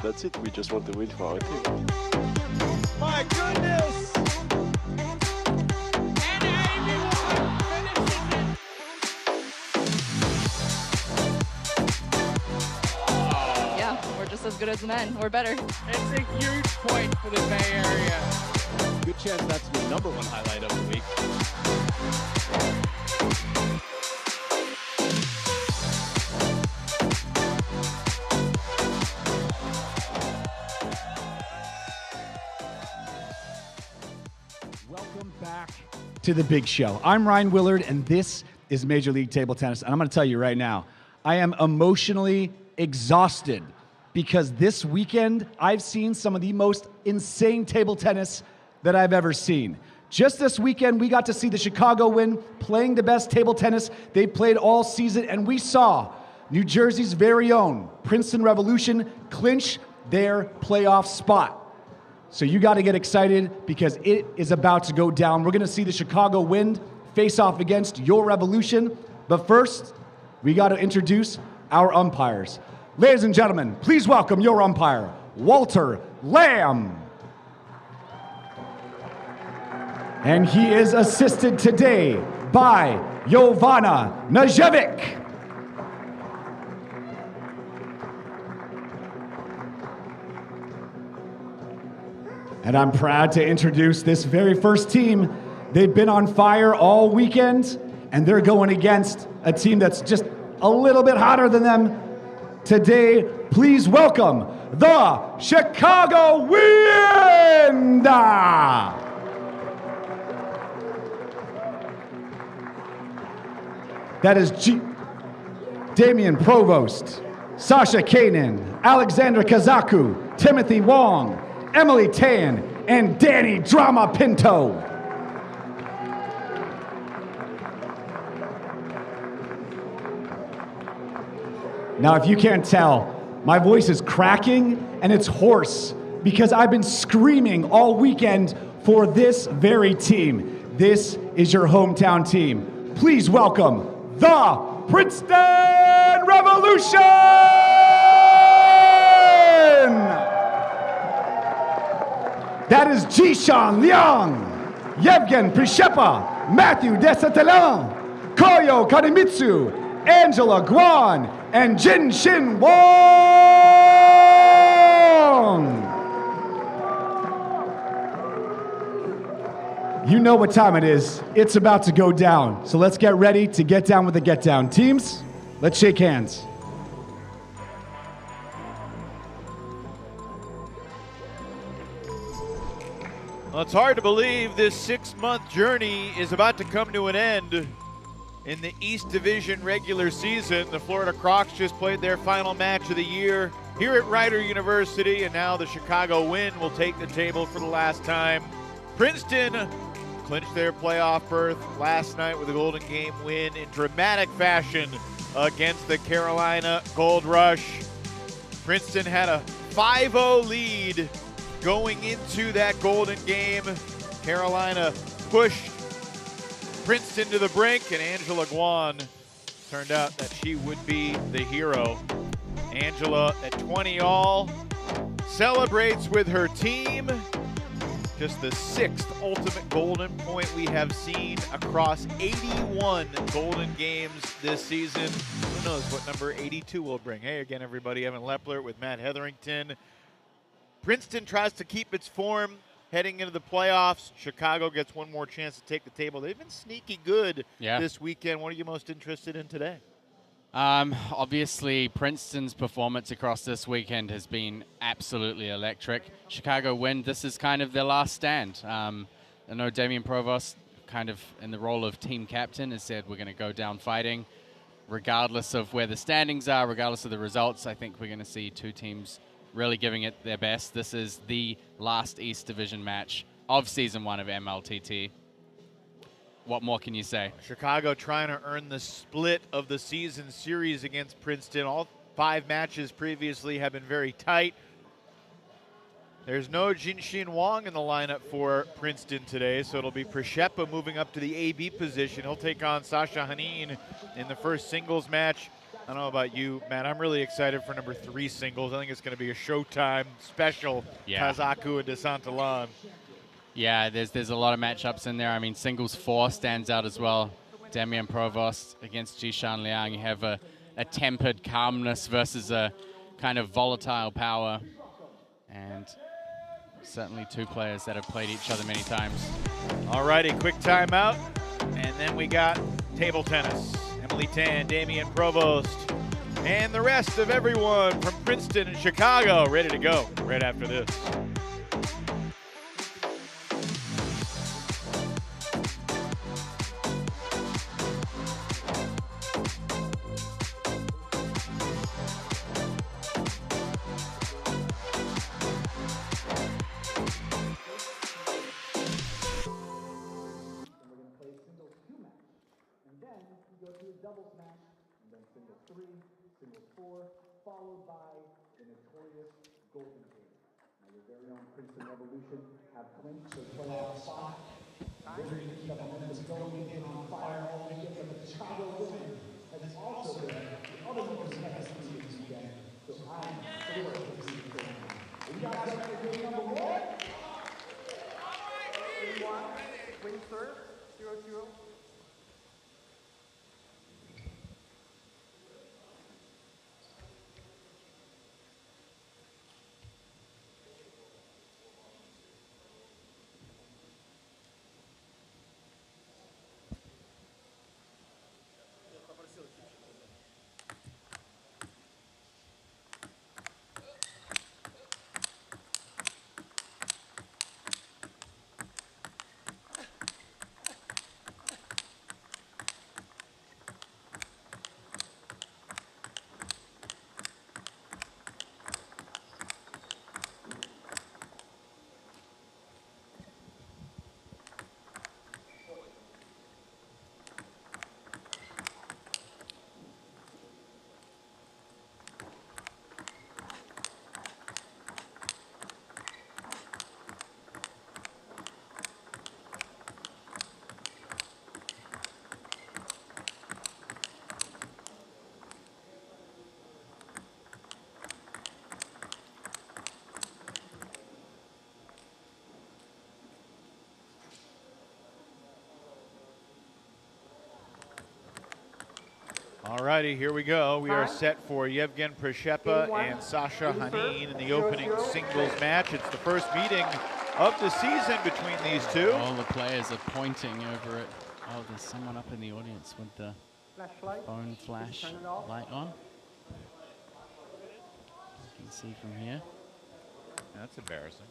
that's it. We just want to win for our team. My goodness! And Angela finishes it. Yeah, we're just as good as the men, or better. It's a huge point for the Bay Area. Good chance that's the #1 highlight of the week. Welcome back to the big show. I'm Ryan Willard, and this is Major League Table Tennis. And I'm going to tell you right now, I am emotionally exhausted because this weekend I've seen some of the most insane table tennis that I've ever seen. Just this weekend, we got to see the Chicago Wind playing the best table tennis they played all season, and we saw New Jersey's very own Princeton Revolution clinch their playoff spot. So you got to get excited because it is about to go down. We're going to see the Chicago Wind face off against your Revolution. But first, we got to introduce our umpires. Ladies and gentlemen, please welcome your umpire, Walter Lamb. And he is assisted today by Jovana Najevic. And I'm proud to introduce this very first team. They've been on fire all weekend, and they're going against a team that's just a little bit hotter than them. Today, please welcome the Chicago Wind! That is Damian Provost, Sasha Kanan, Alexandra Kazaku, Timothy Wong, Emily Tan, and Danny Drama Pinto. Now, if you can't tell, my voice is cracking and it's hoarse because I've been screaming all weekend for this very team. This is your hometown team. Please welcome the Princeton Revolution! That is Jishan Liang, Yevgen Prishepa, Matthew Desatelan, Koyo Kanemitsu, Angela Guan, and Jin Shin Wong. You know what time it is. It's about to go down. So let's get ready to get down with the get down. Teams, let's shake hands. Well, it's hard to believe this 6-month journey is about to come to an end. In the East Division regular season, the Florida Crocs just played their final match of the year here at Rider University, and now the Chicago Wind will take the table for the last time. Princeton clinched their playoff berth last night with a Golden Game win in dramatic fashion against the Carolina Gold Rush. Princeton had a 5-0 lead going into that Golden Game. Carolina pushed Princeton to the brink, and Angela Guan turned out that she would be the hero. Angela at 20 all celebrates with her team. Just the 6th ultimate golden point we have seen across 81 Golden Games this season. Who knows what number 82 will bring. Hey again, everybody, Evan Lepler with Matt Hetherington. Princeton tries to keep its form heading into the playoffs. Chicago gets one more chance to take the table. They've been sneaky good this weekend. What are you most interested in today? Obviously, Princeton's performance across this weekend has been absolutely electric. Chicago Wind, this is kind of their last stand. I know Damian Provost, kind of in the role of team captain, has said we're going to go down fighting. Regardless of where the standings are, regardless of the results, I think we're going to see two teams really giving it their best. This is the last East Division match of Season 1 of MLTT. What more can you say? Chicago trying to earn the split of the season series against Princeton. All 5 matches previously have been very tight. There's no Jinshin Wong in the lineup for Princeton today, so it'll be Prishepa moving up to the AB position. He'll take on Sasha Hanin in the first singles match I don't know about you, Matt. I'm really excited for number 3 singles. I think it's going to be a Showtime special. Yeah. Kazaku and Desantalan. Yeah, there's a lot of matchups in there. I mean, singles 4 stands out as well. Damian Provost against Jishan Liang. You have a tempered calmness versus a kind of volatile power. And certainly 2 players that have played each other many times. All righty, quick timeout. And then we got table tennis. Emily Tan, Damian Provost, and the rest of everyone from Princeton and Chicago ready to go right after this. Doubles match, and then single 3, single 4, followed by the notorious Golden Gate. Now your very own Princeton Revolution have clinched their playoff spot. Very keep the momentum going in on fire all weekend, but the Chicago women has also been the other most best team this weekend. So I'm thrilled to see the game. We got set for game number 1. Game 1, win serve, 0-0. All righty, here we go. We are set for Yevgen Prishepa and Sasha Hanin in the opening singles match. It's the first meeting of the season between these two. All the players are pointing over it. Oh, there's someone up in the audience with the phone flash light on. You can see from here. That's embarrassing.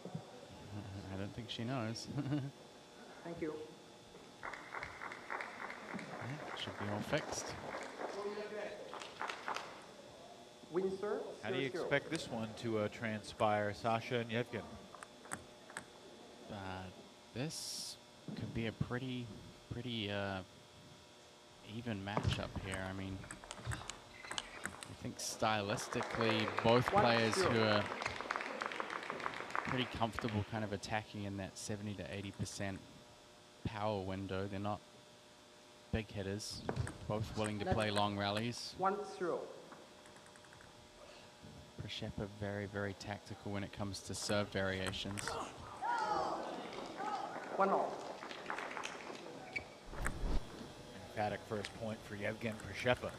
I don't think she knows. Thank you. Yeah, should be all fixed. Windsor. How do you expect this one to transpire, Sasha and Yevgen? This could be a pretty even matchup here. I mean, I think stylistically, both players who are pretty comfortable kind of attacking in that 70 to 80% power window. They're not big hitters, both willing to play long rallies. 1-0. Prishepa very, very tactical when it comes to serve variations. 1-0. Emphatic first point for Yevgen Prishepa.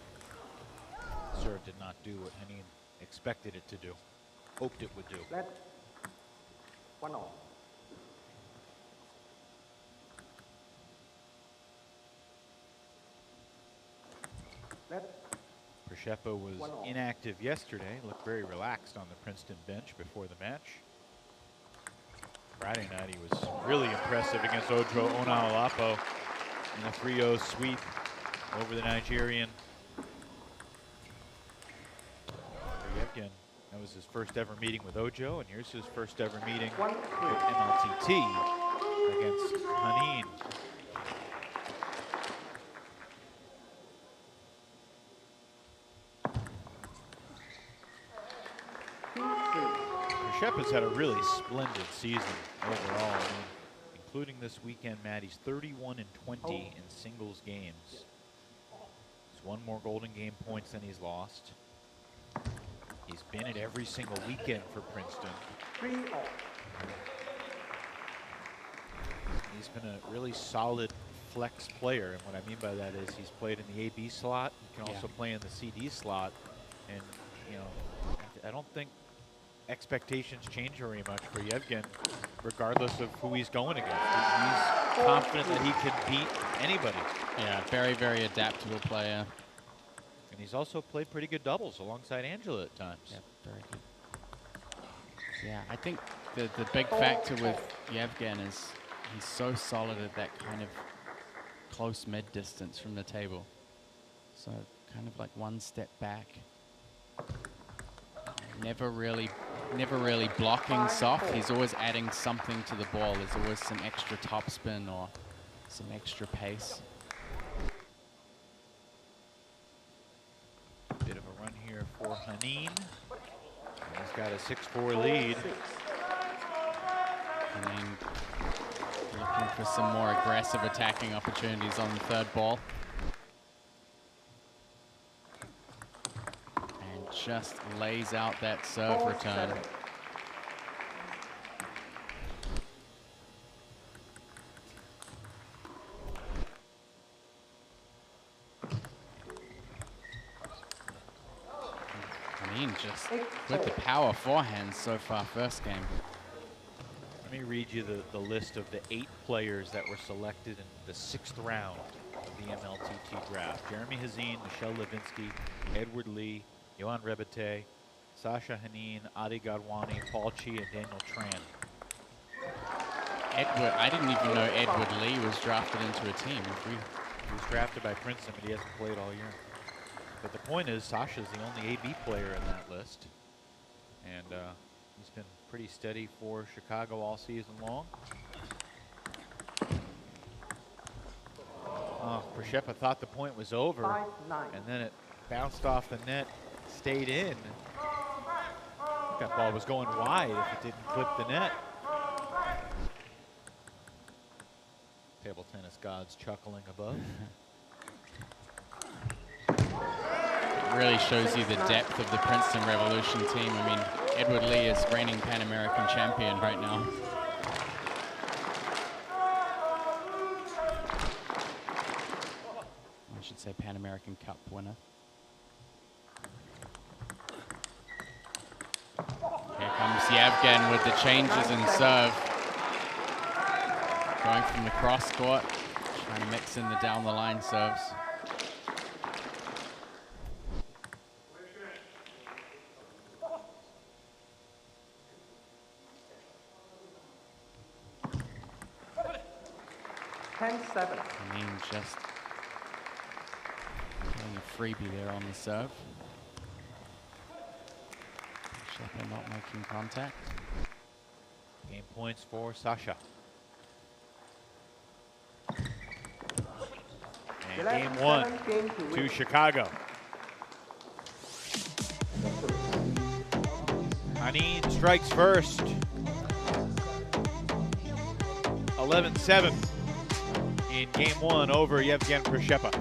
Serve did not do what Hanin expected it to do, hoped it would do. Let 1-0. Let Prishepa was inactive yesterday, looked very relaxed on the Princeton bench before the match. Friday night he was really impressive against Ojo Onaolapo in a 3-0 sweep over the Nigerian. Yevgen, that was his first ever meeting with Ojo, and here's his first ever meeting with MLTT against Hanin. Prishepa's had a really splendid season overall, I mean, including this weekend, Matt. He's 31-20 in singles games. He's won more Golden Game points than he's lost. He's been at every single weekend for Princeton. He's been a really solid flex player, and what I mean by that is he's played in the AB slot. He can also play in the CD slot, and you know, I don't think expectations change very much for Yevgen, regardless of who he's going against. He's confident that he can beat anybody. Yeah, very, very adaptable player. And he's also played pretty good doubles alongside Angela at times. Yeah, very good. Yeah, I think the big factor with Yevgen is he's so solid at that kind of close mid distance from the table. So kind of like one step back. Never really blocking soft. He's always adding something to the ball. There's always some extra topspin or some extra pace. Bit of a run here for Haneen. He's got a 6-4 lead. Haneen looking for some more aggressive attacking opportunities on the third ball. And just lays out that serve return. Haneen just with the power forehand so far first game. Let me read you the list of the 8 players that were selected in the 6th round of the MLTT draft. Jeremy Hazin, Michelle Levinsky, Edward Lee, Johan Rebete, Sasha Haneen, Adi Gadwani, Paul Chi, and Daniel Tran. Edward, I didn't even know Edward Lee was drafted into a team. He was drafted by Princeton, but he hasn't played all year. But the point is, Sasha's the only AB player in that list. And he's been pretty steady for Chicago all season long. Przeppa thought the point was over, and then it bounced off the net, stayed in. That ball was going wide if it didn't clip the net. Table tennis gods chuckling above. It really shows you the depth of the Princeton Revolution team. I mean, Edward Lee is reigning Pan American champion right now. I should say Pan American Cup winner. Here comes Yevgen with the changes in serve. Going from the cross court, trying to mix in the down the line serves. I mean, just getting a freebie there on the serve. Przeppa not making contact. Game points for Sasha. And game 1 to Chicago. Haneen strikes first. 11-7 in game 1 over Yevgen Przeppa.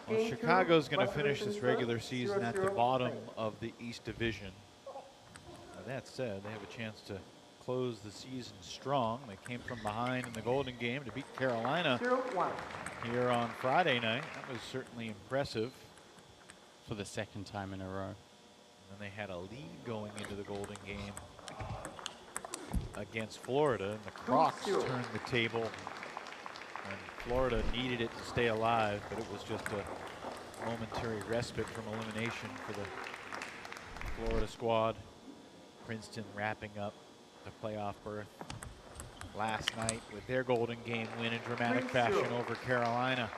Well, Chicago's going to finish this regular season at the bottom of the East Division. Now, that said, they have a chance to close the season strong. They came from behind in the Golden Game to beat Carolina here on Friday night. That was certainly impressive. For the second time in a row. And they had a lead going into the Golden Game against Florida, and the Crocs turned the table. And Florida needed it to stay alive, but it was just a momentary respite from elimination for the Florida squad. Princeton wrapping up the playoff berth last night with their Golden Game win in dramatic fashion over Carolina.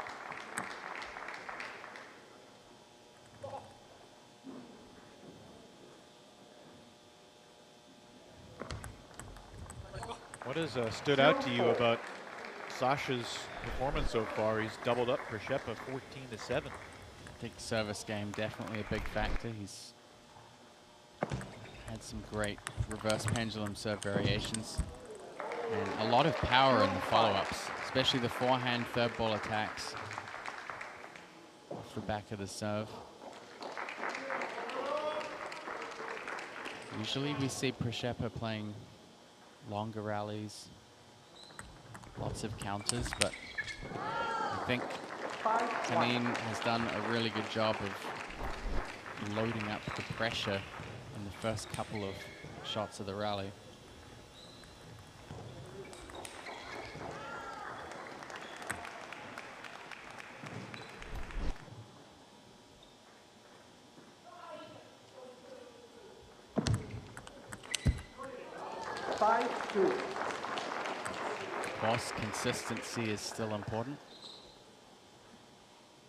What has stood out to you about Sasha's performance so far? He's doubled up Przeppa 14-7. I think service game definitely a big factor. He's had some great reverse pendulum serve variations and a lot of power in the follow-ups, especially the forehand third ball attacks off the back of the serve. Usually we see Przeppa playing longer rallies, lots of counters, but I think Tanin has done a really good job of loading up the pressure in the first couple of shots of the rally. Boss consistency is still important.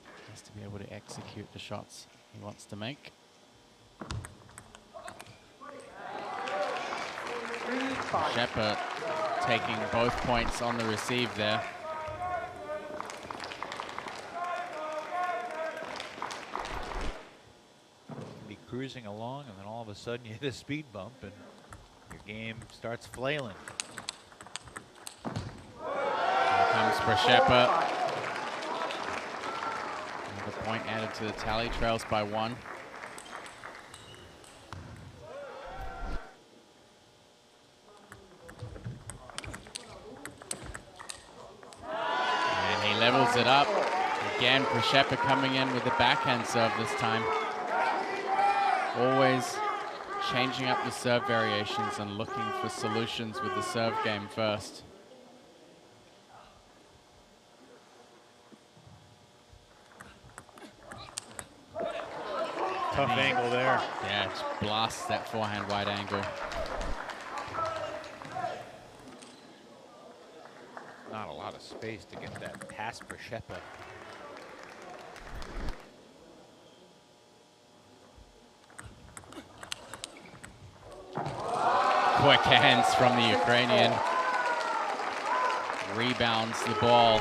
He has to be able to execute the shots he wants to make. Przeppa taking both points on the receive there. Be cruising along, and then all of a sudden you hit a speed bump and your game starts flailing. Here comes Przeppa. Another point added to the tally, trails by 1. And he levels it up. Again, Przeppa coming in with the backhand serve this time. Always changing up the serve variations and looking for solutions with the serve game first. Tough angle there. Yeah, just blasts that forehand wide angle. Not a lot of space to get that past Przeppa. Quick hands from the Ukrainian. Rebounds the ball.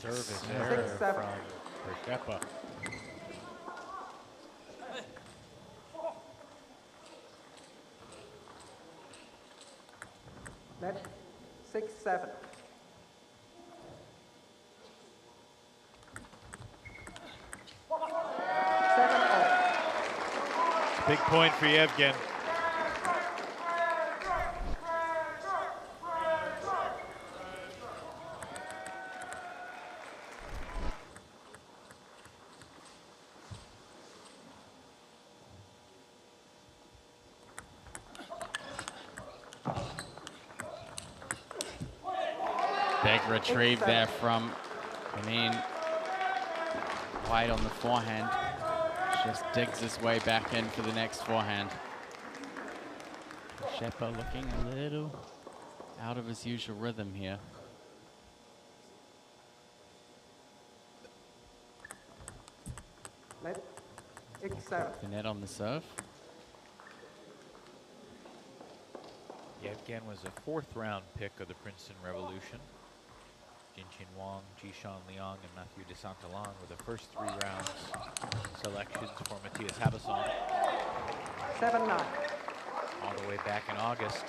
Service error from Przeppa. Net 6-7. Big point for Yevgen. Big retrieve there from Tanin. Wide on the forehand. Just digs his way back in for the next forehand. Przeppa looking a little out of his usual rhythm here. Net X7. The net on the serve. Yevgen was a 4th round pick of the Princeton Revolution. Jin Wong, Jishan Liang, and Matthew DeSantalan were the first 3 rounds selections for Matthias Habasson. 7-9. All the way back in August.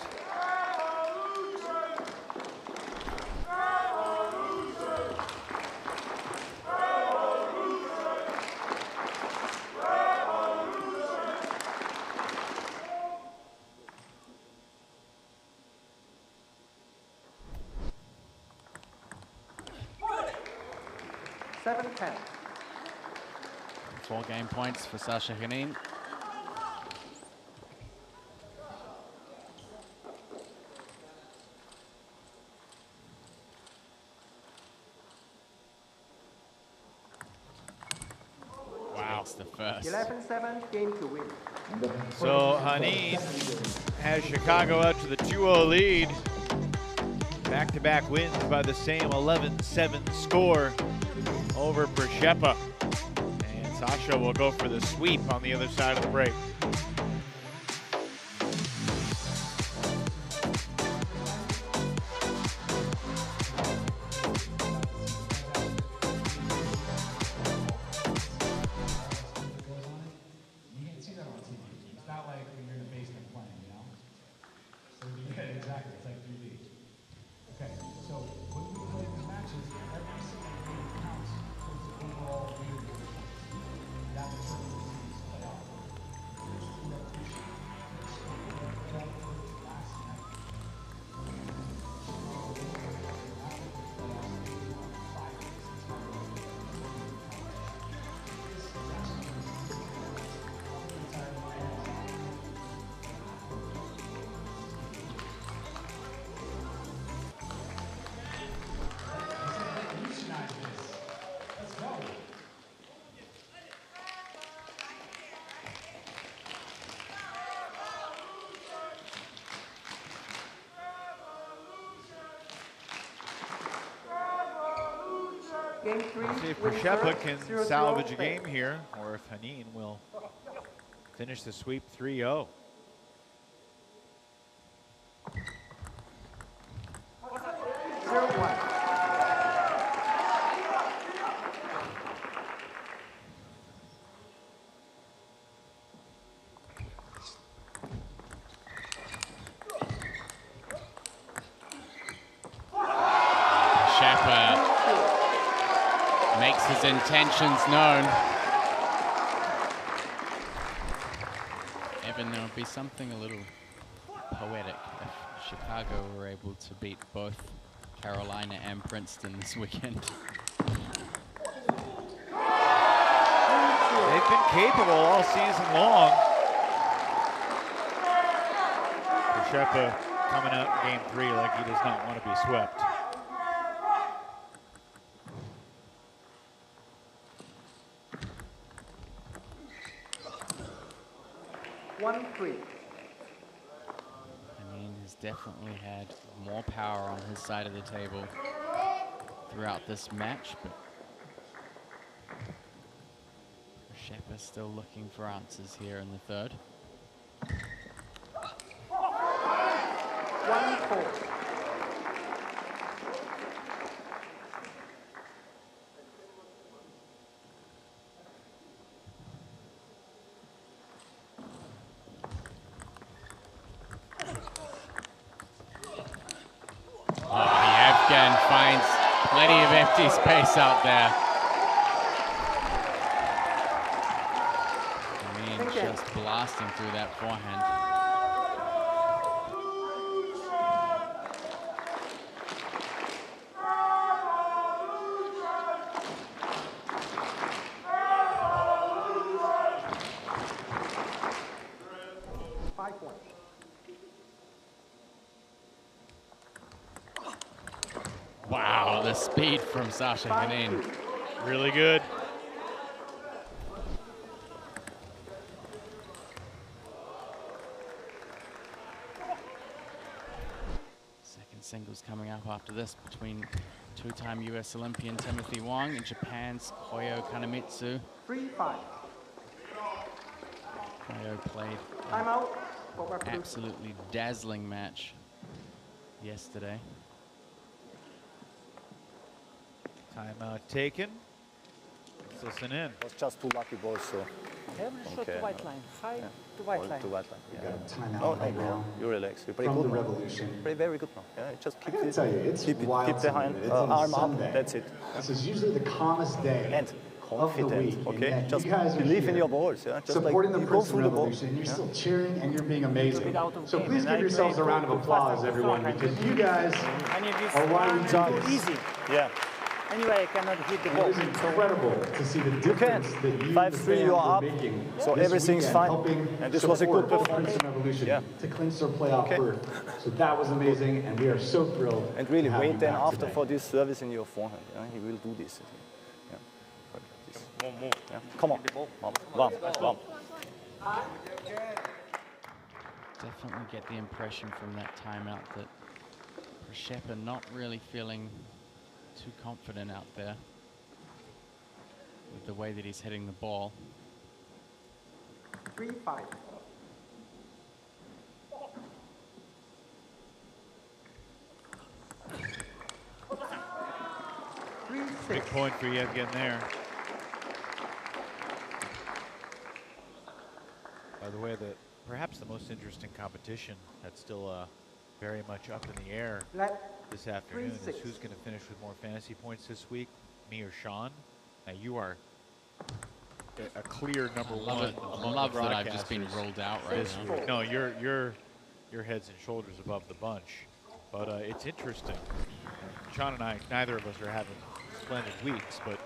$7-10. 4 game points for Sasha Henin. Wow, it's the first. 11-7, game to win. So Henin has Chicago out to the 2-0 lead. Back-to-back wins by the same 11-7 score over Przeppa. And Sasha will go for the sweep on the other side of the break. Game 3. See if Przeppa can salvage a game here, or if Henin will finish the sweep 3-0. Makes his intentions known. Evan, there would be something a little poetic if Chicago were able to beat both Carolina and Princeton this weekend. They've been capable all season long. Przeppa coming out in game 3 like he does not want to be swept. He's definitely had more power on his side of the table throughout this match, but Przeppa's still looking for answers here in the third. 1-4. Finds plenty of empty space out there. I mean, just blasting through that forehand. Wow, the speed from Sasha Henin. Really good. Second singles coming up after this between two-time US Olympian Timothy Wong and Japan's Koyo Kanemitsu. 3-5. Koyo played an absolutely dazzling match yesterday. Timeout taken. Let's listen in. Was just 2 lucky balls, so. Short to white line. High to white line. To white line. Yeah. Timeout No, right now. you relax. You play From good the now. Revolution. Play very good now. Yeah, just I keep gotta it. tell you, it's wild Keep the to me hand, that it's on arm Sunday. up. That's it. This is usually the calmest day And of the confident. week. and Okay. yet Just you guys are believe in here your balls. Yeah. Just supporting like the you go Princeton through the ball. Revolution. You're Yeah. still cheering and you're being amazing. bit out of So game, please and give I yourselves a play round of too applause, fast and everyone, strong, because and you guys I need this are why we do jump this. easy. Yeah. Anyway, I cannot hit the It ball. is incredible to see the difference that you 5-3, fans you are are up. making So this everything's weekend, fine. helping And this was a good support performance. Princeton Revolution Yeah. to clinch their playoff Okay. berth. So that was amazing, and we are so thrilled. And really to have you wait then back after today. for this service in your forehand. Yeah. He will do this. Yeah. But this. Yeah. Come on. Bam. Bam. Definitely get the impression from that timeout that Princeton not really feeling too confident out there with the way that he's hitting the ball. 3-5. Big point for you again there. By the way, perhaps the most interesting competition that's still very much up in the air this afternoon is who's going to finish with more fantasy points this week, me or Sean. Now you are a clear number one. I love that I've just been rolled out right now. No, you're heads and shoulders above the bunch. But it's interesting. Sean and I, neither of us are having splendid weeks, but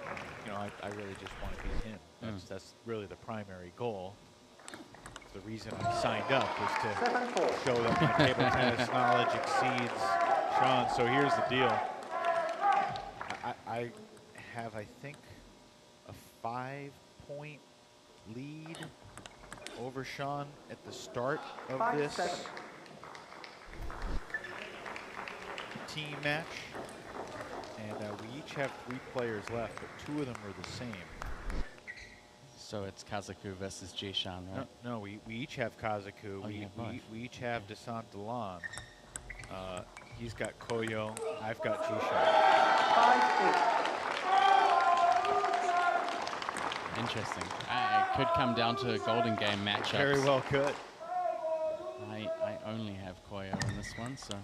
you know, I really just want to beat him. That's really the primary goal. The reason I signed up was to show that my table tennis knowledge exceeds Sean. So here's the deal. I have, I think, a 5-point lead over Sean at the start of this team match. And we each have 3 players left, but 2 of them are the same. So it's Kazaku versus Jishan, right? No, we each have Kazaku. Oh, you have we each have Descent Delan. He's got Koyo. I've got Jishan. 5-8. Interesting. It could come down to a Golden Game matchup. Very well could. I only have Koyo in this one, so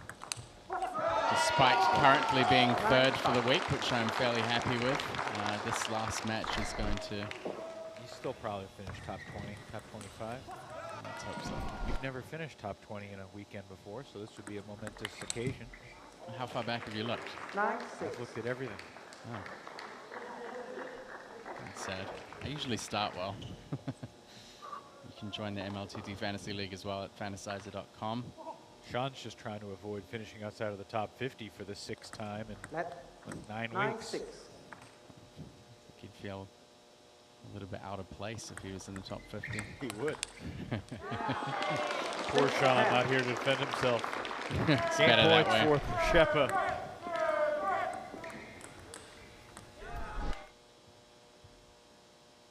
despite currently being 3rd for the week, which I'm fairly happy with, this last match is going to... Still probably finish top 20, top 25. Let's hope so. You've never finished top 20 in a weekend before, so this would be a momentous occasion. How far back have you looked? 9-6. I've looked at everything. Oh. That's sad. I usually start well. You can join the MLTT Fantasy League as well at fantasizer.com. Sean's just trying to avoid finishing outside of the top 50 for the 6th time in 9 weeks. 9-6. He'd feel a little bit out of place if he was in the top 50. He would. Poor Sean, not here to defend himself. It's better that way. For Shepa.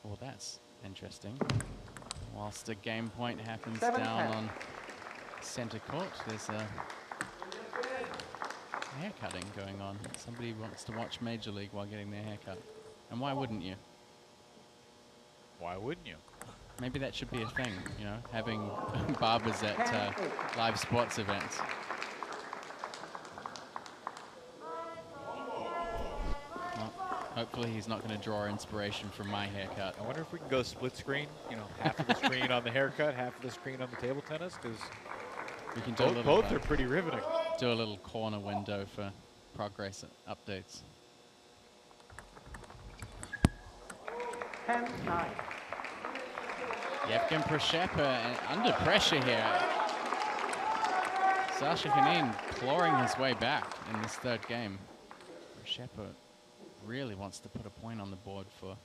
Well, that's interesting. Whilst a game point happens 7-10. down on center court, there's a haircutting going on. Somebody wants to watch Major League while getting their haircut. And why wouldn't you? Why wouldn't you? Maybe that should be a thing, you know, having barbers at live sports events. Well, hopefully he's not going to draw inspiration from my haircut. I wonder if we can go split screen, you know, half of the screen on the haircut, half of the screen on the table tennis, because We can do both are pretty riveting. Do a little corner window for progress updates. 10-9. Yevgen Proshepa under pressure here. Sasha Kanin clawing his way back in this 3rd game. Proshepa really wants to put a point on the board for... Yeah,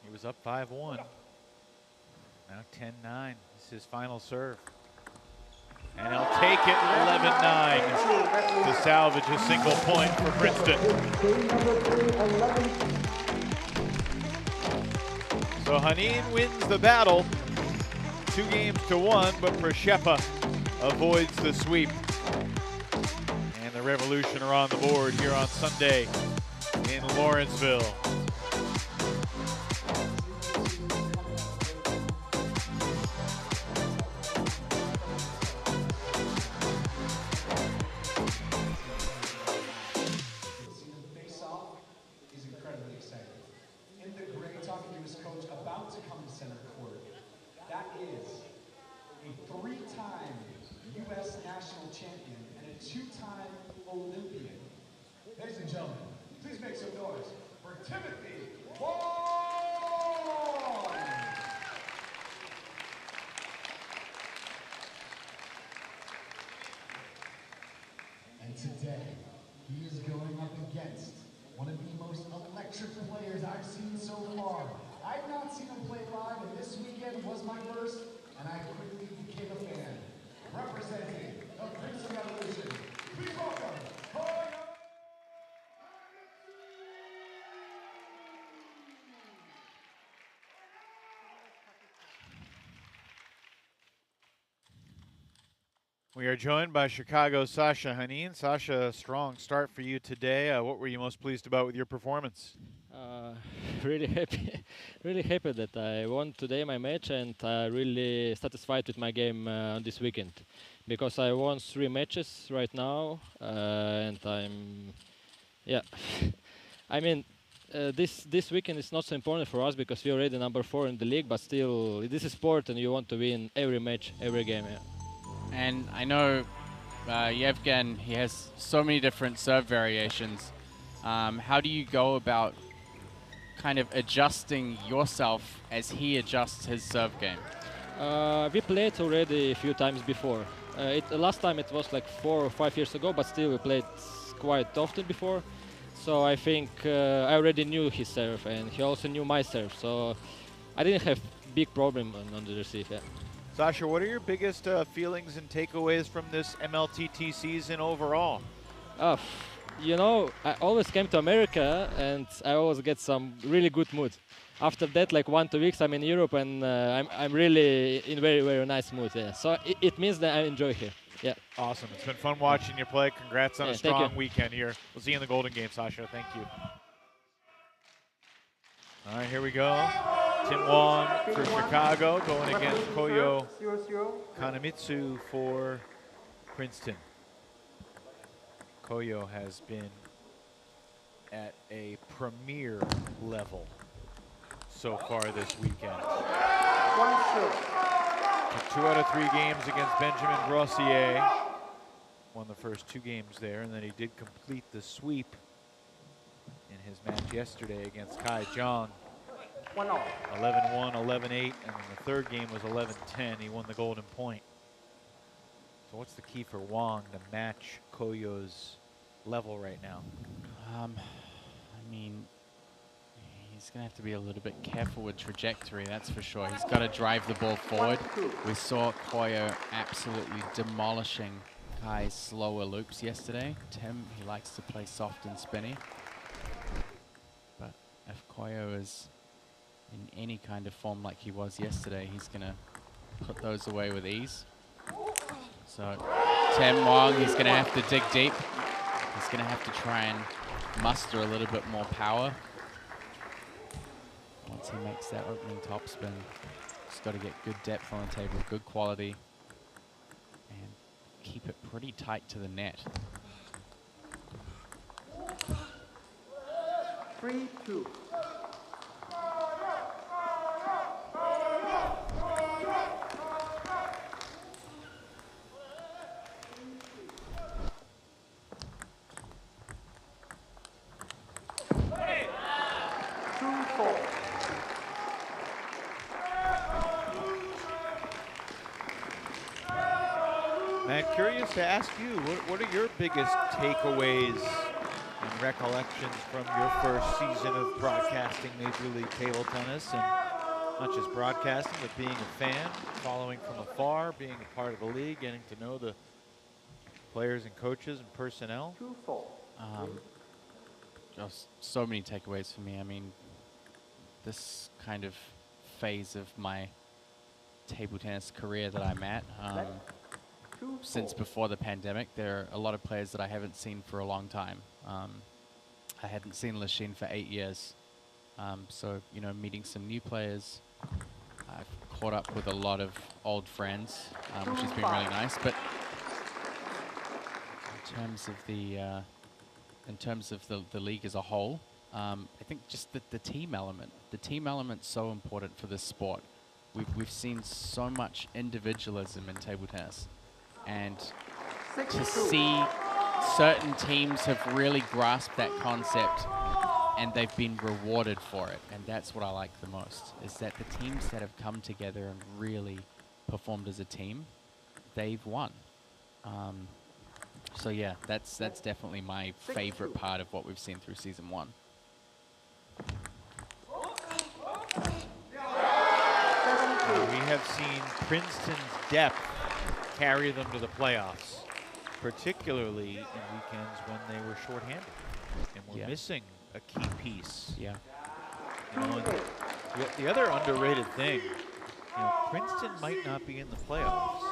he was up 5-1. Now 10-9. This is his final serve. And he'll take it 11-9 to salvage a single point for Princeton. So Hanin wins the battle, 2-1, but Proshepa avoids the sweep. And the Revolution are on the board here on Sunday in Lawrenceville. That is a 3-time U.S. national champion and a 2-time Olympian. Ladies and gentlemen, please make some noise for Timothy Guan! And today, he is going up against one of the most electric players I've seen so far. I've not seen him play live, and this weekend was my first, and I quickly became a fan. Representing the Princeton Revolution, please welcome Koyo! We are joined by Chicago's Sasha Hanin. Sasha, a strong start for you today. What were you most pleased about with your performance? Really happy that I won today my match, and really satisfied with my game on this weekend, because I won 3 matches right now, and I mean, this weekend is not so important for us because we're already number 4 in the league, but still, this is sport and you want to win every match, every game. Yeah. And I know Yevgen, he has so many different serve variations. How do you go about kind of adjusting yourself as he adjusts his serve game? We played already a few times before. Last time it was like 4 or 5 years ago, but still we played quite often before. So I think I already knew his serve, and he also knew my serve. So I didn't have big problem on the receive. Yeah. Sasha, what are your biggest feelings and takeaways from this MLTT season overall? You know, I always came to America and I always get some really good mood. After that, like 1-2 weeks, I'm in Europe and I'm really in very, very nice mood. Yeah. So it means that I enjoy here. Yeah. Awesome. It's been fun watching you play. Congrats on a strong weekend here. We'll see you in the Golden Game, Sasha. Thank you. All right, here we go. Tim Wong for Chicago going against Koyo Kanemitsu for Princeton. Koyo has been at a premier level so far this weekend. 2 out of 3 games against Benjamin Grossier. Won the first 2 games there, and then he did complete the sweep in his match yesterday against Kai Zhang. 11-1, 11-8, and then the third game was 11-10. He won the golden point. So what's the key for Wong to match Koyo's level right now? I mean, he's going to have to be a little bit careful with trajectory, that's for sure. He's got to drive the ball forward. We saw Koyo absolutely demolishing Kai's slower loops yesterday. Tim, he likes to play soft and spinny. But if Koyo is in any kind of form like he was yesterday, he's going to put those away with ease. So Tim Wong, he's going to have to dig deep. He's going to have to try and muster a little bit more power. Once he makes that opening topspin, he's got to get good depth on the table, good quality, and keep it pretty tight to the net. 3-2. Matt, curious to ask you, what are your biggest takeaways and recollections from your first season of broadcasting Major League Table Tennis, and not just broadcasting, but being a fan, following from afar, being a part of the league, getting to know the players and coaches and personnel? Just so many takeaways for me. I mean, this kind of phase of my table tennis career that I'm at, since before the pandemic, there are a lot of players that I haven't seen for a long time. I hadn't seen Lachine for 8 years. So, you know, meeting some new players. I've caught up with a lot of old friends, which has been really nice. But in terms of the league as a whole, I think just the team element. The team element's so important for this sport. We've seen so much individualism in table tennis, and to see certain teams have really grasped that concept and they've been rewarded for it, and that's what I like the most, is that the teams that have come together and really performed as a team, they've won. So yeah, that's definitely my favorite part of what we've seen through season 1. We have seen Princeton's depth carry them to the playoffs, particularly in weekends when they were shorthanded and were missing a key piece. Yeah. You know, the other underrated thing, you know, Princeton might not be in the playoffs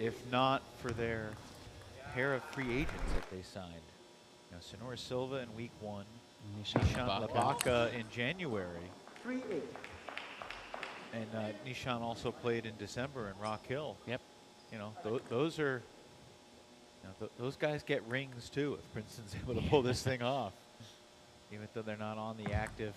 if not for their pair of free agents that they signed. You know, Sonora Silva in week 1, Nishan Labaka in January. 3-8. And Nishan also played in December in Rock Hill. Yep. You know, those are, you know, those guys get rings too if Princeton's able to pull this thing off, even though they're not on the active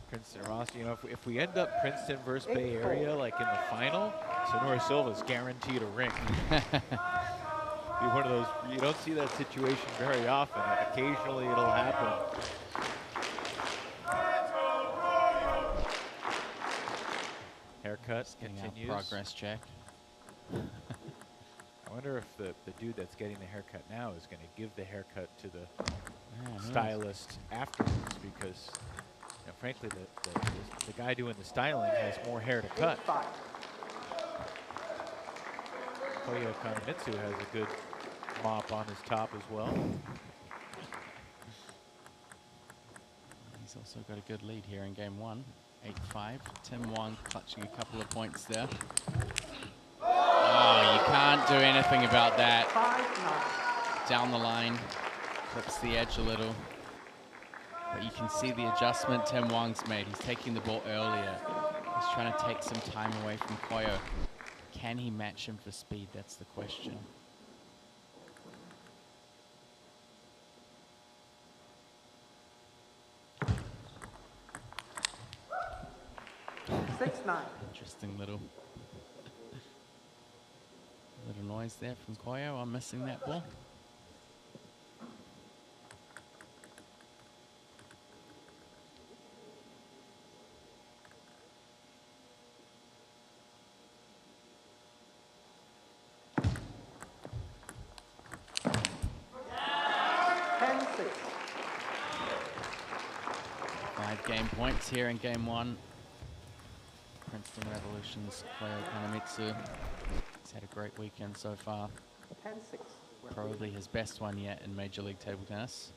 Princeton roster. You know, if we end up Princeton versus Bay Area like in the final, Sonora Silva's guaranteed a ring. Be one of those, you don't see that situation very often. Occasionally it'll happen. Haircut continues. Progress check. I wonder if the dude that's getting the haircut now is going to give the haircut to the stylist afterwards, because, you know, frankly, the guy doing the styling has more hair to cut. Koyo Kanemitsu has a good mop on his top as well. He's also got a good lead here in game 1. 8-5. Tim Wong clutching a couple of points there. Oh, you can't do anything about that. Down the line, clips the edge a little. But you can see the adjustment Tim Wong's made. He's taking the ball earlier. He's trying to take some time away from Koyo. Can he match him for speed? That's the question. Interesting little noise there from Koyo. I'm missing that ball. Five game points here in game 1. Princeton Revolution's Koyo Kanemitsu. He's had a great weekend so far. 10-6. Probably his best one yet in Major League Table Tennis.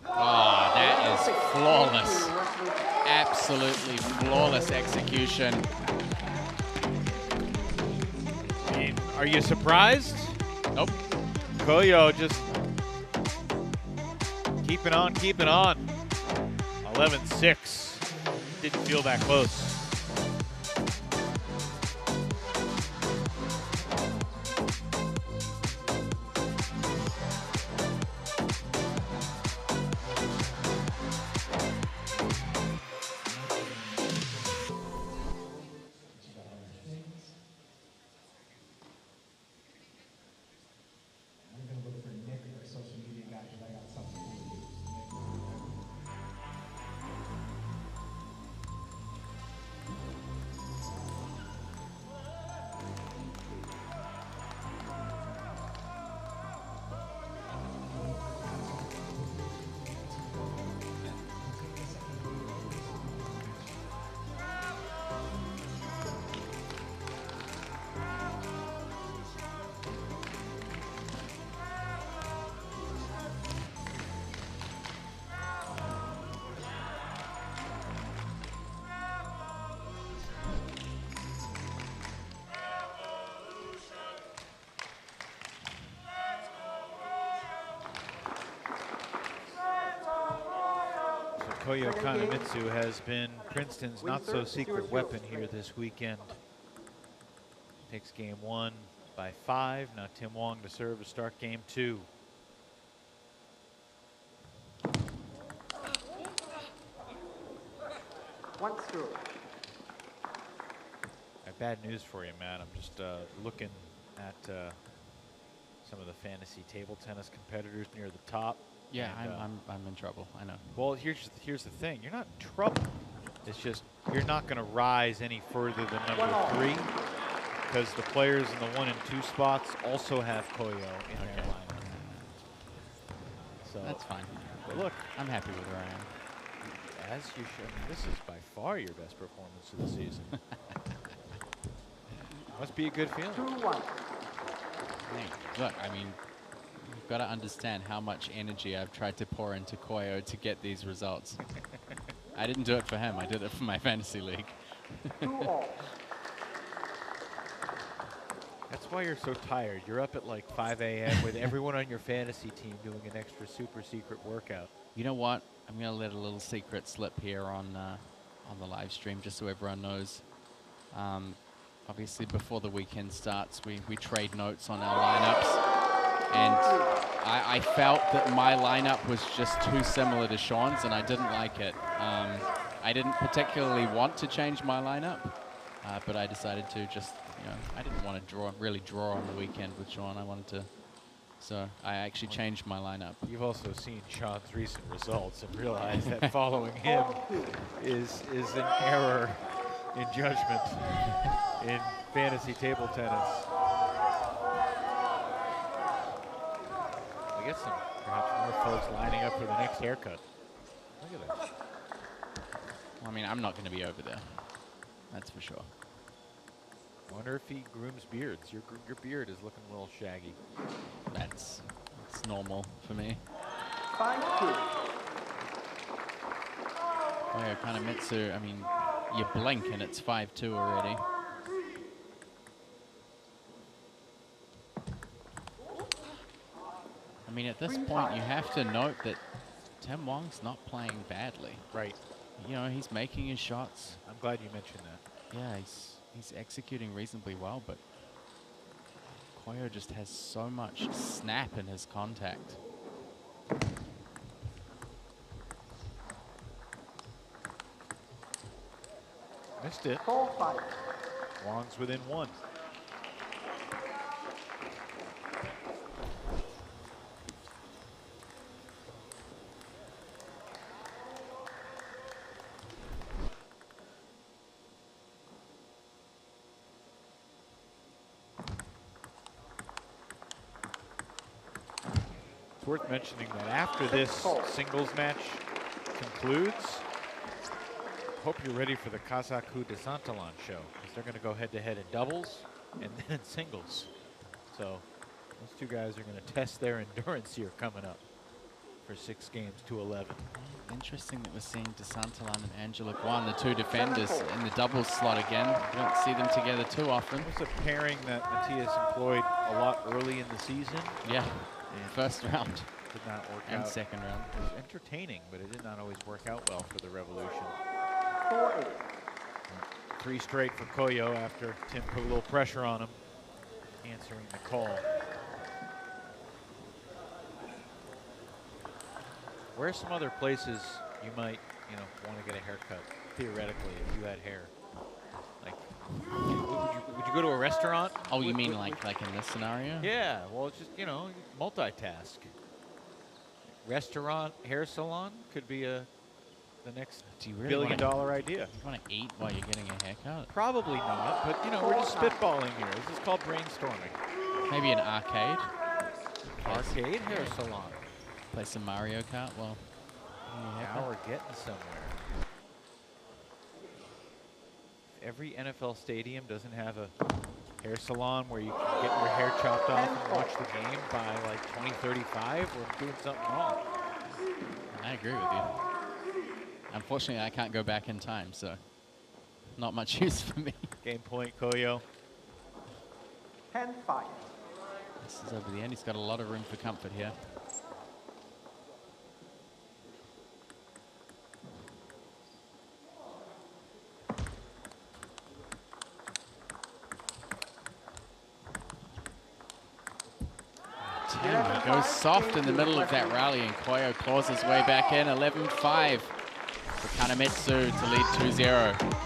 Oh, that is flawless. Absolutely flawless execution. I mean, are you surprised? Nope. Koyo just keeping on, keeping on. 11-6. Didn't feel that close. Koyo Kanemitsu has been Princeton's not-so-secret weapon here this weekend. Takes game 1 by 5. Now Tim Wong to serve to start game 2. I have bad news for you, Matt. I'm just looking at some of the fantasy table tennis competitors near the top. Yeah, I'm in trouble. I know. Well, here's the thing. You're not in trouble. It's just you're not going to rise any further than number 3 because the players in the 1 and 2 spots also have Koyo in their lineup. So that's fine. But look, I'm happy with where I am. As you should. I mean, this is by far your best performance of the season. Must be a good feeling. Hey, look, I mean, you've got to understand how much energy I've tried to pour into Koyo to get these results. I didn't do it for him. I did it for my fantasy league. That's why you're so tired. You're up at like 5 a.m. with everyone on your fantasy team doing an extra super secret workout. You know what? I'm going to let a little secret slip here on the live stream just so everyone knows. Obviously, before the weekend starts, we trade notes on our lineups. And I felt that my lineup was just too similar to Sean's, and I didn't like it. I didn't particularly want to change my lineup, but I decided to just, I didn't want to really draw on the weekend with Sean. I wanted to, so I actually changed my lineup. You've also seen Sean's recent results and realized that following him is an error in judgment in fantasy table tennis. We get some perhaps more folks lining up for the next haircut. Look at that. Well, I mean, I'm not going to be over there. That's for sure. Wonder if he grooms beards. Your beard is looking a little shaggy. That's normal for me. 5-2. Koyo Kanemitsu, I mean, you blink and it's 5-2 already. I mean, at this point, you have to note that Tim Wong's not playing badly. Right. He's making his shots. I'm glad you mentioned that. Yeah, he's executing reasonably well, but Koyo just has so much snap in his contact. Missed it. 4-5. Wong's within 1. It's worth mentioning that after this singles match concludes, hope you're ready for the Kazaku Desantalan show, because they're going to go head-to-head in doubles and then in singles. So those two guys are going to test their endurance here coming up for 6 games to 11. Interesting that we're seeing Desantalan and Angela Guan, the two defenders, in the doubles slot again. We don't see them together too often. It's a pairing that Matthias employed a lot early in the season. Yeah, first round. Did not work and out. Second round. It was entertaining, but it did not always work out well for the Revolution. 4-8. 3 straight for Koyo after Tim put a little pressure on him, answering the call. Where are some other places you might, want to get a haircut, theoretically, if you had hair? Like, would you go to a restaurant? Oh, you mean like in this scenario? Yeah, well, it's just, multitask. Restaurant, hair salon could be the next billion-dollar idea. You want to eat while you're getting a haircut? Probably not, but, we're just spitballing here. This is called brainstorming. Maybe an arcade? Arcade hair salon. Play some Mario Kart? Well, now we're getting somewhere. Every NFL stadium doesn't have a hair salon where you can get your hair chopped off and watch the game by like 2035. We're doing something wrong. I agree with you. Unfortunately, I can't go back in time, so not much use for me. Game point, Koyo. 10-5. This is over the end. He's got a lot of room for comfort here. He goes soft in the middle of that rally, and Koyo claws his way back in. 11-5 for Kanemitsu to lead 2-0.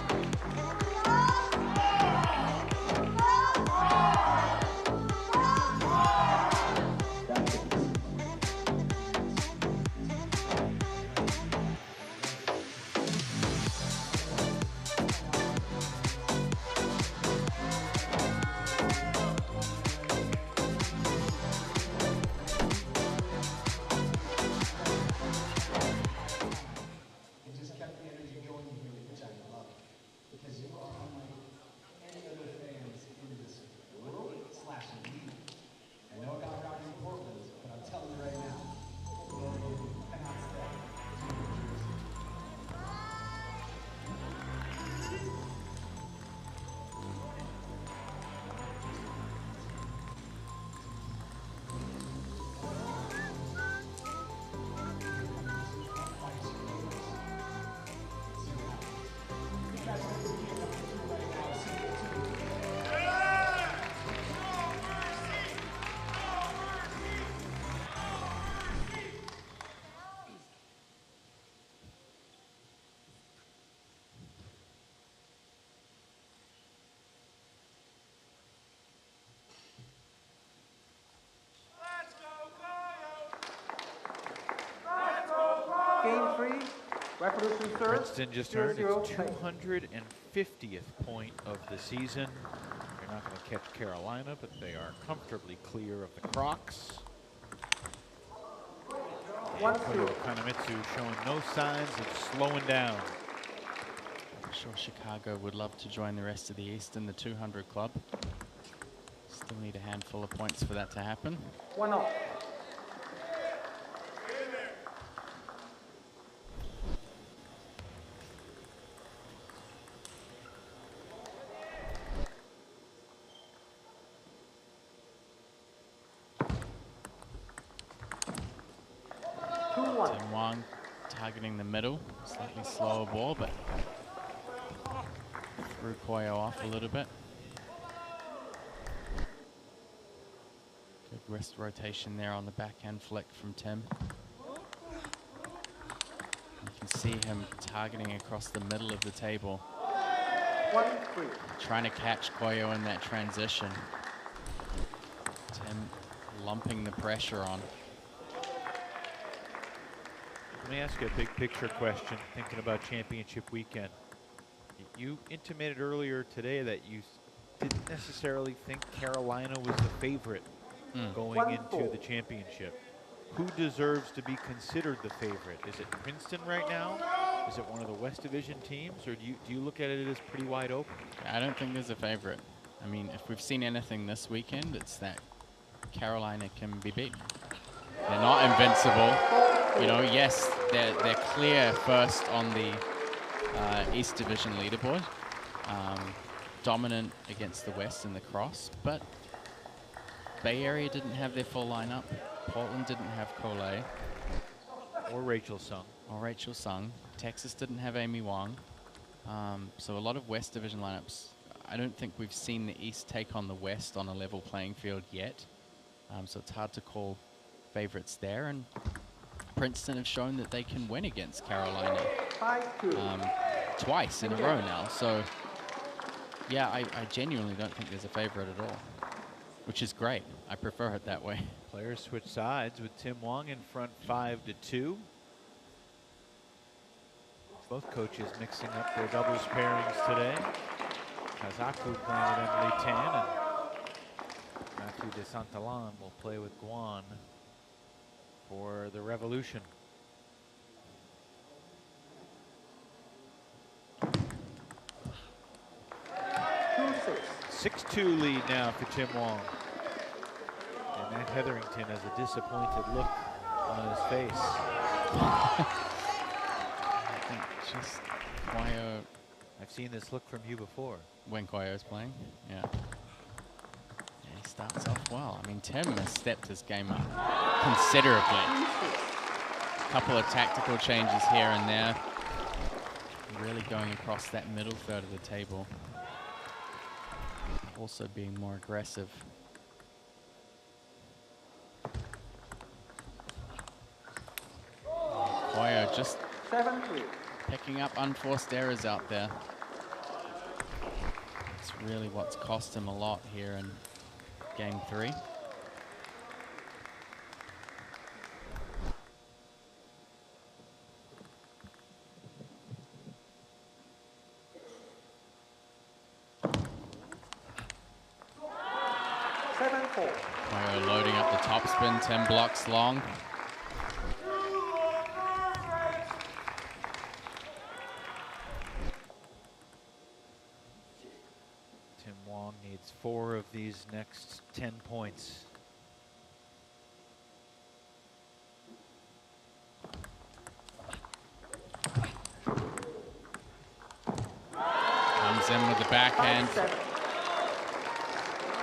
Game 3, Revolution third. Princeton just earned its 250th point of the season. They're not going to catch Carolina, but they are comfortably clear of the Crocs. Koyo Kanemitsu showing no signs of slowing down. I'm sure Chicago would love to join the rest of the East in the 200 club. Still need a handful of points for that to happen. 1-0. Tim Wang targeting the middle, slightly slower ball, but threw Koyo off a little bit. Good wrist rotation there on the backhand flick from Tim. You can see him targeting across the middle of the table. 1-3. Trying to catch Koyo in that transition. Tim lumping the pressure on. Let me ask you a big picture question, thinking about championship weekend. You intimated earlier today that you didn't necessarily think Carolina was the favorite going into the championship. Who deserves to be considered the favorite? Is it Princeton right now? Is it one of the West Division teams, or do you look at it as pretty wide open? I don't think there's a favorite. I mean, if we've seen anything this weekend, it's that Carolina can be beaten. They're not invincible. You know, yes, they're clear first on the East Division leaderboard. Dominant against the West in the cross, but Bay Area didn't have their full lineup. Portland didn't have Cole. Or Rachel Sung. Or Rachel Sung. Texas didn't have Amy Wong. So a lot of West Division lineups. I don't think we've seen the East take on the West on a level playing field yet. So it's hard to call favorites there. And Princeton have shown that they can win against Carolina twice in a row now. So yeah, I genuinely don't think there's a favorite at all, which is great. I prefer it that way. Players switch sides with Tim Wang in front 5-2. Both coaches mixing up their doubles pairings today. Kazaku playing with Emily Tan, and Matthew de Santalan will play with Guan for the Revolution. Six. 6-2 lead now for Tim Wang. And Matt Hetherington has a disappointed look on his face. I think just Koyo. I've seen this look from you before. When Koyo's playing, yeah. Yeah, he starts off well. I mean, Tim has stepped his game up considerably. A couple of tactical changes here and there. Really going across that middle third of the table. Also being more aggressive. Koyo just 7-3. picking up unforced errors out there. It's really what's cost him a lot here in game 3. Koyo loading up the topspin, 10 blocks long. Tim Wong needs 4 of these next 10 points. Comes in with the backhand.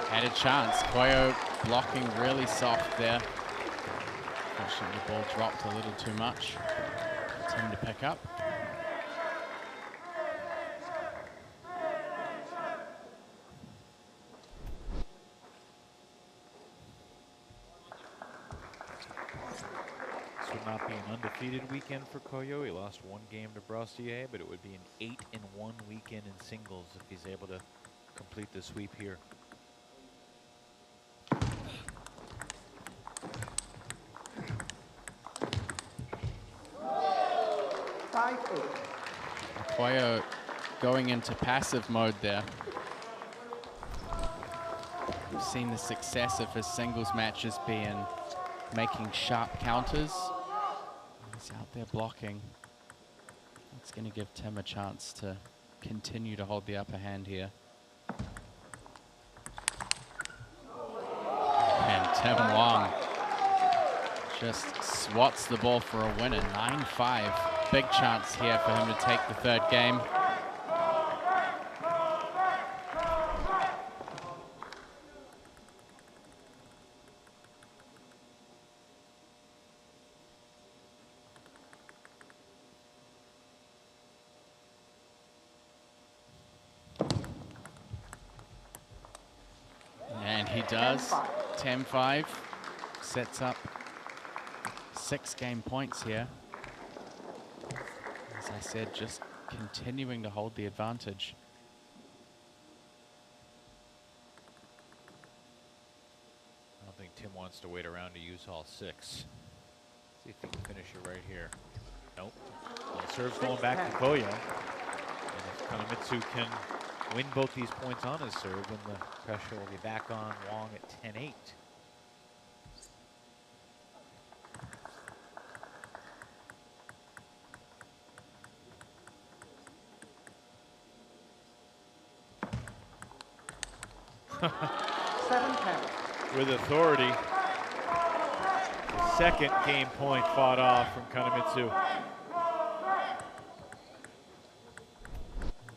Had a chance. Koyo blocking really soft there. Unfortunately, the ball dropped a little too much for Tim to pick up. This would not be an undefeated weekend for Koyo. He lost 1 game to Brassier, but it would be an 8-1 weekend in singles if he's able to complete the sweep here. Koyo going into passive mode there. We've seen the success of his singles matches being making sharp counters. He's out there blocking. It's going to give Tim a chance to continue to hold the upper hand here. And Tim Wong just swats the ball for a winner, 9-5. Big chance here for him to take the 3rd game. And he does. 10-5. Sets up 6 game points here. As I said, just continuing to hold the advantage. I don't think Tim wants to wait around to use all 6. See if he can finish it right here. Nope. Well, serve's going back to Koyo. And if Kanamitsu can win both these points on his serve, then the pressure will be back on Wong at 10-8. With authority. The 2nd game point fought off from Kanamitsu.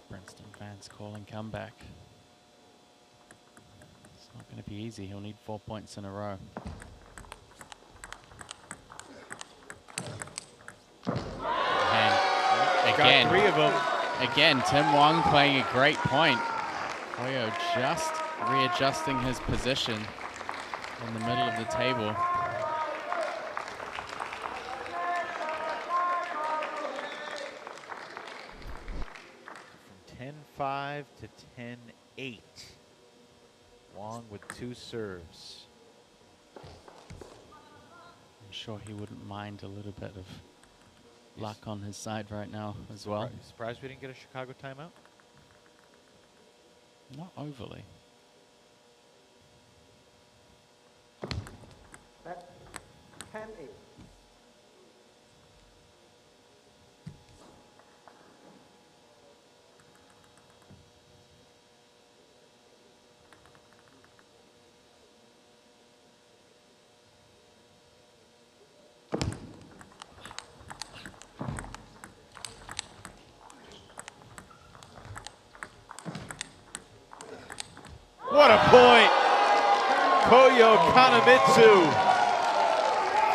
Princeton fans calling comeback. It's not going to be easy. He'll need 4 points in a row. And again, got 3 of them. Again, Tim Wong playing a great point. Koyo just readjusting his position in the middle of the table. From 10-5 to 10-8. Wong with 2 serves. I'm sure he wouldn't mind a little bit of luck on his side right now as well. Surprised we didn't get a Chicago timeout? Not overly. That 10-8. What a point! Koyo Kanamitsu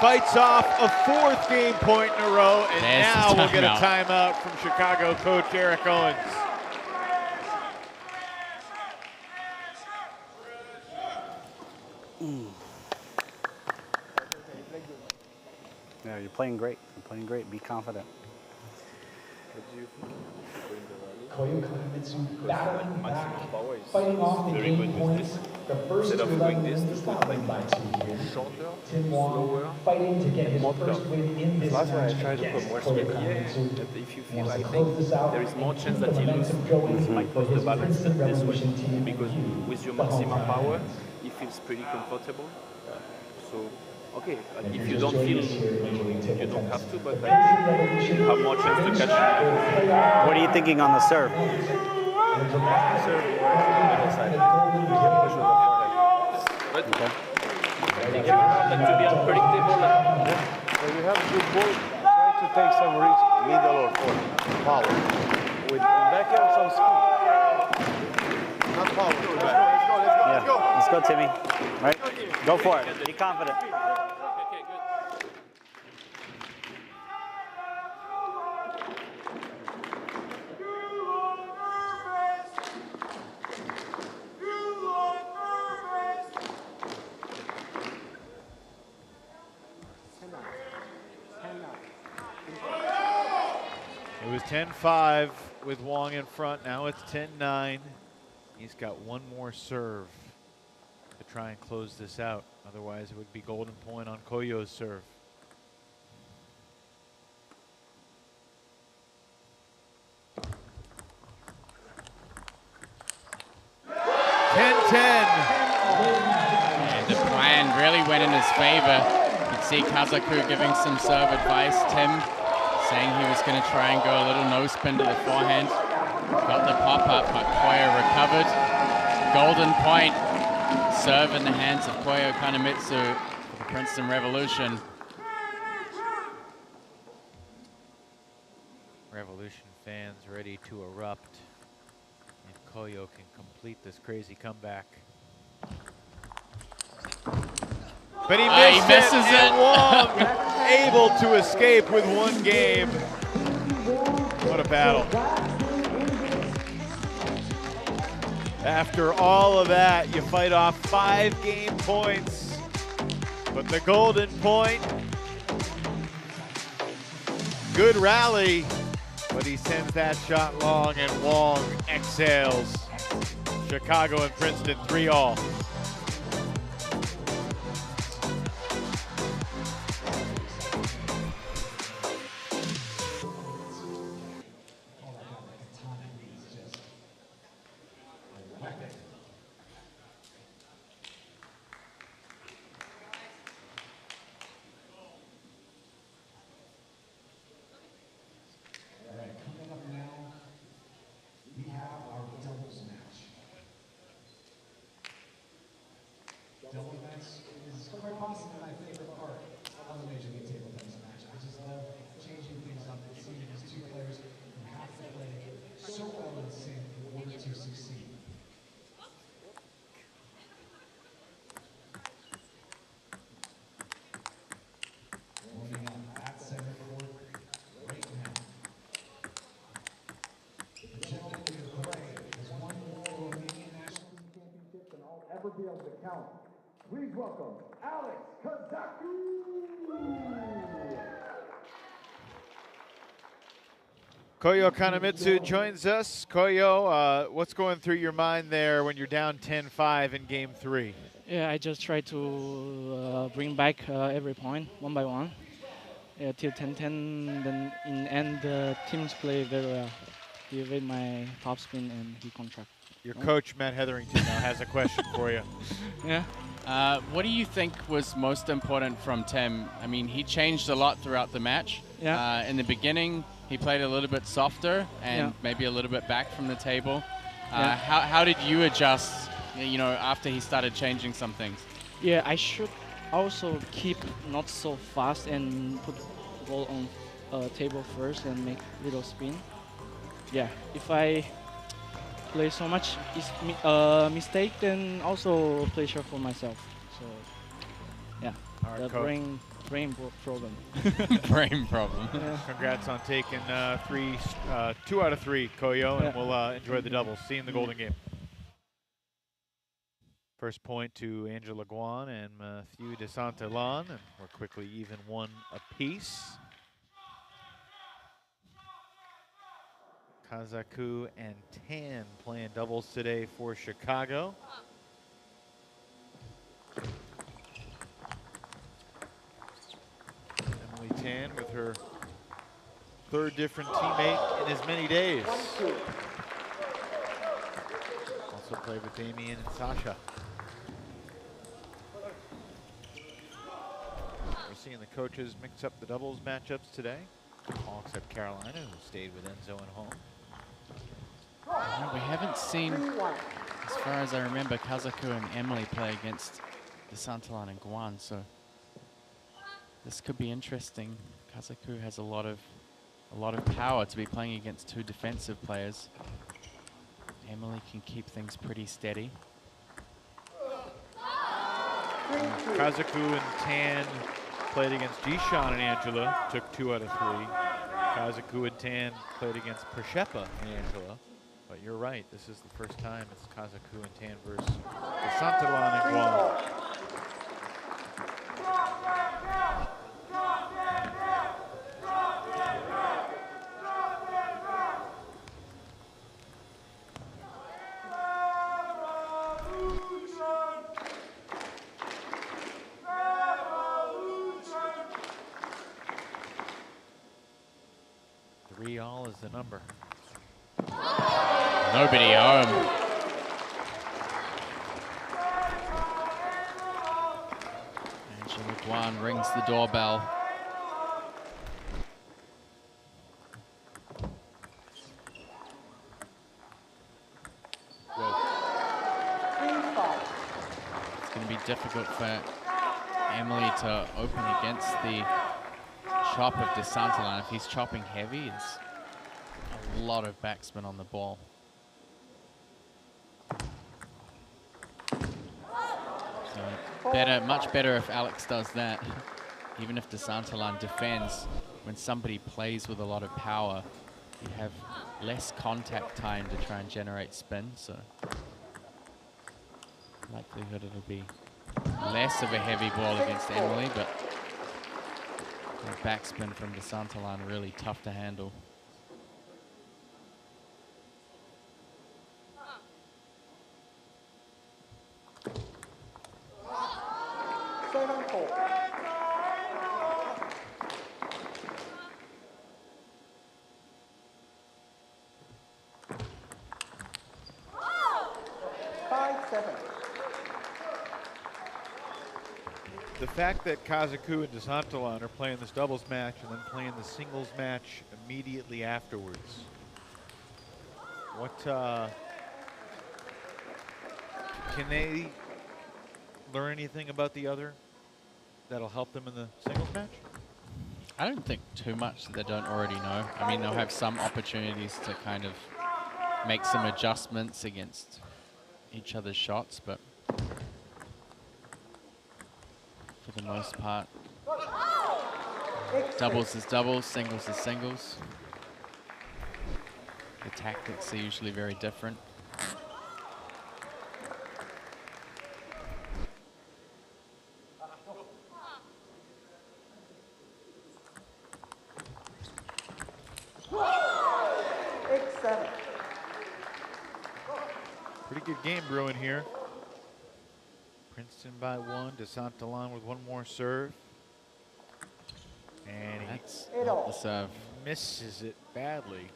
fights off a 4th game point in a row, and now we'll get a timeout from Chicago coach Eric Owens. Yeah, you're playing great. You're playing great. Be confident. What do you think? Koyo Kanemitsu battling back, Power is fighting off the very good game with points. this. The first Instead of doing this, is to put not like by 2 here. shorter, Tim Wong slower, fighting to get his more first down. win in this Last one match I tried to against put more Koyo speed here, Kanemitsu. and if you feel, Wants I to think close this out there is more and chance keep that the he momentum loses. going Might for lose the his balance Princeton this way, Revolution team. because with your the maximum hometown power, fans. he feels pretty comfortable. So, okay, And if you're you just don't joining feel, us here at Major League Table you don't Tennis. have to, but The I think Princeton Revolution you have more chance to bench catch. will play out. What are you thinking on the serve? Serve more to the middle side. Push with the forehead. But I think you have to be unpredictable. When you have a good ball, try to take some risk, middle or forward, power. With backhand, some speed. Not power. Let's go. Let's go, Timmy. Right? Go for it. Be confident. It was 10-5 with Wong in front. Now it's 10-9. He's got one more serve to try and close this out. Otherwise, it would be golden point on Koyo's serve. And the plan really went in his favor. You could see Kazaku giving some serve advice. Tim saying he was going to try and go a little nose spin to the forehand. Got the pop-up, but Koyo recovered. Golden point. Serve in the hands of Koyo Kanemitsu for the Princeton Revolution. Revolution fans ready to erupt. And Koyo can complete this crazy comeback. But he misses it. And Wong able to escape with one game. What a battle. After all of that, you fight off 5 game points. But the golden point, good rally, but he sends that shot long and Wong exhales. Chicago and Princeton 3-all. Double events is quite possibly my favorite part of the Major League Table Tennis match. I just love changing things up and seeing these two players who have to play so well in sync in order to succeed. Warming up at center court right now. The gentleman in the gray has won more Romanian National Team Championships than I'll ever be able to count. Please welcome Alex Kazaku. Koyo Kanemitsu joins us. Koyo, what's going through your mind there when you're down 10-5 in game 3? Yeah, I just try to bring back every point one by one. Yeah, till 10-10. Then in the end, the teams play very well. He evaded my top spin and he contract. Your coach, Matt Hetherington, now has a question for you. Yeah. What do you think was most important from Tim? I mean, he changed a lot throughout the match. Yeah. In the beginning, he played a little bit softer and maybe a little bit back from the table. How did you adjust, you know, after he started changing some things? Yeah, I should also keep not so fast and put ball on table first and make little spin. Yeah, if I play so much mistake, then also pleasure for myself. So yeah, All right, the brain problem. Brain problem. Yeah. Congrats on taking 2 out of 3, Koyo, and we'll enjoy the doubles. See you in the golden game. First point to Angela Guan and Mathieu de Saint-Elan, and we're quickly even one apiece. Kazaku and Tan playing doubles today for Chicago. Emily Tan with her third different teammate in as many days. Also played with Damien and Sasha. We're seeing the coaches mix up the doubles matchups today, all except Carolina, who stayed with Enzo and home. No, we haven't seen, as far as I remember, Kazaku and Emily play against the Saint-Elan and Guan, so this could be interesting. Kazaku has a lot of power to be playing against two defensive players. Emily can keep things pretty steady. Kazaku and Tan played against Jishan and Angela, took 2 out of 3. Kazaku and Tan played against Pershepa and Angela. But you're right, this is the first time it's Kazaku and Tan versus the Saint-Elan and Guan. All is the number. Nobody home. Angela Guan rings the doorbell. Whoa. It's going to be difficult for Emily to open against the chop of de Saint-Elan. If he's chopping heavy, it's a lot of backspin on the ball. So better, much better if Alex does that. Even if de Saint-Elan defends, when somebody plays with a lot of power, you have less contact time to try and generate spin, so likelihood it'll be less of a heavy ball against Emily, but the backspin from de Saint-Elan really tough to handle. The fact that Kazaku and de Saint-Elan are playing this doubles match and then playing the singles match immediately afterwards. What can they learn anything about the other that'll help them in the singles match? I don't think too much that they don't already know. I mean, they'll have some opportunities to kind of make some adjustments against each other's shots, but for the most part, doubles is doubles, singles is singles. The tactics are usually very different. Pretty good game brewing here. Princeton by 1, de Saint-Elan with one more serve. And that's not the serve. Misses it badly.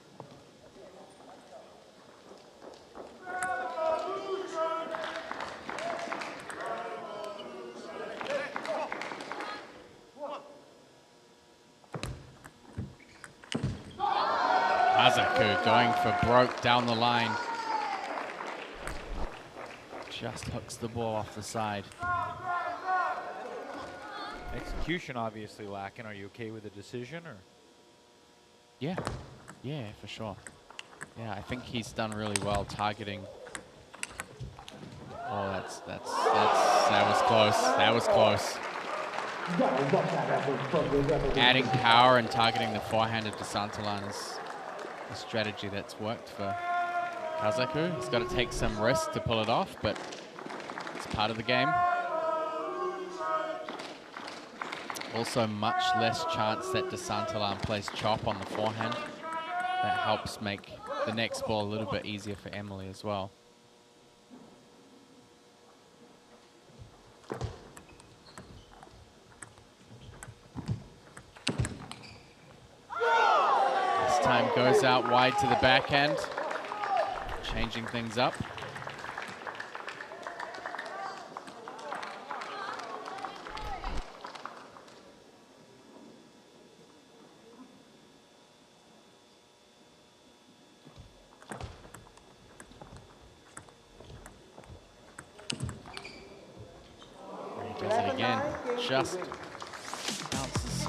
Kazaku going for broke down the line. Just hooks the ball off the side. Execution obviously lacking. Are you okay with the decision, or? Yeah, for sure. Yeah, I think he's done really well targeting. Oh, that was close. That was close. Adding power and targeting the forehand of de Saint-Elan is a strategy that's worked for Kazaku. He's got to take some risk to pull it off, but It's part of the game. Also, much less chance that DeSantalan plays chop on the forehand. That helps make the next ball a little bit easier for Emily as well. This time goes out wide to the backhand, changing things up. Just bounces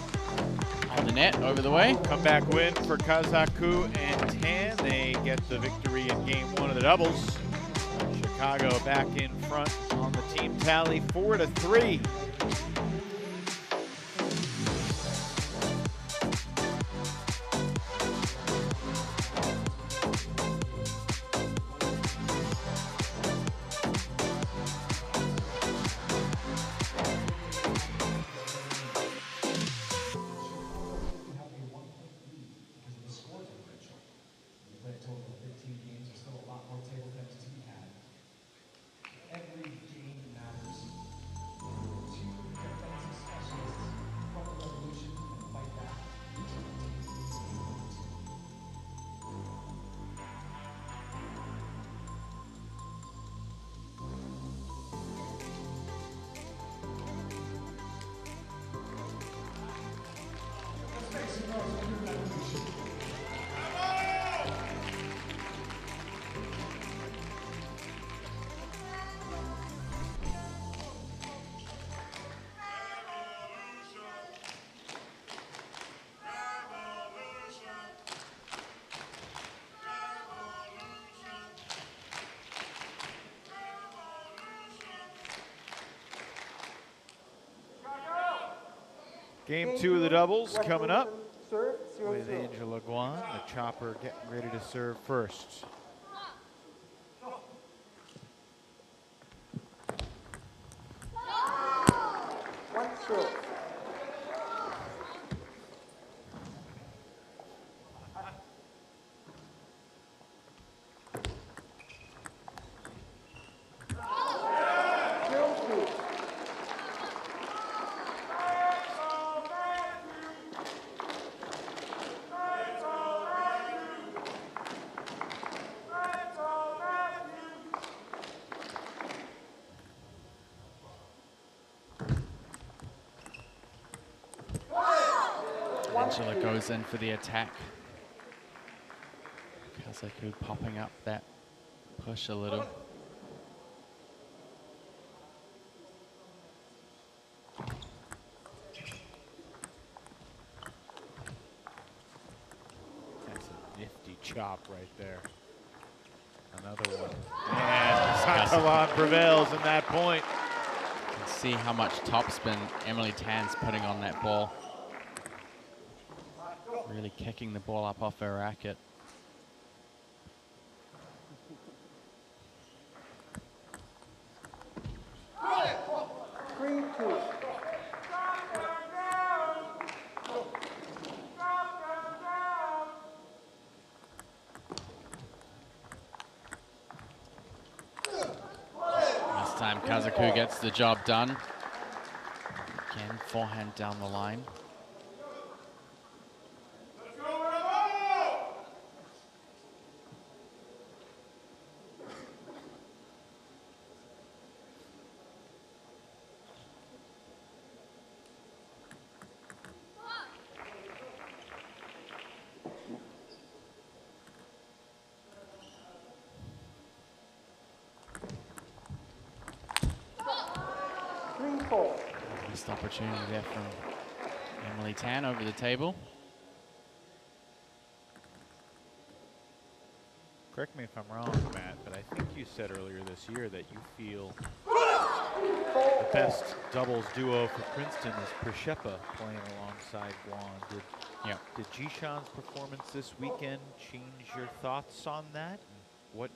on the net, over the way. Comeback win for Kazaku and Tan. They get the victory in game 1 of the doubles. Chicago back in front on the team tally, 4-3. Game 2 of the doubles coming up with Angela Guan, the chopper, getting ready to serve first. Angela goes in for the attack. Kazaku popping up that push a little. That's a nifty chop right there. Another one. And Kazaku prevails in that point. You can see how much topspin Emily Tan's putting on that ball. Really kicking the ball up off her racket. This time Kazaku gets the job done. Again, forehand down the line. Missed opportunity there from Emily Tan over the table. Correct me if I'm wrong, Matt, but I think you said earlier this year that you feel the best doubles duo for Princeton is Prishepa playing alongside Guan. Did Jishan's performance this weekend change your thoughts on that? And what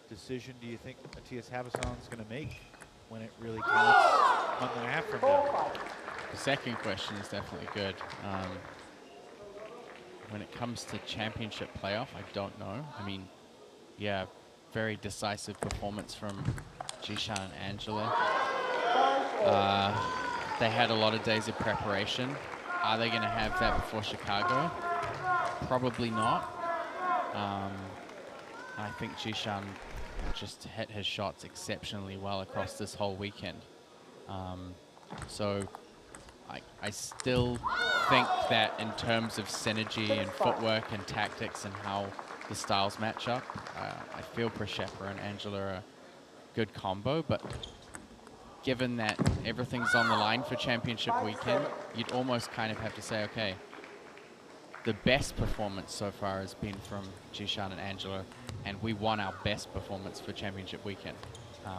decision do you think Matthias Havasson is going to make when it really counts, month and a half from now. The second question is definitely good. When it comes to championship playoff, I don't know. I mean, yeah, very decisive performance from Jishan and Angela. They had a lot of days of preparation. Are they going to have that before Chicago? Probably not. I think Jishan just hit his shots exceptionally well across this whole weekend. So I still think that in terms of synergy and footwork and tactics and how the styles match up, I feel Prashepa and Angela are a good combo, but given that everything's on the line for championship weekend, you'd almost kind of have to say, okay, the best performance so far has been from Jishan and Angela, and we won our best performance for championship weekend.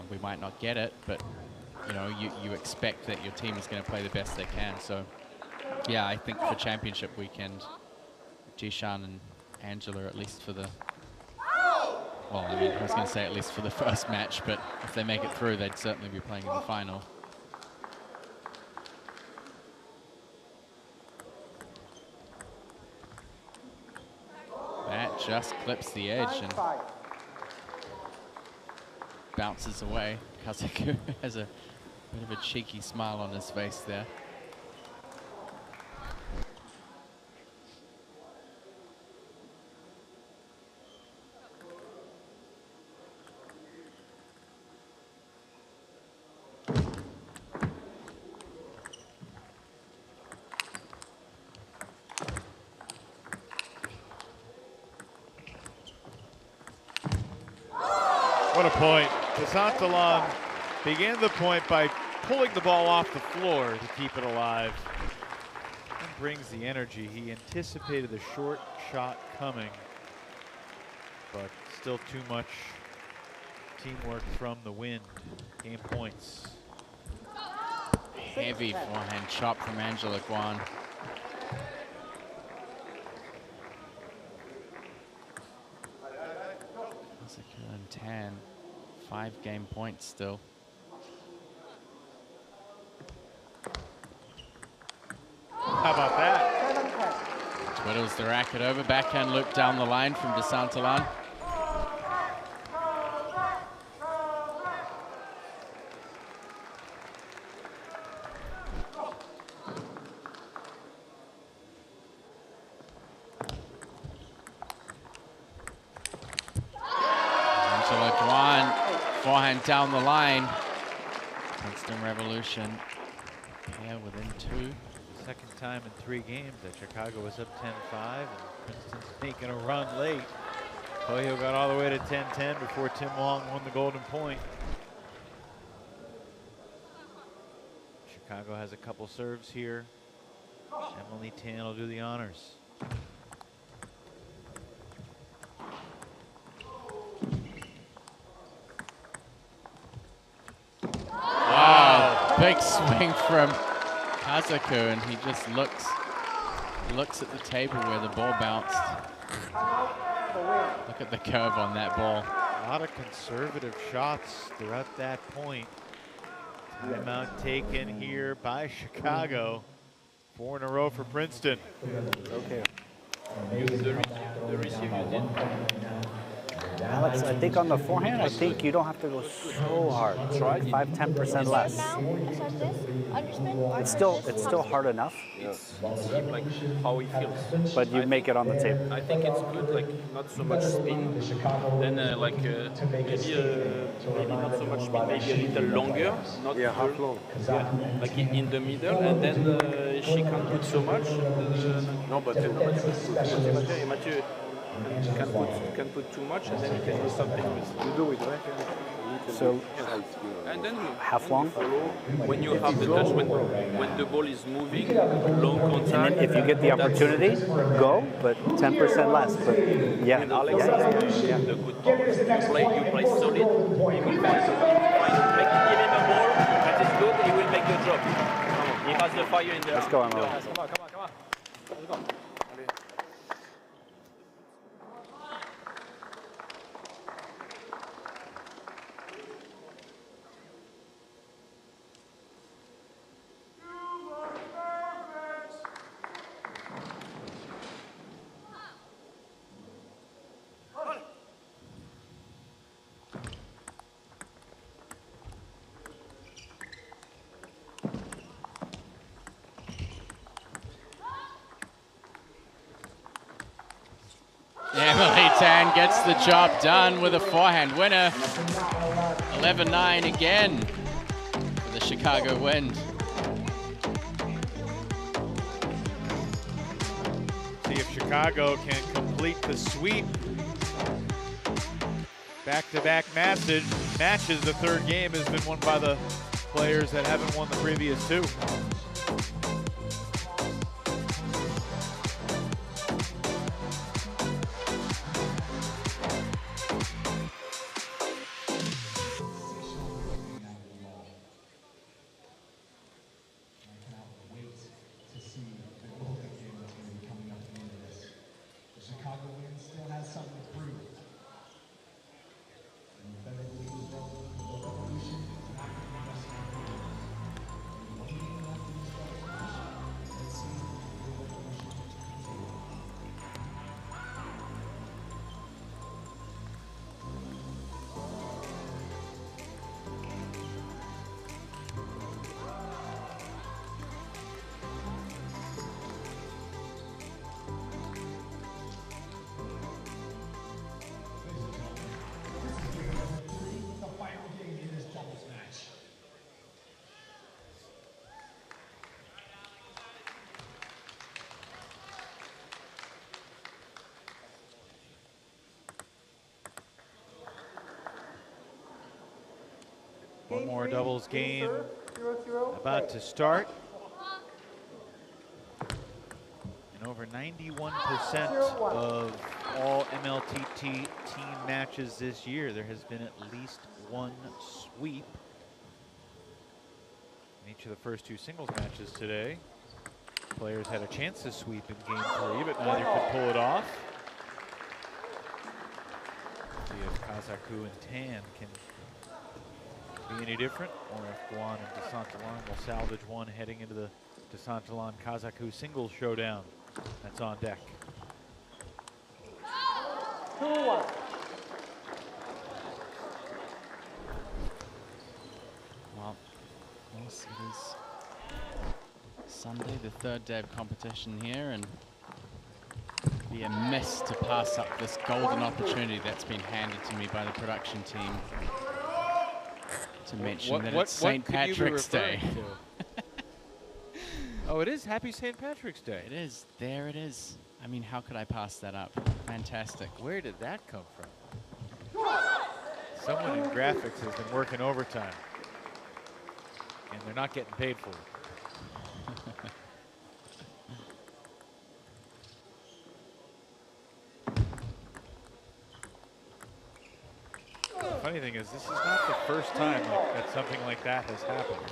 We might not get it, but you know, you expect that your team is going to play the best they can. So yeah, I think for championship weekend, Jishan and Angela, at least for the, well, I mean, I was going to say at least for the first match, but if they make it through, they'd certainly be playing in the final. That just clips the edge and bounces away. Kazaku has a bit of a cheeky smile on his face there. What a point. Desantalan began the point by pulling the ball off the floor to keep it alive. And brings the energy. He anticipated the short shot coming, but still too much teamwork from the wind. Game points. Heavy forehand chop from Angela Guan. Kazaku and Tan, 5 game points still. How about that? Twiddles the racket over, backhand loop down the line from Desantalan. Angela Guan, forehand down the line. Princeton Revolution, pair within 2. Second time in 3 games that Chicago was up 10-5 and Princeton's making a run late. Toyo got all the way to 10-10 before Tim Wong won the golden point. Chicago has a couple serves here. Emily Tan will do the honors. Wow, big swing from Kazaku, and he just looks at the table where the ball bounced. Look at the curve on that ball. A lot of conservative shots throughout that point. Timeout taken here by Chicago. 4 in a row for Princeton. Okay. The receive you did. Alex, I think on the forehand, I think you don't have to go so hard. Try 5–10% less. It's still hard enough. It's like how he feels. But you make it on the table. I think it's good, like not so much spin. Then maybe not so much spin, maybe a little longer. Not half long. Yeah, like in the middle, and then she can't put so much. No, but Mathieu can put too much, and then he can do something with. you do it, right? So And then half long. when you have the touch, when the ball is moving, long contact. And then if you get the opportunity, go, but 10% less. But yeah, And Alex yeah. the good ball. You play solid. He will give him a ball that is good. He will make the job. He has the fire in there. Let's go, Emma. Come on. Let's go. Emily Tan gets the job done with a forehand winner. 11-9 again for the Chicago Wind. See if Chicago can complete the sweep. Back-to-back matches. The third game has been won by the players that haven't won the previous two. One more doubles game about to start. And over 91% of all MLTT team matches this year, there has been at least one sweep. In each of the first two singles matches today, players had a chance to sweep in game 3, but neither could pull it off. See if Kazaku and Tan can be any different, or if Guan and DeSantalan will salvage one heading into the DeSantalan-Kazaku singles showdown that's on deck. 2-1. Well, yes, it is Sunday, the third day of competition here, and be a miss to pass up this golden opportunity that's been handed to me by the production team. To mention that it's St. Patrick's Day. Oh, it is Happy St. Patrick's Day. It is. There it is. I mean, how could I pass that up? Fantastic. Where did that come from? Someone in graphics has been working overtime, and they're not getting paid for it. The funny thing is, this is not the first time that something like that has happened.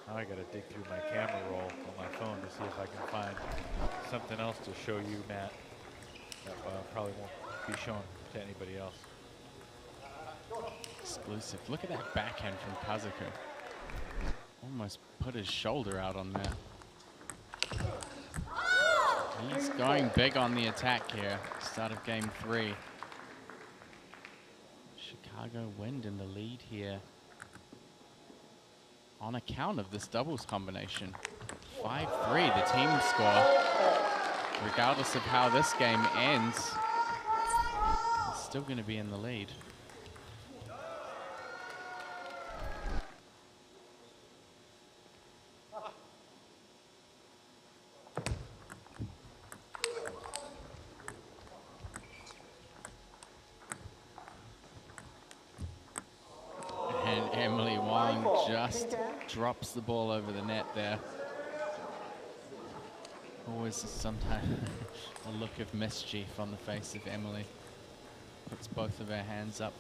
Now I gotta dig through my camera roll on my phone to see if I can find something else to show you, Matt, that probably won't be shown to anybody else. Exclusive. Look at that backhand from Kazaku. Almost put his shoulder out on that. He's going big on the attack here. Start of game 3. Chicago Wind in the lead here on account of this doubles combination. 5-3, the team score. Regardless of how this game ends, it's still going to be in the lead. Just drops the ball over the net there. Always sometimes a look of mischief on the face of Emily. Puts both of her hands up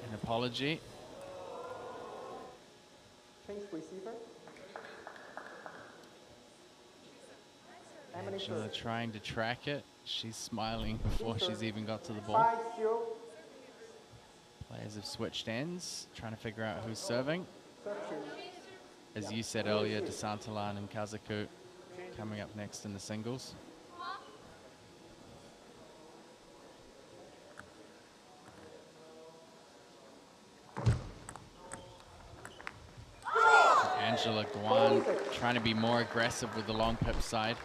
in apology. Change receiver. Angela trying to track it. She's smiling before she's even got to the ball. 5-0. Players have switched ends, trying to figure out who's serving. As you said earlier, DeSantalan and Kazaku coming up next in the singles. Angela Guan trying to be more aggressive with the long pip side.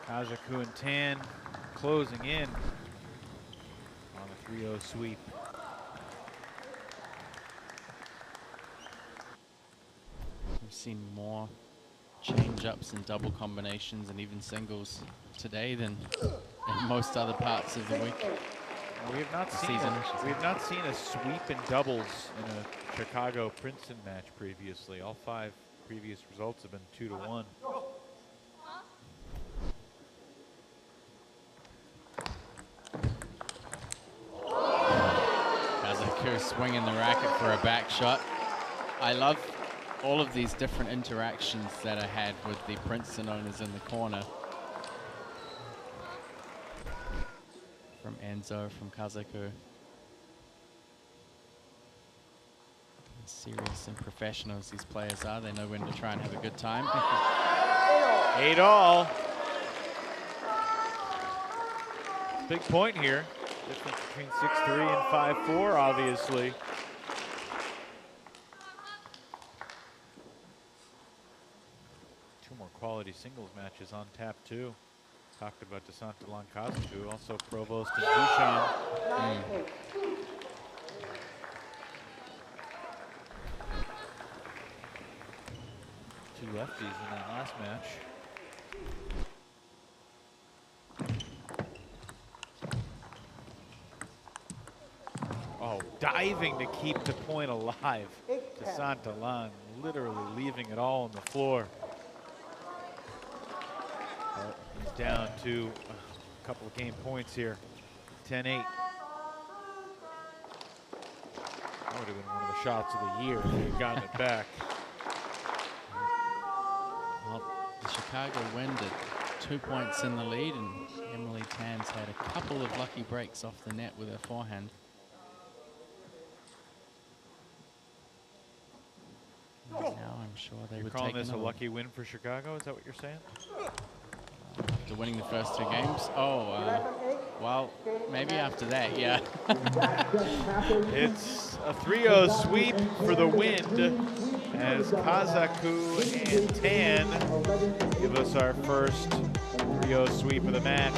Kazaku and Tan closing in on a 3-0 sweep. We've seen more change-ups and double combinations and even singles today than in most other parts of the week. We have not seen a sweep in doubles in a Chicago Princeton match previously. All 5 previous results have been 2-1. Kazaku swinging the racket for a back shot. I love all of these different interactions that I had with the Princeton owners in the corner. From Enzo, from Kazaku. Serious and professional as these players are, they know when to try and have a good time. 8-all. Big point here. Difference between 6-3 and 5-4, obviously. Two more quality singles matches on tap, too. Talked about DeSantolan Kazaku, also Provost and Bouchon. Two lefties in that last match. Oh, diving to keep the point alive. DeSantolan literally leaving it all on the floor. But he's down to a couple of game points here. 10-8. That would have been one of the shots of the year if he had gotten it back. Well, the Chicago wind at 2 points in the lead, and Emily Tan's had a couple of lucky breaks off the net with her forehand. Now I'm sure they would take calling this a another lucky win for Chicago? Is that what you're saying? after winning the first 2 games. Well, maybe after that, yeah. It's a 3-0 sweep for the Wind as Kazaku and Tan give us our first 3-0 sweep of the match.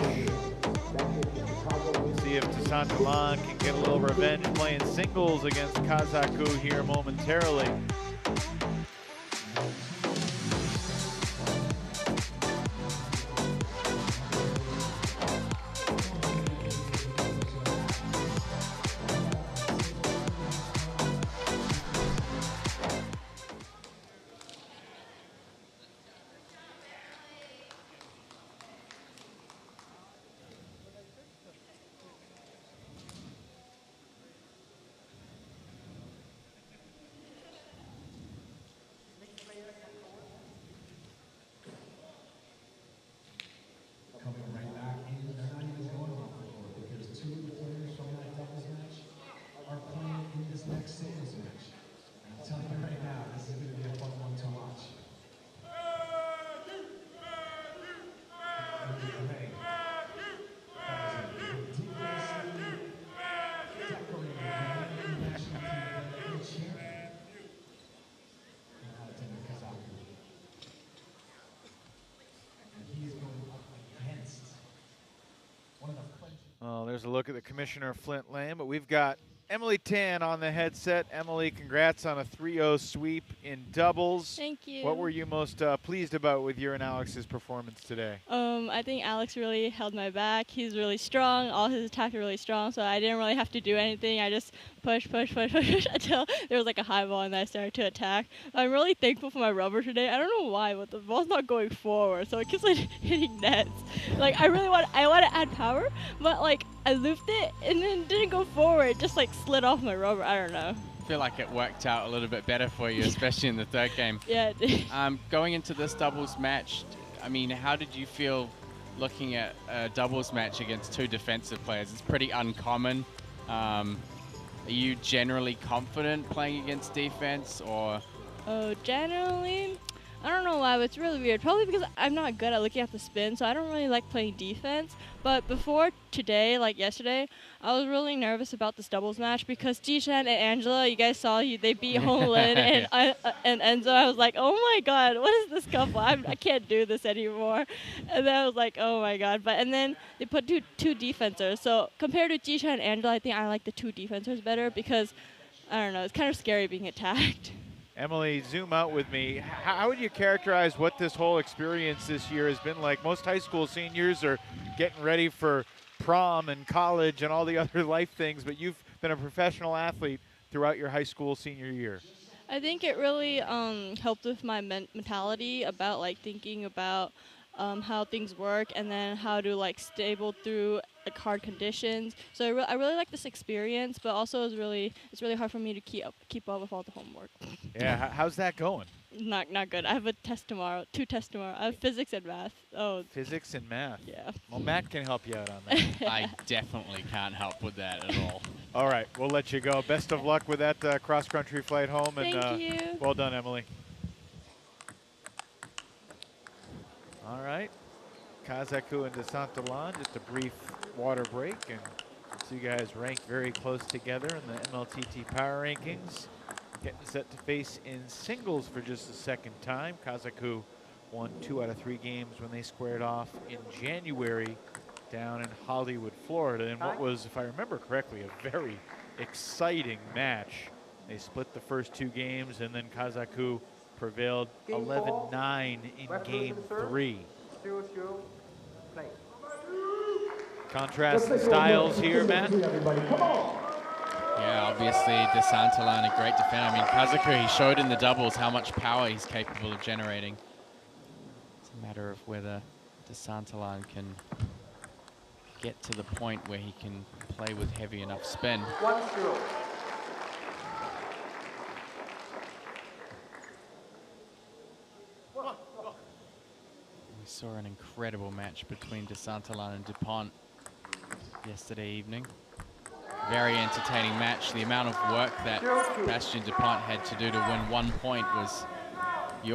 See if DeSantolan can get a little revenge playing singles against Kazaku here momentarily. Oh, there's a look at the commissioner of Flint Lane, but we've got Emily Tan on the headset. Emily, congrats on a 3-0 sweep in doubles. Thank you. What were you most pleased about with your and Alex's performance today? I think Alex really held my back. He's really strong. All his attacks are really strong, so I didn't really have to do anything. I just push until there was like a high ball and I started to attack. I'm really thankful for my rubber today. I don't know why, but the ball's not going forward, so it keeps like hitting nets. Like I want to add power, but like I looped it and then didn't go forward. Just like slid off my rubber. I don't know. I feel like it worked out a little bit better for you, especially in the third game. Yeah, it did. Going into this doubles match, I mean, how did you feel looking at a doubles match against 2 defensive players? It's pretty uncommon. Are you generally confident playing against defense, or? Oh, generally, I don't know why, but it's really weird. Probably because I'm not good at looking at the spin, so I don't really like playing defense. But before today, like yesterday, I was really nervous about this doubles match because Jishan and Angela, you guys saw they beat Hong Lin and Enzo. I was like, oh my god, what is this couple? I can't do this anymore. And then I was like, oh my god. And then they put two defensors. So compared to Jishan and Angela, I think I like the two defensors better because, I don't know, it's kind of scary being attacked. Emily, zoom out with me. How would you characterize what this whole experience this year has been like? Most high school seniors are getting ready for prom and college and all the other life things, but you've been a professional athlete throughout your high school senior year. I think it really helped with my mentality about like thinking about how things work and then how to like stable through like hard conditions. So I really like this experience, but also it's really hard for me to keep up with all the homework. Yeah, how's that going? Not good. I have a test tomorrow, 2 tests tomorrow. I have physics and math. Oh. Physics and math. Yeah. Well, Matt can help you out on that. I definitely can't help with that at all. All right, we'll let you go. Best of luck with that cross-country flight home. Thank you. Well done, Emily. All right, Kazaku and DeSantolan, just a brief water break, and two guys ranked very close together in the MLTT Power Rankings. Getting set to face in singles for just the second time. Kazaku won 2 out of 3 games when they squared off in January down in Hollywood, Florida, in what was, if I remember correctly, a very exciting match. They split the first 2 games, and then Kazaku prevailed 11-9 in game 3. Contrast the styles here, Matt. Yeah, obviously DeSantolan, a great defender. I mean, Kazaku, he showed in the doubles how much power he's capable of generating. It's a matter of whether DeSantolan can get to the point where he can play with heavy enough spin. 1-0. We saw an incredible match between DeSantolan and DuPont yesterday evening. Very entertaining match. The amount of work that Bastien DuPont had to do to win 1 point was, you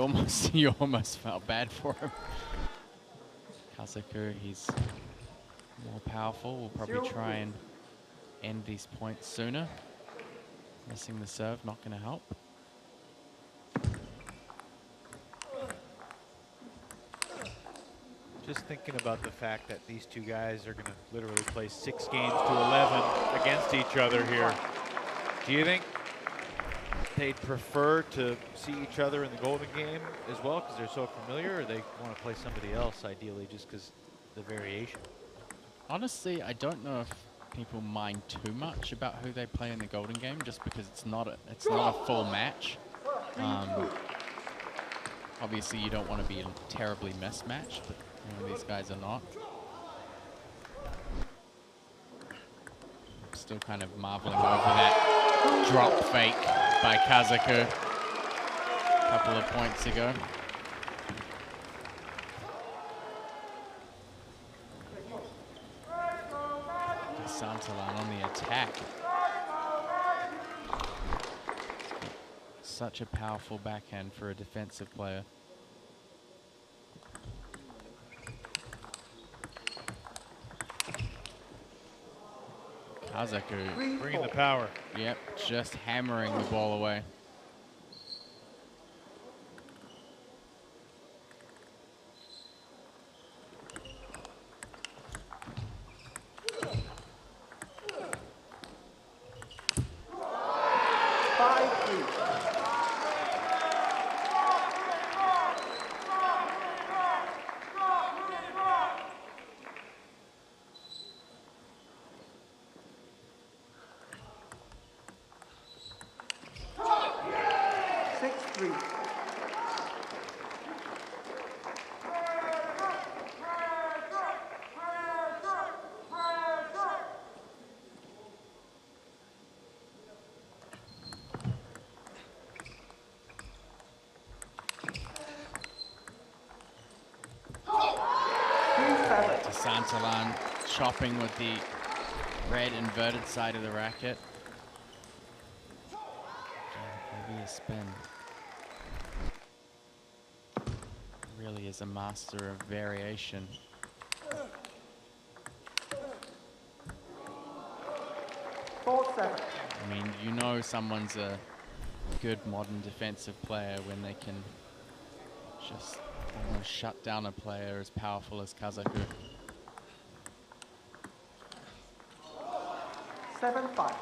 almost felt bad for him. Kazaku, he's more powerful. Will probably try and end these points sooner. Missing the serve, not going to help. Just thinking about the fact that these two guys are going to literally play 6 games to 11 against each other here. Do you think they'd prefer to see each other in the Golden Game as well because they're so familiar, or they want to play somebody else ideally just because the variation? Honestly, I don't know if people mind too much about who they play in the Golden Game, just because it's not a full match. Obviously, you don't want to be terribly mismatched, but you know, these guys are not. I'm still kind of marveling over that drop fake by Kazaku a couple of points ago. DeSantolan on the attack. Such a powerful backhand for a defensive player. Kazaku bringing the power. Yep, just hammering the ball away. DeSantolan chopping with the red inverted side of the racket. Maybe a spin. Really is a master of variation. I mean, you know someone's a good modern defensive player when they can just almost shut down a player as powerful as Kazaku. 7-5.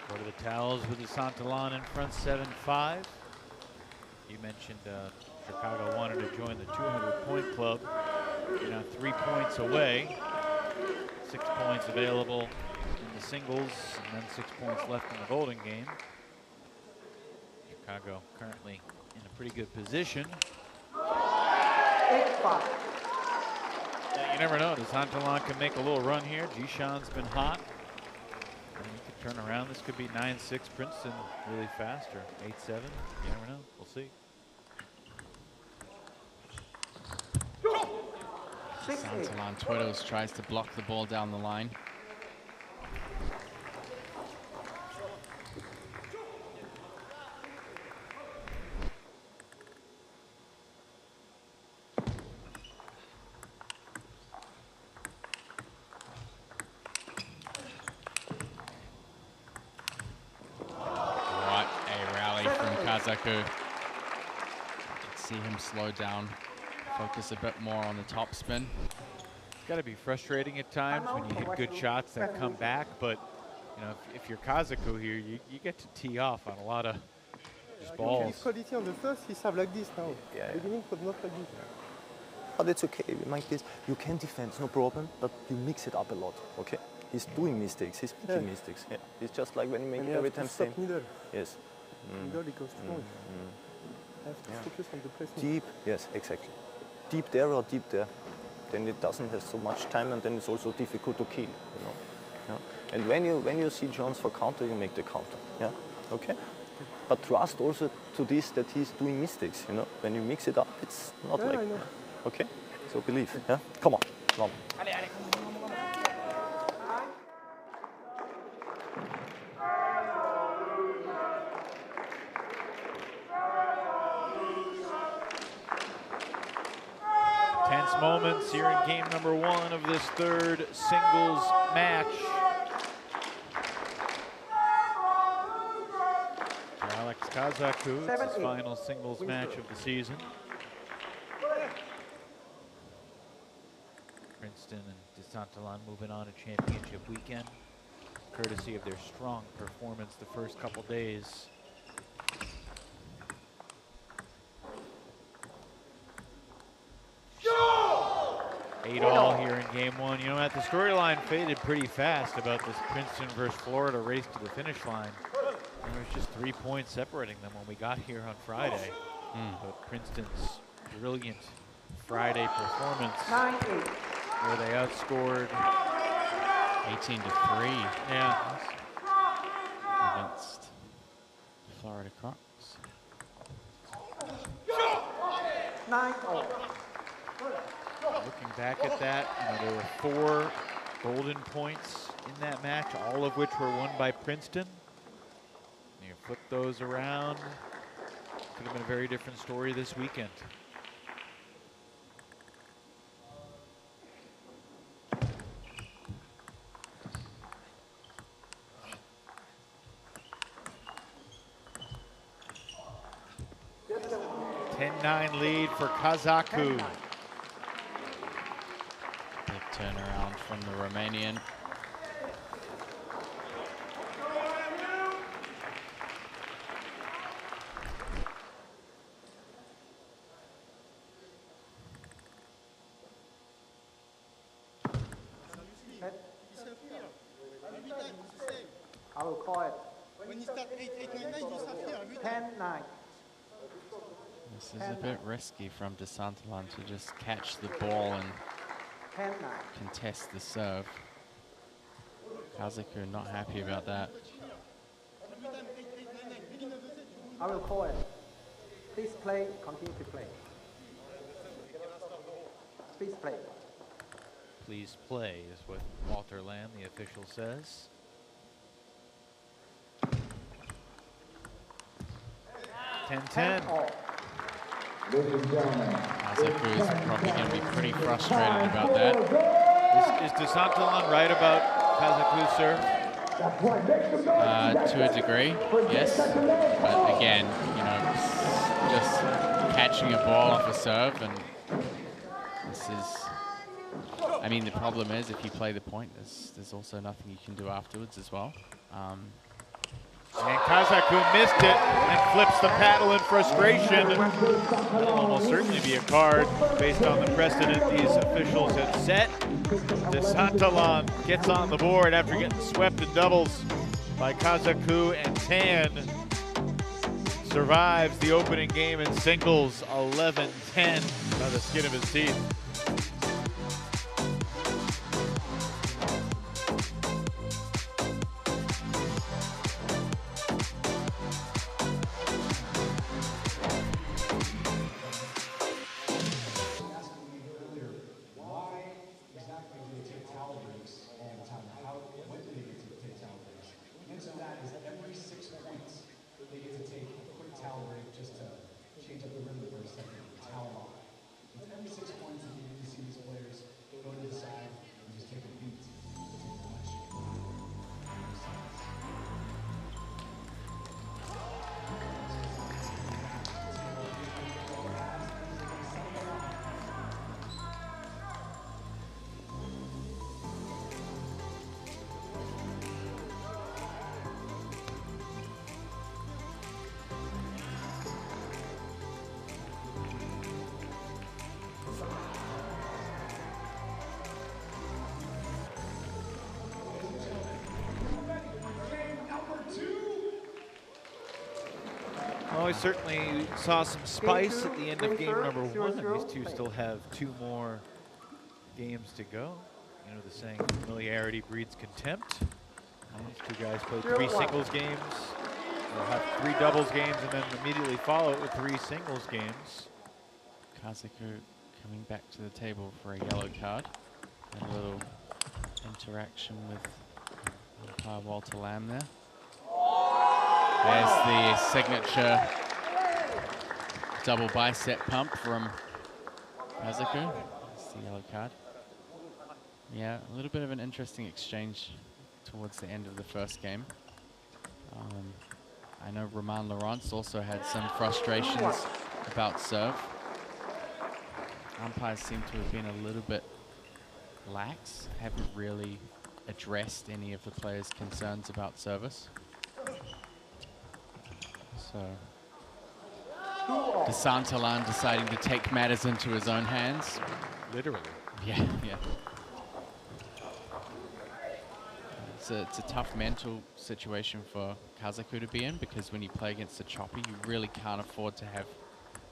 Go to the towels with the Santalan in front, 7-5. You mentioned Chicago wanted to join the 200-point club. You're now 3 points away. 6 points available in the singles, and then 6 points left in the Golden game. Chicago currently in a pretty good position. 8-5. You never know. Santalan can make a little run here. Jishan's been hot. And he could turn around. This could be 9-6 Princeton really fast, or 8-7. You never know. We'll see. Santalan twiddles, tries to block the ball down the line. What a rally from Kazaku. See him slow down, focus a bit more on the top spin. It's got to be frustrating at times when you hit good shots that come back, but you know, if you're Kazaku here, you get to tee off on a lot of just balls. His quality on the first, he served like this now. Yeah. Beginning was not like this. But it's okay, like this. You can defend, no problem, but you mix it up a lot, okay? He's doing mistakes, he's making mistakes. Yeah. It's just like when you make every time same. Middle. Yes. Middle, he goes strong. I have to focus on the pressing. Deep, yes, exactly. Deep there or deep there. Then it doesn't have so much time, and then it's also difficult to kill, you know. Yeah. And when you see chance for counter, you make the counter. Yeah. Okay. But trust also to this that he's doing mistakes. You know, when you mix it up, it's not like. I know. Okay. So believe. Yeah. Come on. Come on. 'Tense moments here in game number 1 of this third singles match. For Alex Kazaku, it's his final singles match of the season. Princeton and DeSantalan moving on to championship weekend, courtesy of their strong performance the first couple days. Eight all here in game 1. You know, the storyline faded pretty fast about this Princeton versus Florida race to the finish line. And there was just 3 points separating them when we got here on Friday. But Princeton's brilliant Friday performance, where they outscored 18-3. Yeah. Against Florida Crocs. 9-0. Looking back at that, you know, there were 4 golden points in that match, all of which were won by Princeton. You flip those around, could have been a very different story this weekend. A 10-9 lead for Kazaku. Big turnaround from the Romanian. I will call it. When you start 8-9-9, you start here. 10-9. This is a bit risky from DeSantalan to just catch the ball and 10-9. contest the serve. Kazaku not happy about that. I will call it. Please play, continue to play. Please play. Please play is what Walter Lamb, the official, says. Ten 10-10. all. Kazaku is probably going to be pretty frustrated about that. Is DeSantalon right about Kazaku's serve? To a degree, yes. But again, you know, just catching a ball off a serve, and this is, I mean, the problem is if you play the point, there's also nothing you can do afterwards as well. And Kazaku missed it and flips the paddle in frustration. That'll almost certainly be a card based on the precedent these officials have set. DeSantalon gets on the board after getting swept in doubles by Kazaku, and Tan survives the opening game in singles 11-10 by the skin of his teeth. Well, we certainly saw some spice at the end of game number 1, and these two still have 2 more games to go. You know the saying, familiarity breeds contempt. These 2 guys played 3 singles games. They'll have 3 doubles games and then immediately follow it with 3 singles games. Kazaku coming back to the table for a yellow card. A little interaction with umpire Walter Lamb there. There's the signature double bicep pump from Kazaku. That's the yellow card. Yeah, a little bit of an interesting exchange towards the end of the first game. I know Romain Laurence also had some frustrations about serve. Umpires seem to have been a little bit lax, haven't really addressed any of the players' concerns about service. So, DeSantalon deciding to take matters into his own hands. Literally. Yeah, yeah. It's a tough mental situation for Kazaku to be in, because when you play against a chopper, you really can't afford to have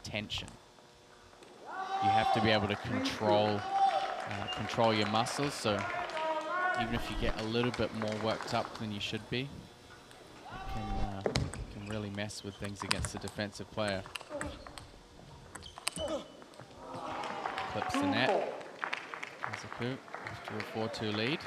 tension. You have to be able to control your muscles, so even if you get a little bit more worked up than you should be, it can really mess with things against a defensive player. Clips the net. Kazaku after a 4-2 lead.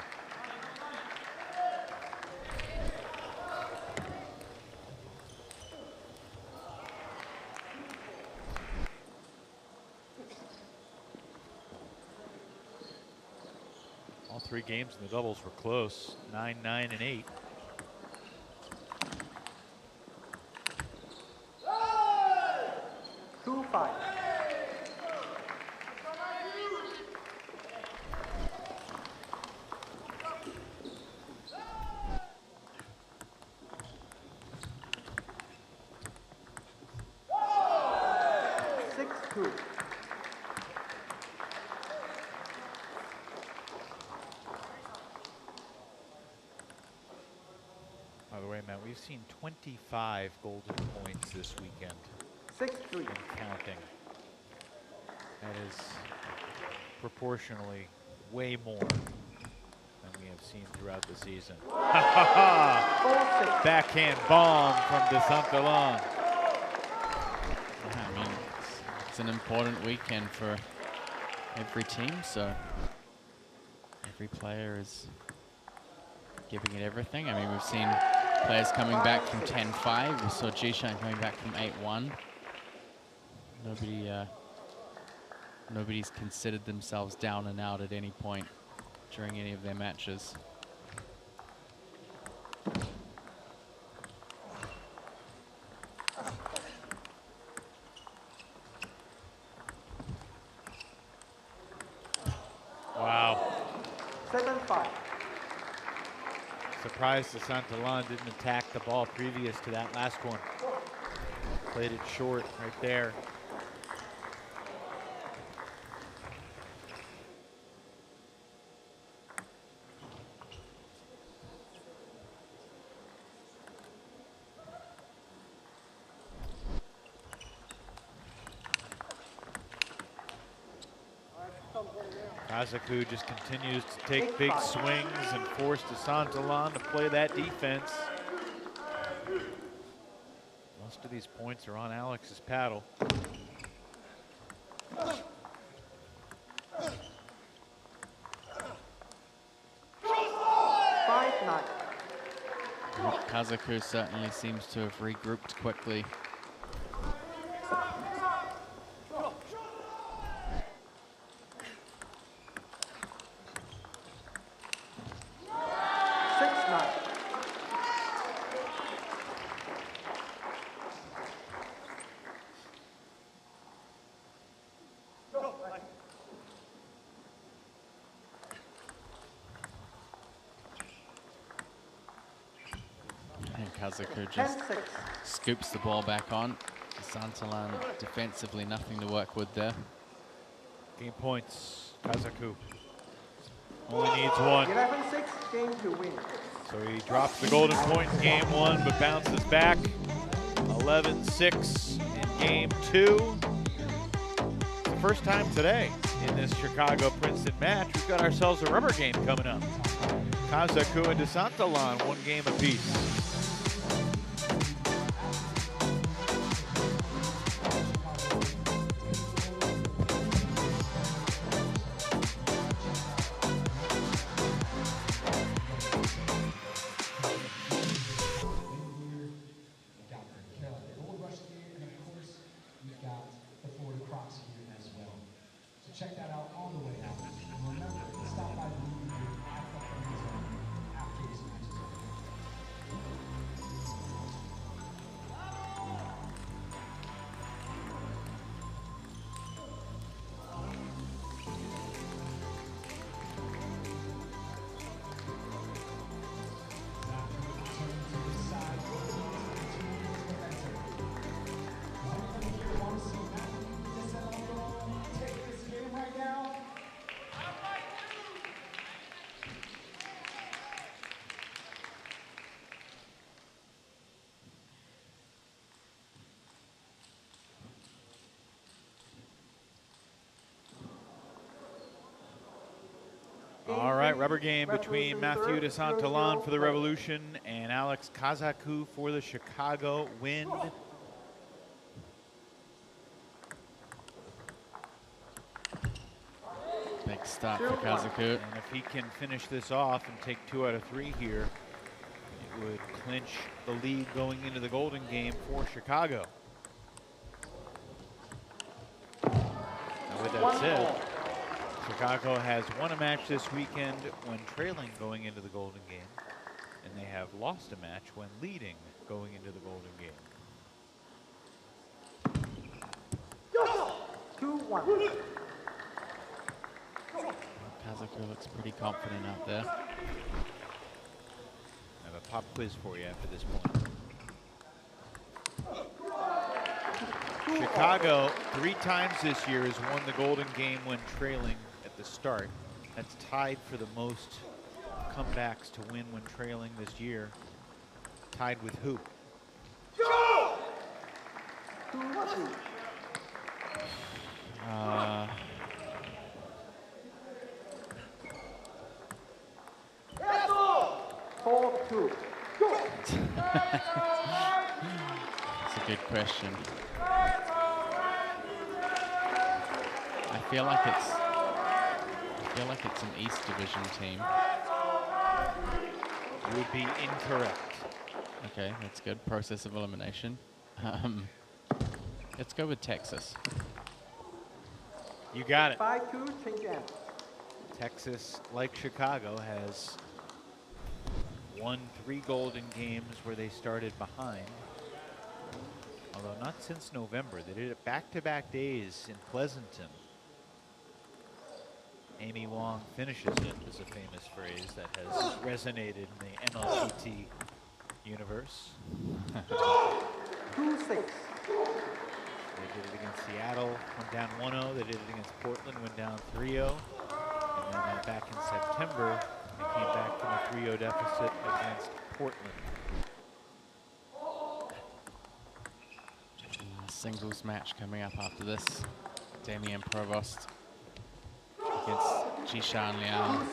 All 3 games in the doubles were close, 9, 9, and 8. By the way, Matt, we've seen 25 golden points this weekend. 6-3. And counting. That is proportionally way more than we have seen throughout the season. Backhand bomb from DeSantalon. I mean, it's an important weekend for every team, so every player is giving it everything. I mean, we've seen players coming back from 10-5. We saw Jishan coming back from 8-1. Nobody's considered themselves down and out at any point during any of their matches. Wow. 7-5. Surprised the Santalan didn't attack the ball previous to that last one. Played it short right there. Kazaku just continues to take big swings and force Santalan to play that defense. Most of these points are on Alex's paddle. Kazaku certainly seems to have regrouped quickly. Kazaku just scoops the ball back on. Santalan defensively nothing to work with there. Game points, Kazaku. Only needs one. 11-6, game to win. So he drops the golden point in game one, but bounces back. 11-6 in game two. It's the first time today in this Chicago-Princeton match. We've got ourselves a rubber game coming up. Kazaku and Santalan, one game apiece. Check that out all the way out. And remember, stop by the movie at the zone after this match is over. All right, rubber game between Matthew de Santalan for the Revolution and Alex Kazaku for the Chicago Wind. Big stop for Kazaku. And if he can finish this off and take 2 out of 3 here, it would clinch the lead going into the golden game for Chicago. Now with that said, Chicago has won a match this weekend when trailing going into the golden game, and they have lost a match when leading going into the golden game. 2-1. Kazaku looks pretty confident out there. I have a pop quiz for you after this point. Chicago 3 times this year has won the golden game when trailing at the start. That's tied for the most comebacks to win when trailing this year. Tied with who? That's a good question. I feel like it's an East Division team. You would be incorrect. Okay, that's good. Process of elimination. Let's go with Texas. You got it. 5-2, change end. Texas, like Chicago, has won 3 Golden Games where they started behind. Although not since November. They did it back-to-back days in Pleasanton. Amy Wong finishes it is a famous phrase that has resonated in the MLPT universe. 2-6. They did it against Seattle, went down 1-0. They did it against Portland, went down 3-0. And then back in September, they came back from a 3-0 deficit against Portland. Singles match coming up after this. Damien Provost against Jishan Liang.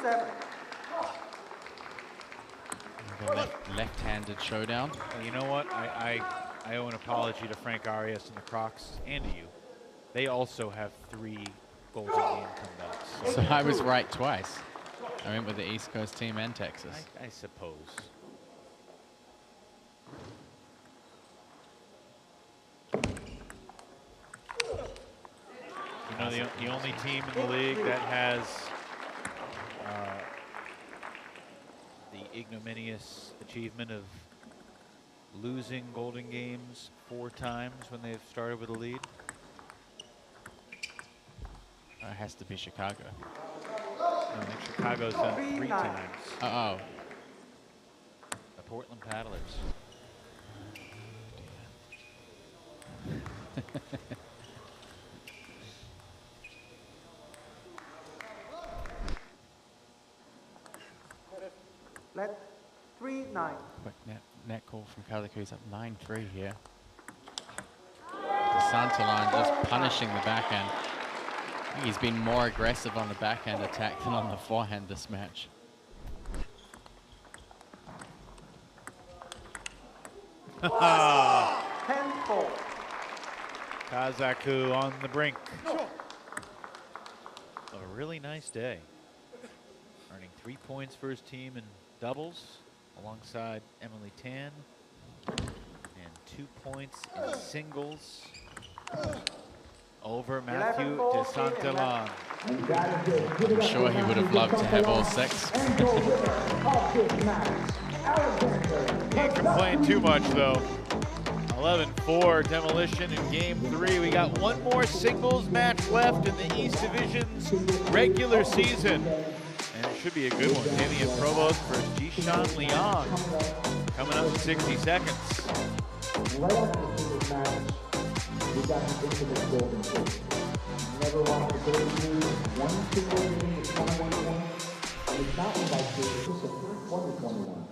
2-7. Left-handed showdown. Well, you know what? I owe an apology to Frank Arias and the Crocs and to you. They also have 3 Golden Game comebacks. So I was right twice. I went with the East Coast team and Texas. I suppose. You know, the only team in the league that has the ignominious achievement of losing Golden Games 4 times when they've started with a lead. It has to be Chicago. I think Chicago's done 3 times. Uh-oh. The Portland Paddlers. Let 3-9. Quick net call from Calico. He's up 9-3 here. DeSantoline just punishing the backhand. I think he's been more aggressive on the backhand attack than on the forehand this match. Ah. 10-4. Kazaku on the brink. A really nice day. Earning 3 points for his team in doubles alongside Emily Tan. And 2 points in singles over Matthew DeSantoline. I'm sure he would have loved to have all 6. Can't complain too much though. 11-4 demolition in game 3. We got 1 more singles match left in the East Division's regular season. And it should be a good one. Damien Provost versus Jishan Liang. Coming up in 60 seconds. Right after the singles match, we got into the golden game. Never lost the golden game. 1 single game is 21-1. And it's not one by 2, it's just a first 1-21.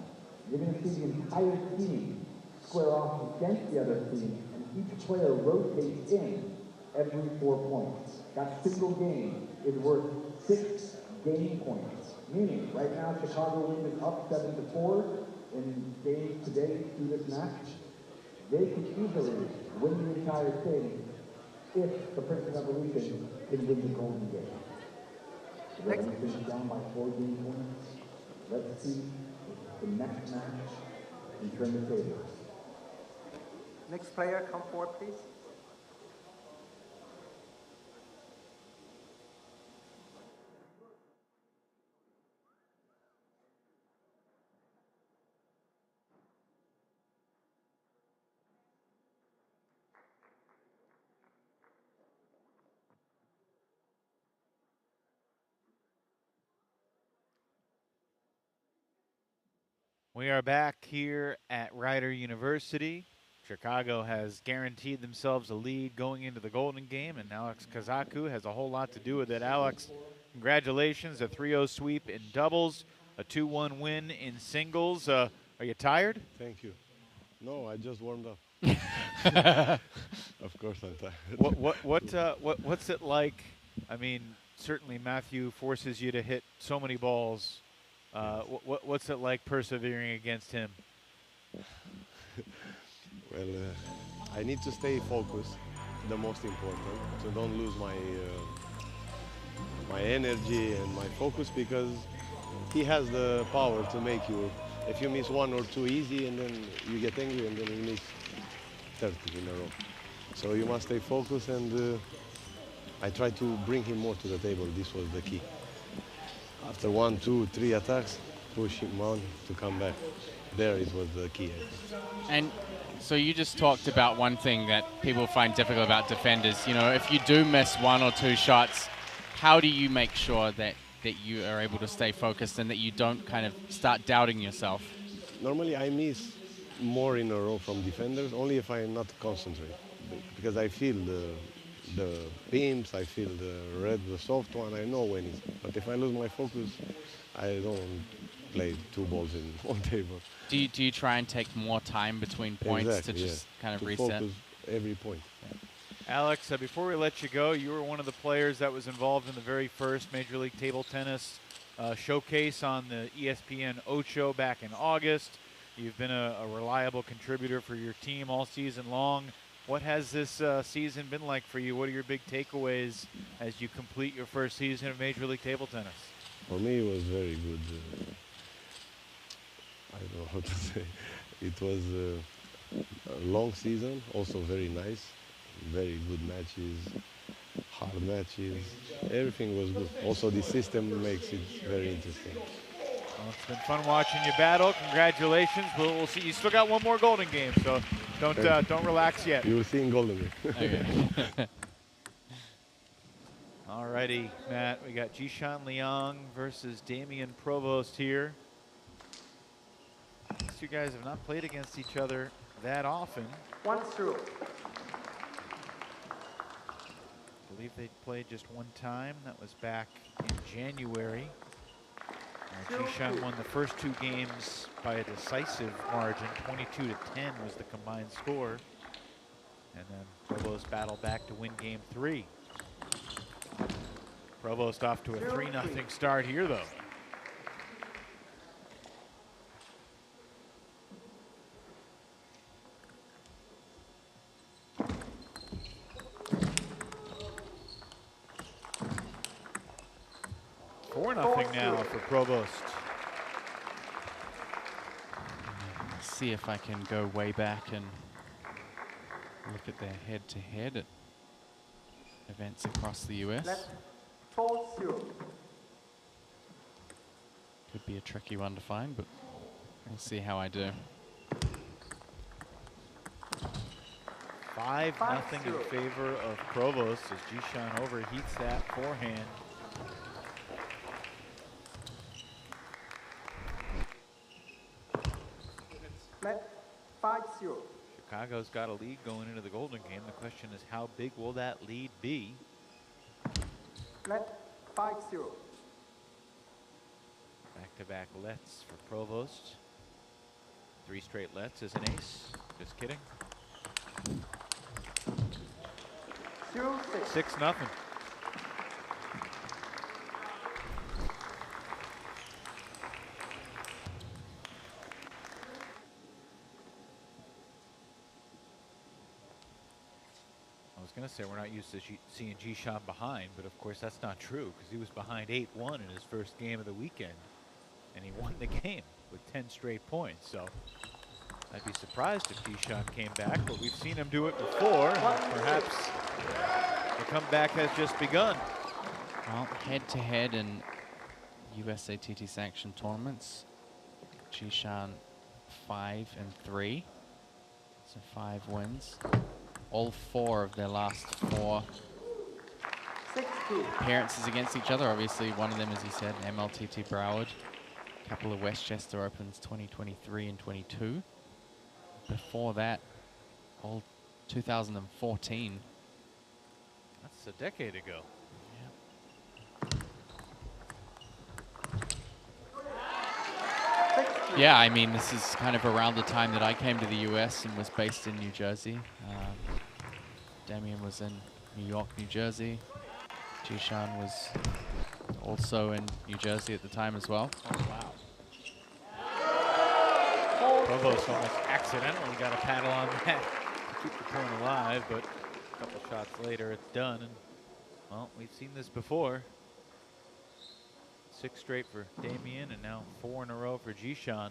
You're going to see the entire team square off against the other team, and each player rotates in every 4 points. That single game is worth 6 game points. Meaning, right now, Chicago Wind is up 7-4 in games today through this match. They could easily win the entire thing if the Princeton Revolution can win the golden game. The Revolution is down by 4 game points. Let's see the next match and turn the tables. Next player, come forward, please. We are back here at Rider University. Chicago has guaranteed themselves a lead going into the Golden Game, and Alex Kazaku has a whole lot to do with it. Alex, congratulations, a 3-0 sweep in doubles, a 2-1 win in singles. Are you tired? Thank you. No, I just warmed up. Of course I'm tired. What's it like? I mean, certainly Matthew forces you to hit so many balls. What's it like persevering against him? Well, I need to stay focused, the most important, so don't lose my energy and my focus, because he has the power to make you, if you miss 1 or 2 easy, and then you get angry, and then you miss 30 in a row. So you must stay focused, and I try to bring him more to the table. This was the key. After 1, 2, 3 attacks, push him on to come back. There it was the key. And so you just talked about one thing that people find difficult about defenders. You know, if you do miss 1 or 2 shots, how do you make sure that you are able to stay focused and that you don't kind of start doubting yourself? Normally I miss more in a row from defenders, only if I not concentrate. Because I feel the beams, I feel the red, the soft one, I know when it's. But if I lose my focus, I don't play 2 balls in one table. Do you try and take more time between points exactly, to just kind of to reset? Focus every point. Yeah. Alex, before we let you go, you were one of the players that was involved in the very first Major League Table Tennis showcase on the ESPN Ocho back in August. You've been a reliable contributor for your team all season long. What has this season been like for you? What are your big takeaways as you complete your first season of Major League Table Tennis? For me, it was very good. I don't know how to say. It was a long season, also very nice. Very good matches, hard matches. Everything was good. Also, the system makes it very interesting. Well, it's been fun watching you battle. Congratulations. We'll see. You still got one more Golden game, so don't relax yet. You will see in Golden game. Okay. All righty, Matt. We got Jishan Liang versus Damian Provost here. These two guys have not played against each other that often. 1-0. I believe they played just one time. That was back in January. Jishan won the first 2 games by a decisive margin. 22-10 was the combined score. And then Provost battled back to win game 3. Provost off to a 3-0 start here, though. Nothing now for Provost. See if I can go way back and look at their head-to-head at events across the US. 4-0. Could be a tricky one to find, but we'll see how I do. 5-0 in favor of Provost as Jishan overheats that forehand. Flat 5-0. Chicago's got a lead going into the Golden game. The question is, how big will that lead be? Flat 5-0. Back-to-back lets for Provost. 3 straight lets is an ace. Just kidding. 0-6. 6-0. I was going to say we're not used to seeing Jishan behind, but of course that's not true because he was behind 8-1 in his first game of the weekend, and he won the game with 10 straight points. So I'd be surprised if Jishan came back, but we've seen him do it before, and perhaps the comeback has just begun. Well, head-to-head in USATT sanctioned tournaments, Jishan 5-3, so 5 wins. All 4 of their last 4 appearances against each other. Obviously, one of them, as he said, MLTT Broward. A couple of Westchester Opens 2023 and 22. Before that, all 2014. That's a decade ago. Yeah, I mean, this is kind of around the time that I came to the US and was based in New Jersey. Damian was in New York, New Jersey. Jishan was also in New Jersey at the time as well. Oh, wow. Provost almost accidentally got a paddle on that to keep the point alive, but a couple shots later, it's done. And, well, we've seen this before. 6 straight for Damian, and now 4 in a row for Jishan.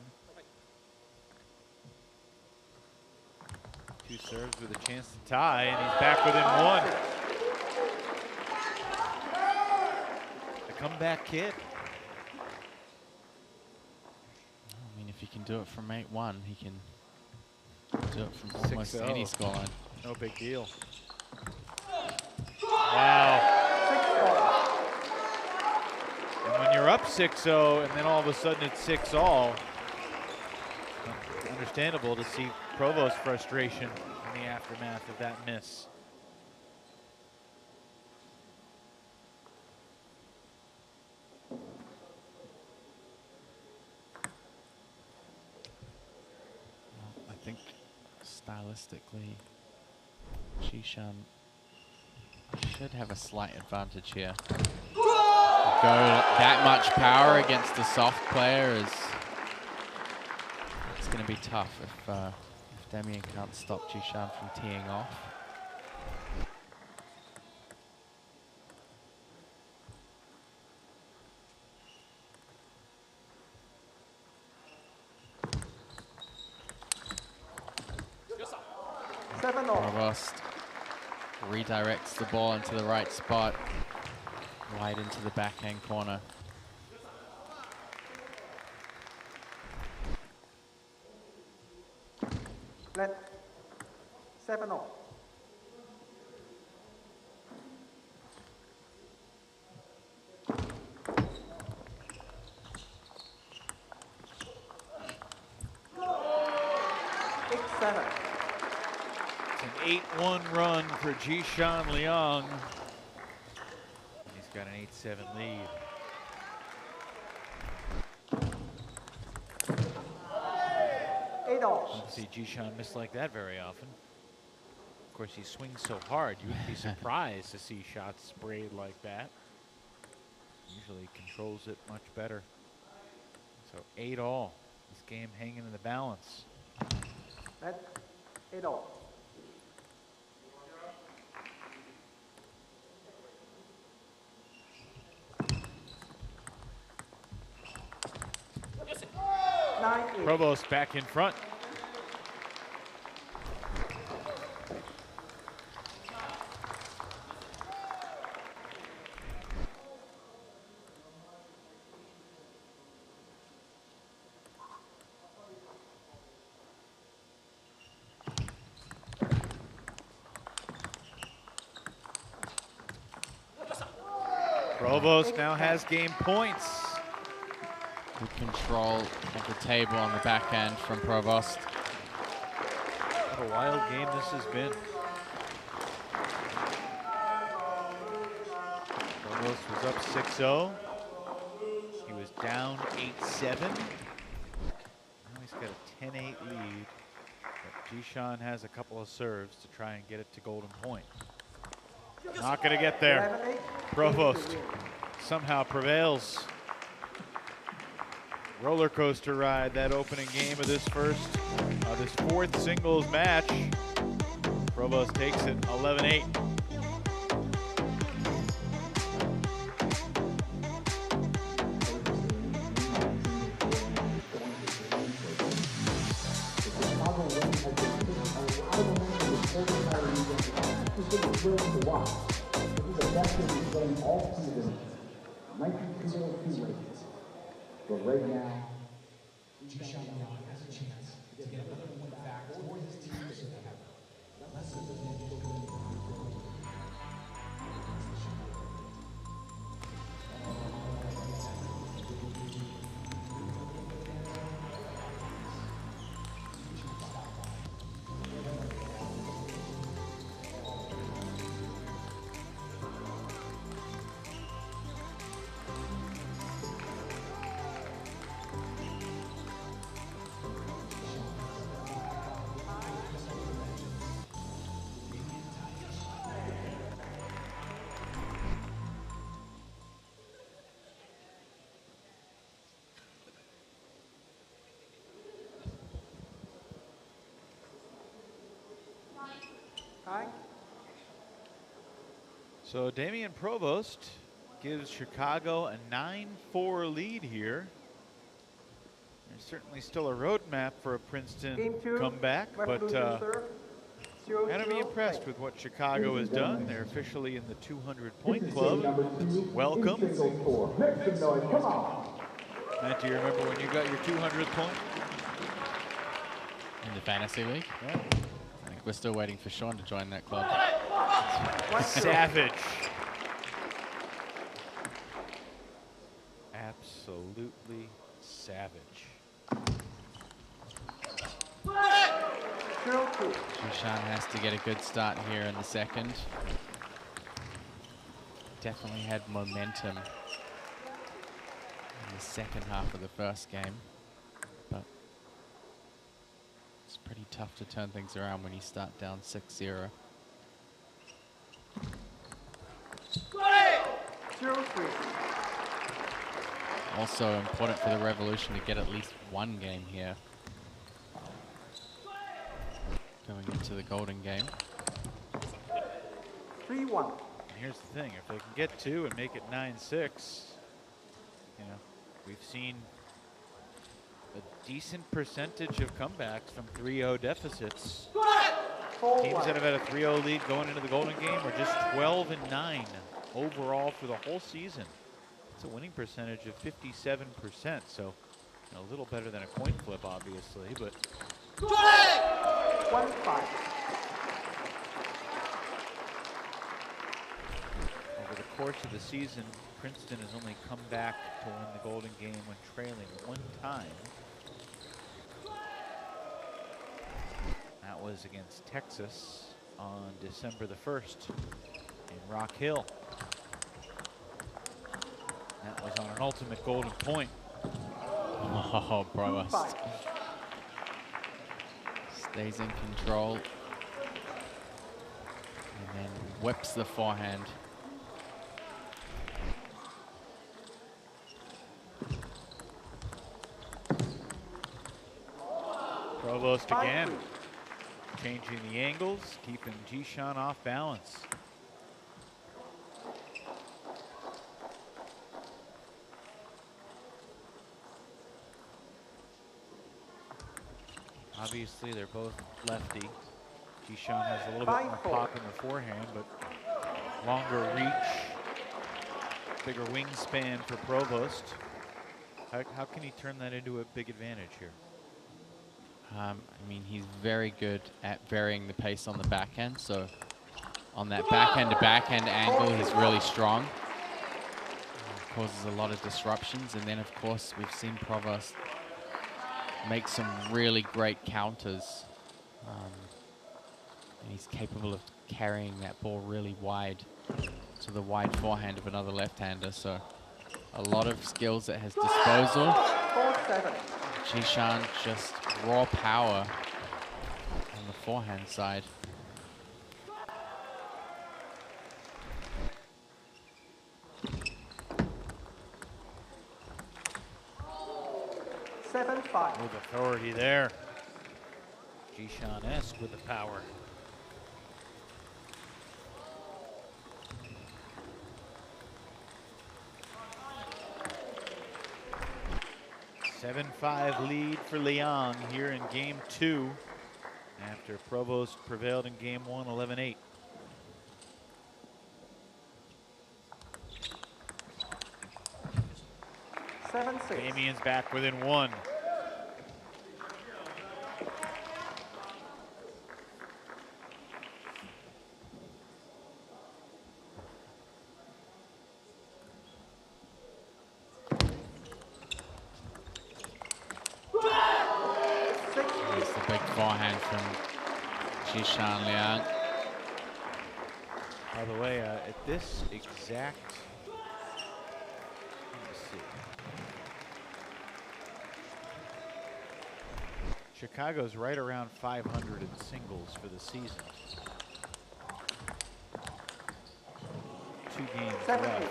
2 serves with a chance to tie, and he's back within 1. The comeback kid. I mean, if he can do it from 8-1, he can do it from almost 6-0. any scoreline. No big deal. Wow. And when you're up 6-0 and then all of a sudden it's 6-all, understandable to see Provost's frustration in the aftermath of that miss. I think stylistically, Jishan should have a slight advantage here. Go that much power against a soft player is it's going to be tough if Damien can't stop Jishan from teeing off. Provost redirects the ball into the right spot, wide into the backhand corner. Let 7-0. It's an 8-1 run for Jishan Liang. He's got an 8-7 lead. Don't see Jishan miss like that very often. Of course, he swings so hard, you would be surprised to see shots sprayed like that. Usually controls it much better. So 8-all. This game hanging in the balance. Let 8-0. Provost back in front. Provost now has game points. Good control of the table on the backhand from Provost. What a wild game this has been. Provost was up 6-0. He was down 8-7. Now he's got a 10-8 lead. But Jishan has a couple of serves to try and get it to golden point. Not going to get there. Provost somehow prevails. Roller coaster ride, that opening game of this this fourth singles match. Provost takes it 11-8. But right now, Jishan has a chance to get another one back for his team because they have less of the So Damian Provost gives Chicago a 9-4 lead here. There's certainly still a roadmap for a Princeton comeback, but Gotta be impressed with what Chicago has done. They're officially in the 200-point club. Welcome. Matt, do you remember when you got your 200th point? In the fantasy league? Yeah. I think we're still waiting for Sean to join that club. Savage. Absolutely savage. Jishan has to get a good start here in the second. Definitely had momentum in the second half of the first game, but it's pretty tough to turn things around when you start down 6-0. Also important for the Revolution to get at least one game here going into the golden game. 3-1. And here's the thing, if they can get 2 and make it 9-6, you know, we've seen a decent percentage of comebacks from 3-0 deficits. Teams that have had a 3-0 lead going into the golden game are just 12-9 overall for the whole season. It's a winning percentage of 57%, so you know, a little better than a coin flip, obviously, but 1-5. over the course of the season, Princeton has only come back to win the golden game when trailing 1 time. That was against Texas on December the 1st in Rock Hill. That was on an ultimate golden point. Oh, Provost. Stays in control. And then whips the forehand. Provost again. Changing the angles, keeping Jishan off balance. Obviously, they're both lefty. Jishan has a little bit more pop in the forehand, but longer reach, bigger wingspan for Provost. How can he turn that into a big advantage here? I mean, he's very good at varying the pace on the backhand. So on that backhand to backhand angle, he's really strong. Causes a lot of disruptions. And then, of course, we've seen Provost make some really great counters. And he's capable of carrying that ball really wide to the wide forehand of another left-hander. So a lot of skills at his disposal. 4-7. Jishan just raw power on the forehand side. With authority there. Jishan-esque with the power. (7-5) lead for Liang here in game 2 after Provost prevailed in game 1, 11-8. Damian's back within 1. It's the big forehand from Jishan Liang. By the way, at this exact, Chicago's right around 500 in singles for the season. 2 games left.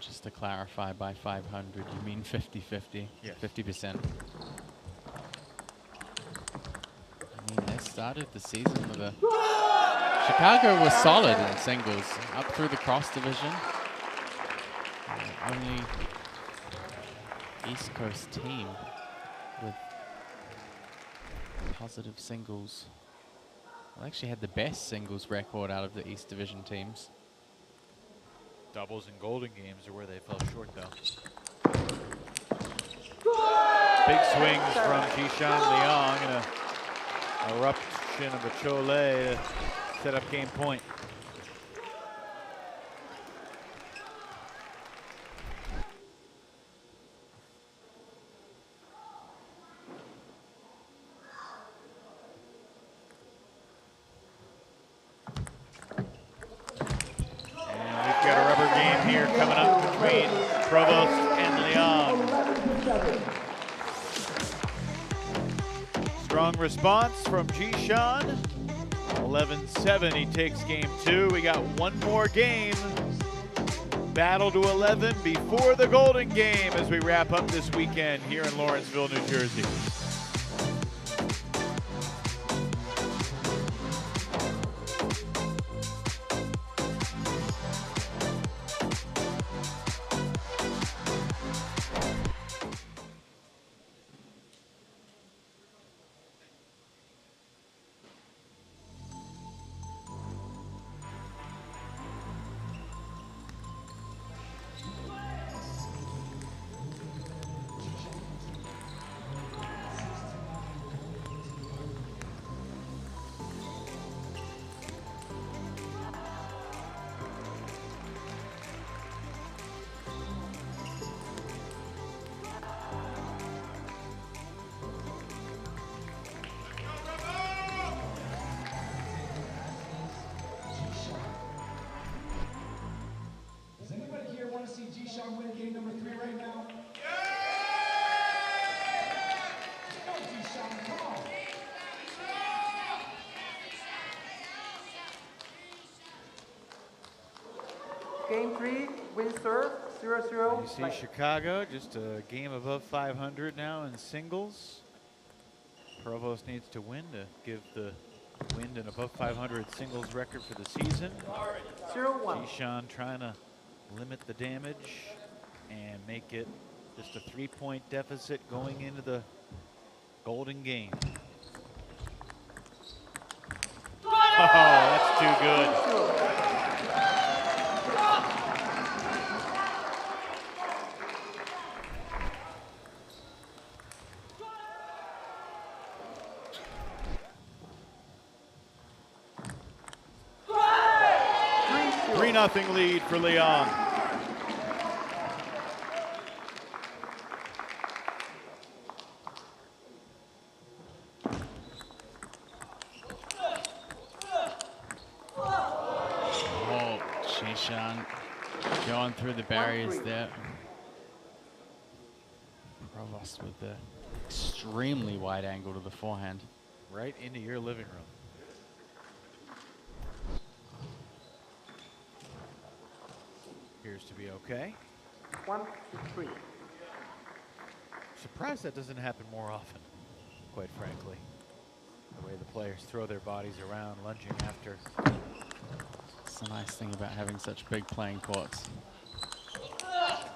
Just to clarify, by 500, you mean 50-50? Yes. 50%. I mean, they started the season with a Chicago was solid in singles, up through the cross division. Only East Coast team with positive singles. Well, actually had the best singles record out of the East Division teams. Doubles and golden games are where they fell short, though. Big swings from Jishan Liang and a eruption of a Cholet to set up game point. Strong response from Jishan. 11-7, he takes game 2. We got one more game. Battle to 11 before the golden game as we wrap up this weekend here in Lawrenceville, New Jersey. Game 3, win serve, 0-0. You see Chicago, just a game above 500 now in singles. Provost needs to win to give the wind an above 500 singles record for the season. 0-1. Jishan trying to limit the damage and make it just a 3-point deficit going into the golden game. Oh, that's too good. Nothing lead for Leon. Oh, Jishan going through the barriers there. Provost with the extremely wide angle to the forehand. Right into your living room. Appears to be okay. 1-3. Surprised that doesn't happen more often, quite frankly. The way the players throw their bodies around, lunging after. It's the nice thing about having such big playing courts.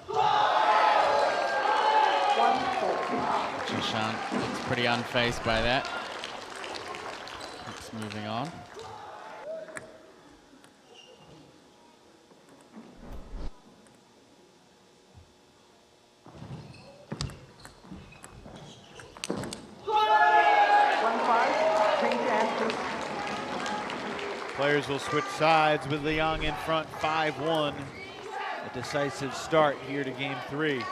1-4. Jishan looks pretty unfazed by that. Keeps moving on. Players will switch sides with Liang in front, 5-1. A decisive start here to game 3.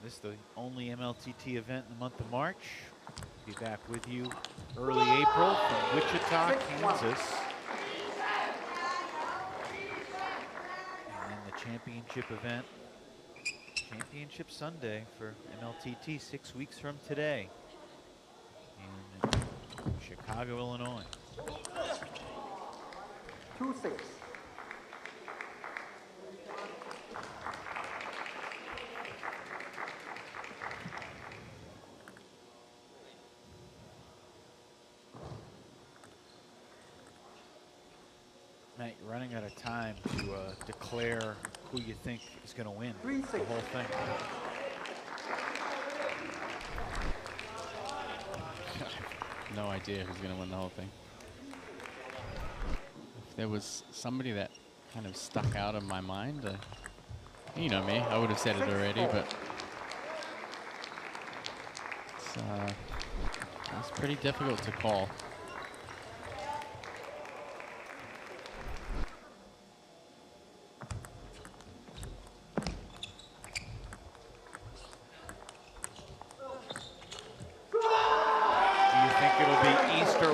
This is the only MLTT event in the month of March. Be back with you early April from Wichita, Kansas. Championship event, Championship Sunday for MLTT 6 weeks from today in Chicago, Illinois. 2-6. Matt, you're running out of time to declare who you think is going to win the whole thing. No idea who's going to win the whole thing. If there was somebody that kind of stuck out in my mind, you know me, I would have said it already, but it's pretty difficult to call.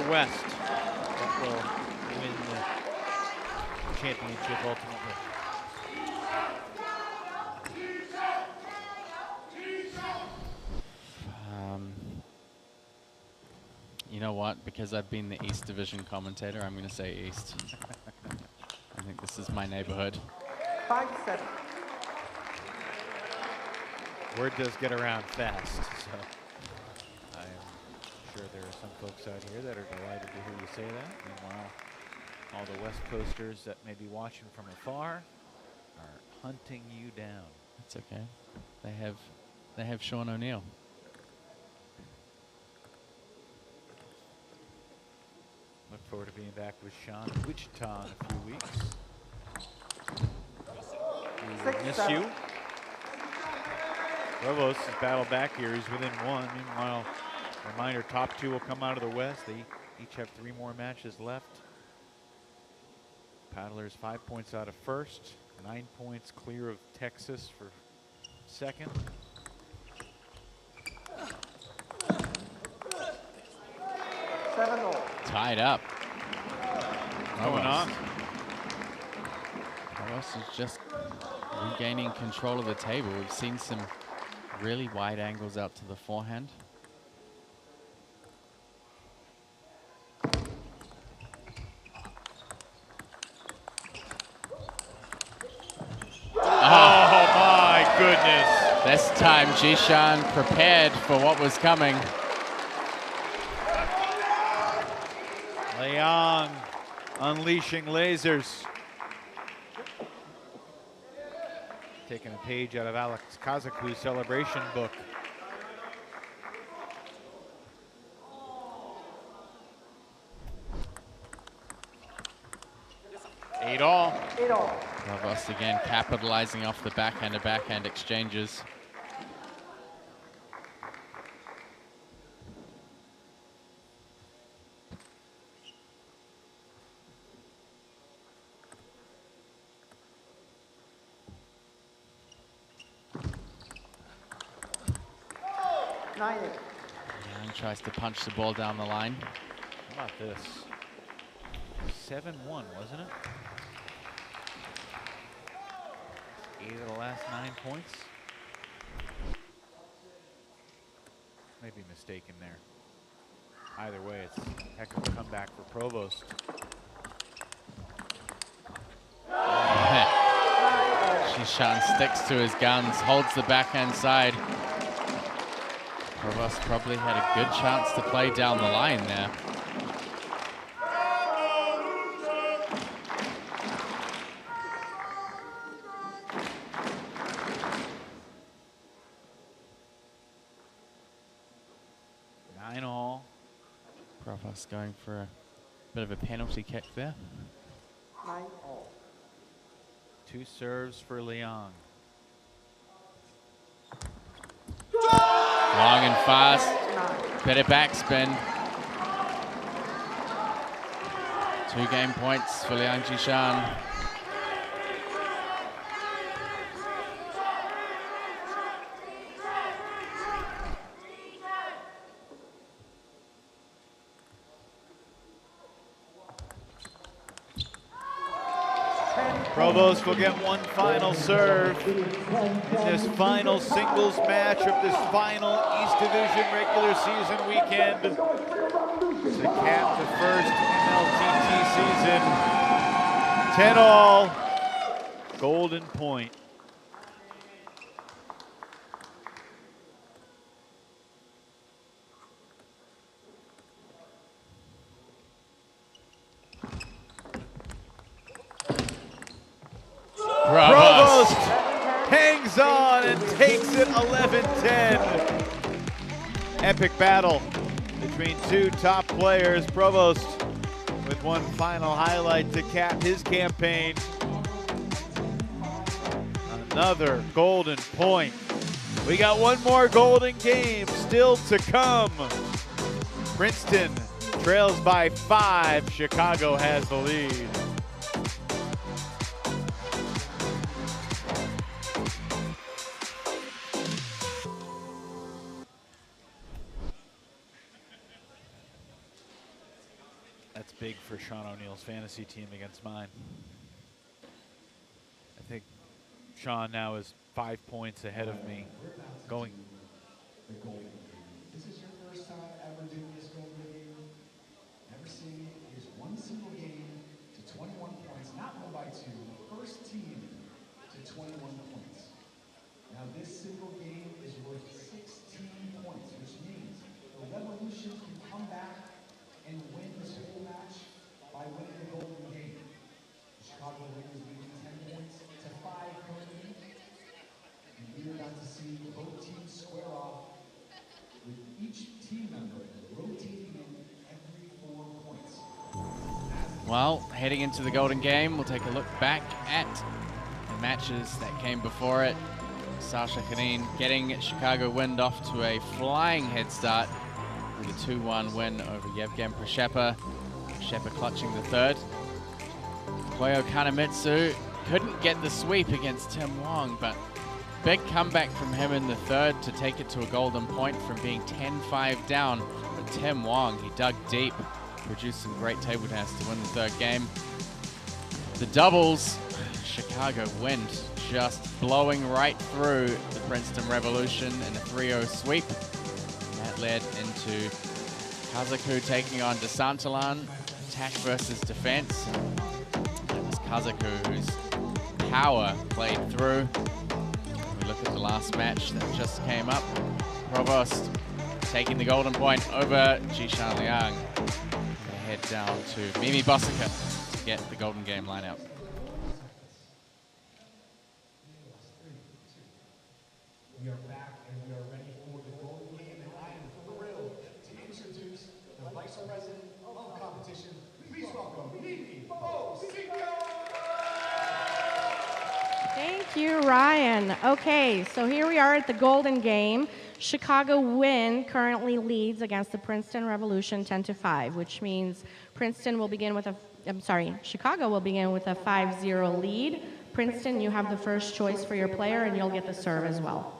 West that will win the championship ultimately. You know what? Because I've been the East Division commentator, I'm going to say East. I think this is my neighborhood. 5-7. Word does get around fast, so I am sure there are some folks out here that are delighted to hear you say that. Meanwhile, all the West Coasters that may be watching from afar are hunting you down. It's okay. They have Sean O'Neill. Look forward to being back with Sean in Wichita in a few weeks. We will miss you. Provost has battled back here. He's within one. Meanwhile, reminder, top two will come out of the West. They each have 3 more matches left. Paddlers 5 points out of first, 9 points clear of Texas for second. Tied up. What's going on? Provost is just regaining control of the table. We've seen some really wide angles out to the forehand. Oh my goodness. This time Jishan prepared for what was coming. Leong unleashing lasers. Taking a page out of Alex Kazaku's celebration book. Eight all. Provost again capitalizing off the backhand-to-backhand exchanges. And tries to punch the ball down the line. How about this? 7-1, wasn't it? 8 of the last 9 points. Maybe mistaken there. Either way, it's a heck of a comeback for Provost. Jishan sticks to his guns, holds the backhand side. Provost probably had a good chance to play down the line there. Provost going for a bit of a penalty kick there. 9-all. 2 serves for Leong. Long and fast. Bit of backspin. 2 game points for Liang Jishan. Provost will get one final serve in this final singles match of this final East Division regular season weekend to cap the first MLTT season. 10-all, golden point. 11-10. Epic battle between two top players. Provost with one final highlight to cap his campaign. Another golden point. We got one more golden game still to come. Princeton trails by 5. Chicago has the lead. That's big for Sean O'Neill's fantasy team against mine. I think Sean now is 5 points ahead of me going. This is your first time ever doing this golden game. Never seen it. Here's one single game to 21 points, not won by 2. First team to 21 points. Now this single game is worth 16 points, which means the Revolution can come back and win this whole match by winning the golden game. The Chicago Lakers leading 10 points to 5 currently. And we are about to see both teams square off, with each team member rotating in every 4 points. Well, heading into the golden game, we'll take a look back at the matches that came before it. Sasha Kanin getting Chicago Wind off to a flying head start with a 2-1 win over Yevgen Prishepa. Prishepa clutching the third. Koyo Kanemitsu couldn't get the sweep against Tim Wong, but big comeback from him in the third to take it to a golden point from being 10-5 down. But Tim Wong, he dug deep, produced some great table tennis to win the third game. The doubles, Chicago Wind just blowing right through the Princeton Revolution in a 3-0 sweep. And that led into Kazaku taking on DeSantalan, attack versus defense. It was Kazaku whose power played through. Look at the last match that just came up. Provost taking the golden point over Jishan Liang. They head down to Mimi Bosaka to get the golden game lineup. We are back and we are ready for the golden game, and I am thrilled to introduce the Vice President of Competition. Please welcome Mimi Bosaka. Thank you, Ryan. Okay, so here we are at the golden game. Chicago Wind currently leads against the Princeton Revolution 10-5, which means Chicago will begin with a 5-0 lead. Princeton, you have the first choice for your player, and you'll get the serve as well.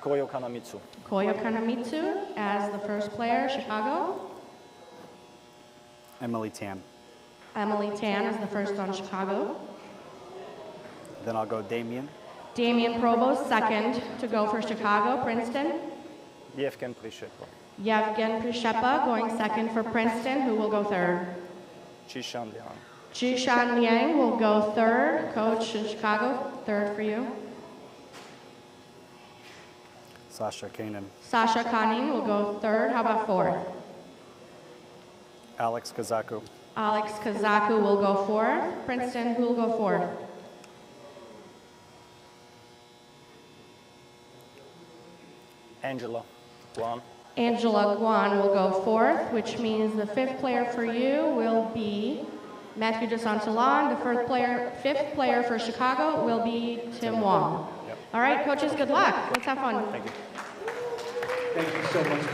Koyo Kanemitsu. Koyo Kanemitsu as the first player, Chicago. Emily Tan. Emily Tan is the first on Chicago. Then I'll go Damien. Damien Provost, second to go for Chicago. Princeton. Yevgen Prishepa. Yevgen Prishepa going second for Princeton. Who will go third? Jishan Liang. Jishan Liang will go third. Coach in Chicago, third for you. Sasha Kanin. Sasha Kanin will go third. How about fourth? Alex Kazaku. Alex Kazaku will go fourth. Princeton, who will go fourth? Angela Guan. Angela Guan will go fourth, which means the fifth player for you will be Matthew DeSantalan. The fifth player for Chicago will be Tim Wong. Yep. All right, coaches, good luck. Let's have fun. Thank you. Thank you so much.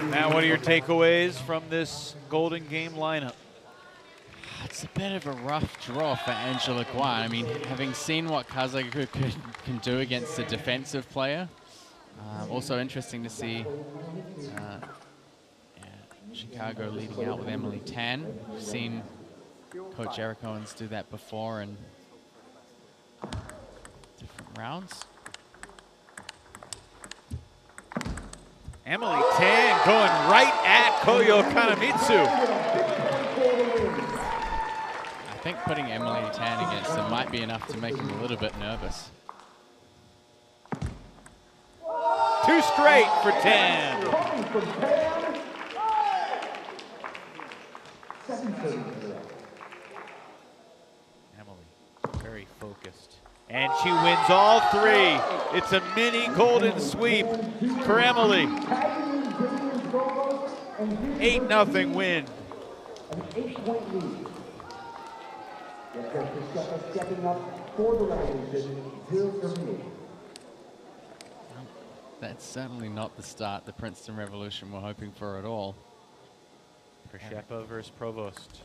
Now, what are your takeaways from this golden game lineup? It's a bit of a rough draw for Angela Guan. I mean, having seen what Kazaku can do against a defensive player, also interesting to see Chicago leading out with Emily Tan. We've seen Coach Eric Owens do that before in different rounds. Emily Tan going right at Koyo Kanemitsu. I think putting Emily Tan against him might be enough to make him a little bit nervous. 2 straight for Tan. Emily, very focused. And she wins all three. It's a mini golden sweep for Emily. 8-0 win. An 8-point lead. Stepping up for the Revolution, 0-38. That's certainly not the start the Princeton Revolution were hoping for at all. Przeszepa versus Provost.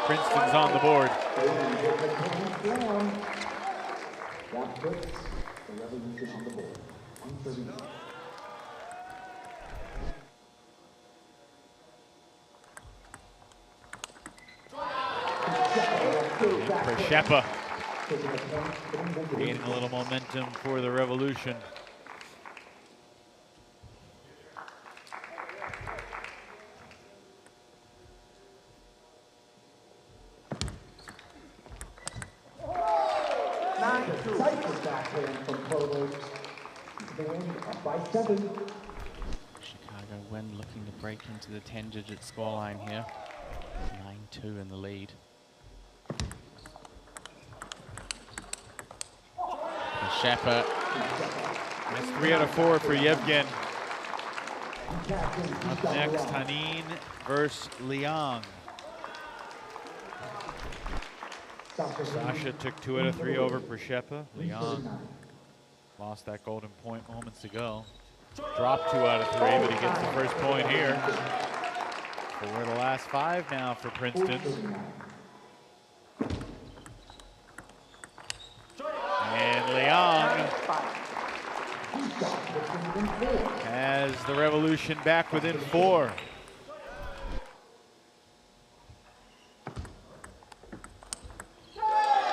Princeton's on the board. That puts the Revolution on the board. 139. Przeszepa gaining a little momentum for the Revolution. Chicago Wind looking to break into the 10-digit scoreline here. 9-2 in the lead. Przeszepa. That's 3 out of 4 for Yevgen. Up next, Hanin versus Liang. Sasha took 2 out of 3 over Przeszepa. Liang lost that golden point moments ago. Dropped 2 out of 3, but he gets the first point here. 4 of the last 5 now for Princeton. And Liang has the Revolution back within 4.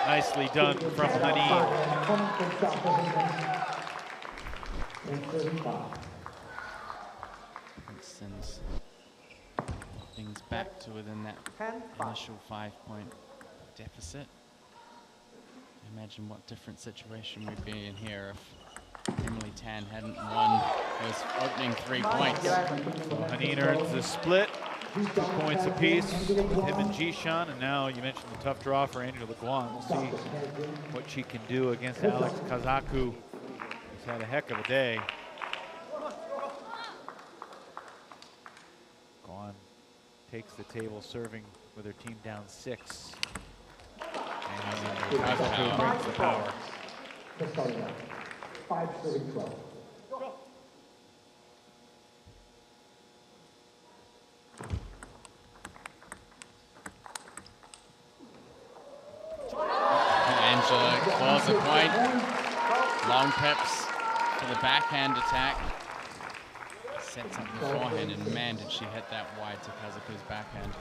Nicely done from Hanin. Princeton's things back to within that initial 5-point deficit. Imagine what different situation we'd be in here if Emily Tan hadn't won those opening 3 points. So Hanin earns the split, 2 points apiece with him and Jishan, and now you mentioned the tough draw for Angela Guan. We'll see what she can do against Alex Kazaku. He's had a heck of a day. Guan takes the table serving with her team down 6. And Kazaku brings the power. 5-12. Angela claws a point. Long pips for the backhand attack. Sets up the forehand, and man, did she hit that wide to Kazaku's backhand.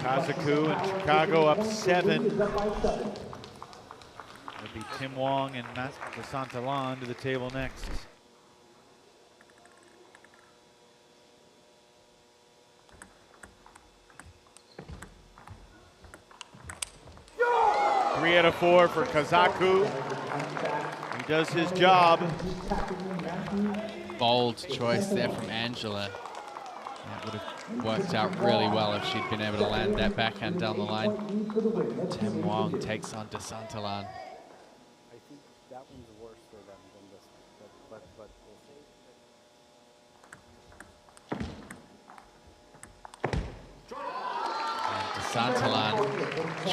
Kazaku and Chicago up 7. It'll be Tim Wong and Matt DeSantalan to the table next. Three out of 4 for Kazaku. He does his job. Bold choice there from Angela. That would have worked out really well if she'd been able to land that backhand down the line. Tim Wong takes on DeSantalan. I think that one's worse for them than this, but we'll see. And DeSantalan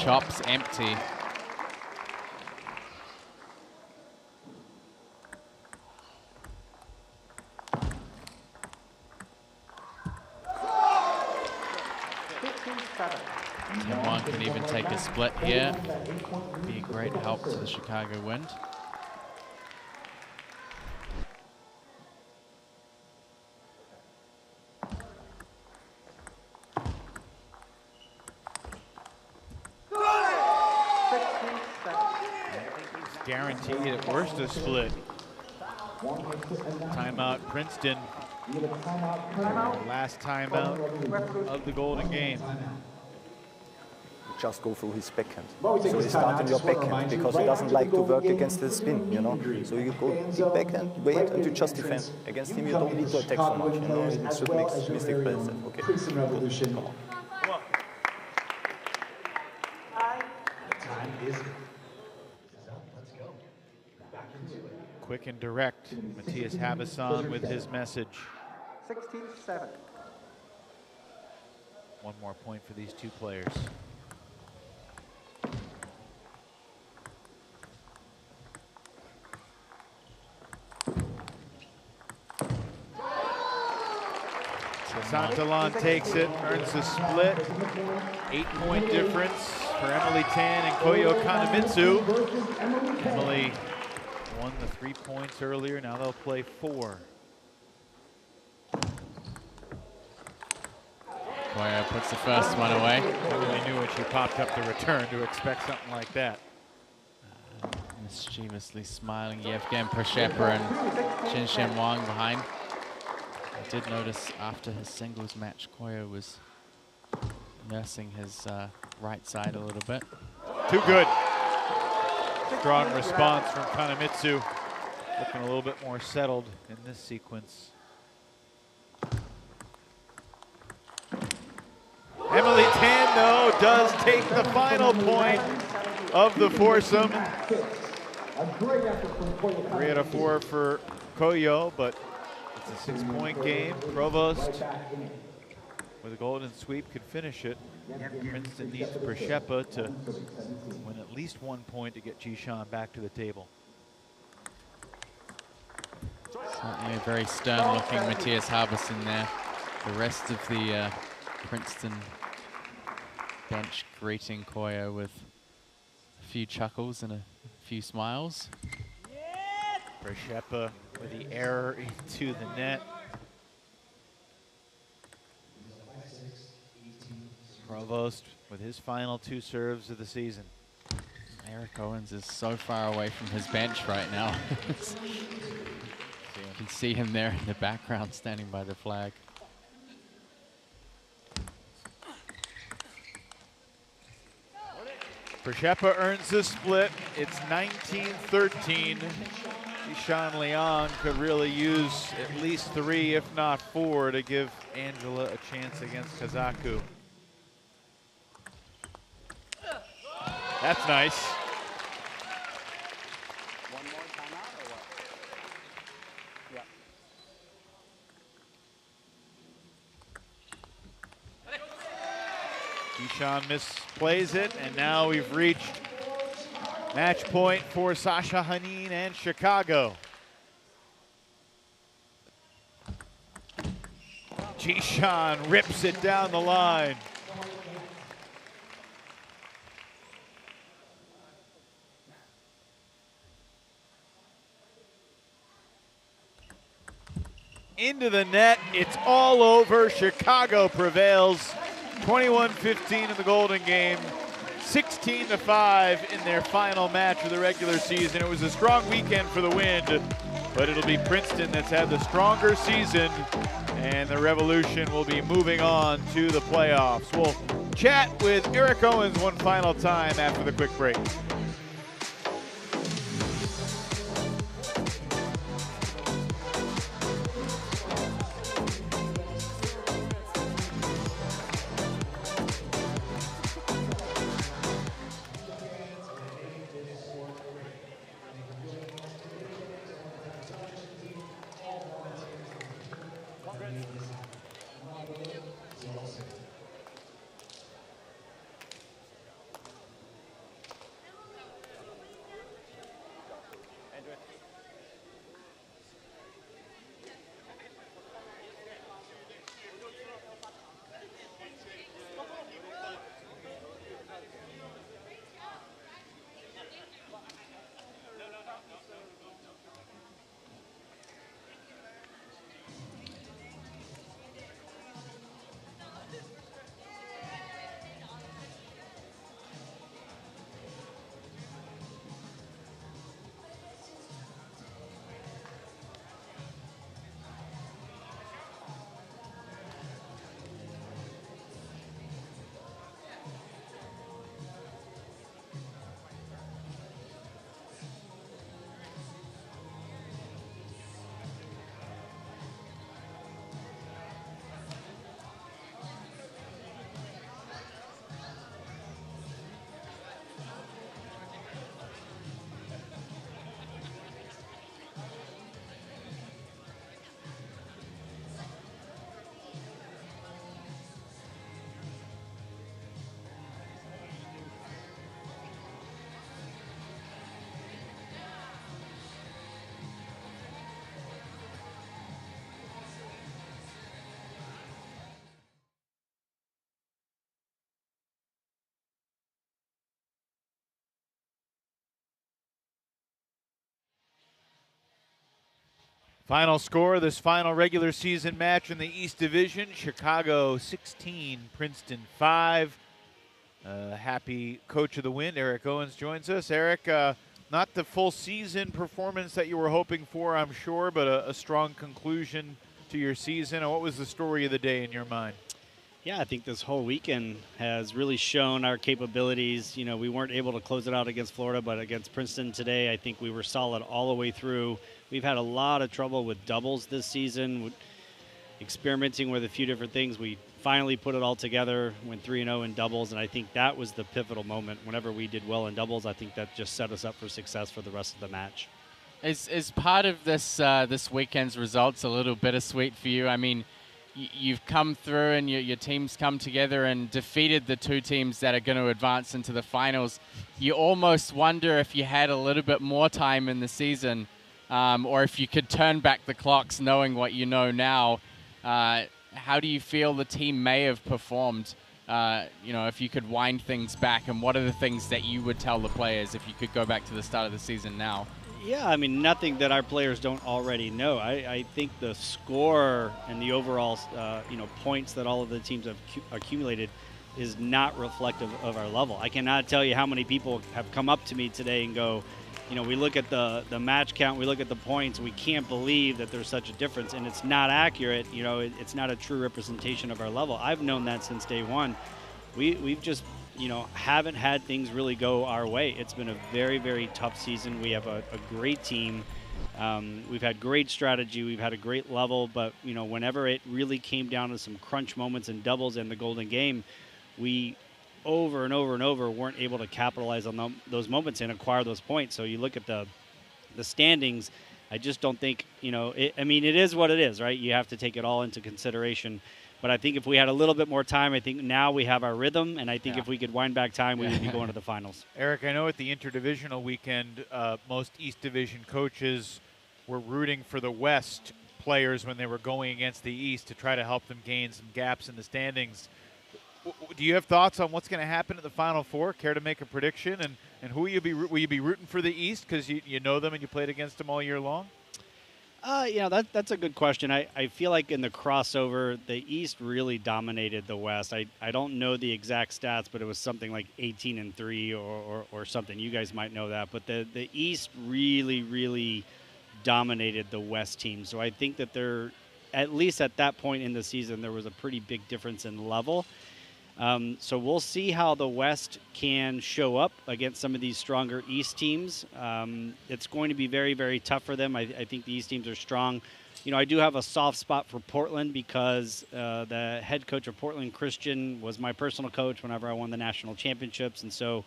chops empty. Tim Wong can even take a split here. Be a great help to the Chicago Wind. Guaranteed at worst a split. Timeout Princeton. Last timeout of the Golden Game. just go through his backhand. Well, we take So this he's time out. starting your Just wanna backhand remind you, because he right doesn't after the like to Golden work Game, against the spin, you know. So you go deep backhand, wait, and you just defend. Against him, you don't need to attack so much, you know. He should make mistake by himself. Okay. Princeton Revolution. Come on. Time is up. Let's go. Back into it. Quick and direct. Matthias Habasson with his message. 16-7. One more point for these two players. Santalan takes it, earns a split. 8-point difference for Emily Tan and Koyo Kanemitsu. Emily won the 3 points earlier, now they'll play 4. Koyo puts the first one away. Emily knew when she popped up the return to expect something like that. Mischievously smiling Yevgen Preshepa and Jin Shen Wang behind. I did notice after his singles match, Koyo was nursing his right side a little bit. Too good. Strong response from Kanemitsu. Looking a little bit more settled in this sequence. Emily Tan, though, does take the final point of the foursome. 3 out of 4 for Koyo, but it's a 6-point game. Provost with a golden sweep could finish it. Princeton needs Preshepa to win at least 1 point to get Jishan back to the table. Certainly a very stern-looking Matthias Habasson there. The rest of the Princeton bench greeting Koyo with a few chuckles and a few smiles. Preshepa with the error into the net. Provost with his final 2 serves of the season. Eric Owens is so far away from his bench right now. You can see him there in the background standing by the flag. Preshepa earns the split. It's 19-13. Jishan Liang could really use at least 3, if not 4, to give Angela a chance against Kazaku. That's nice. One more timeout or what? Yeah. Jishan misplays it, and now we've reached match point for Sasha Hanin and Chicago. Jishan rips it down the line. Into the net, it's all over. Chicago prevails. 21-15 in the Golden Game, 16-5 in their final match of the regular season. It was a strong weekend for the Wind, but it'll be Princeton that's had the stronger season, and the Revolution will be moving on to the playoffs. We'll chat with Eric Owens one final time after the quick break. Final score of this final regular season match in the East Division, Chicago 16, Princeton 5. Happy coach of the win, Eric Owens, joins us. Eric, not the full season performance that you were hoping for, I'm sure, but a strong conclusion to your season. What was the story of the day in your mind? Yeah, I think this whole weekend has really shown our capabilities. You know, we weren't able to close it out against Florida, but against Princeton today, I think we were solid all the way through. We've had a lot of trouble with doubles this season, experimenting with a few different things. We finally put it all together, went 3-0 in doubles, and I think that was the pivotal moment. Whenever we did well in doubles, I think that just set us up for success for the rest of the match. Is part of this this weekend's results a little bittersweet for you? I mean, you've come through and your team's come together and defeated the two teams that are going to advance into the finals. You almost wonder if you had a little bit more time in the season, or if you could turn back the clocks knowing what you know now. How do you feel the team may have performed, you know, if you could wind things back? And what are the things that you would tell the players if you could go back to the start of the season now? Yeah, I mean, nothing that our players don't already know. I think the score and the overall, you know, points that all of the teams have accumulated is not reflective of our level. I cannot tell you how many people have come up to me today and go, you know, we look at the match count, we look at the points, we can't believe that there's such a difference, and it's not accurate. You know, it's not a true representation of our level. I've known that since day one. We've just, you know, haven't had things really go our way. It's been a very, very tough season. We have a great team. We've had great strategy. We've had a great level, but, you know, whenever it really came down to some crunch moments in doubles and the golden game, we over and over and over weren't able to capitalize on those moments and acquire those points. So you look at the standings, I just don't think, you know, I mean, it is what it is, right? You have to take it all into consideration. But I think if we had a little bit more time, I think now we have our rhythm, and I think if we could wind back time, we would be going to the finals. Eric, I know at the interdivisional weekend, most East Division coaches were rooting for the West players when they were going against the East to try to help them gain some gaps in the standings. Do you have thoughts on what's going to happen at the Final Four? Care to make a prediction? And who will you be rooting for the East because you know them and you played against them all year long? Yeah, that's a good question. I feel like in the crossover, the East really dominated the West. I don't know the exact stats, but it was something like 18-3 or something. You guys might know that. But the East really, really dominated the West team. So I think that there, at least at that point in the season, there was a pretty big difference in level. So we'll see how the West can show up against some of these stronger East teams. It's going to be very, very tough for them. I think the East teams are strong. You know, I do have a soft spot for Portland because the head coach of Portland, Christian, was my personal coach whenever I won the national championships. And so,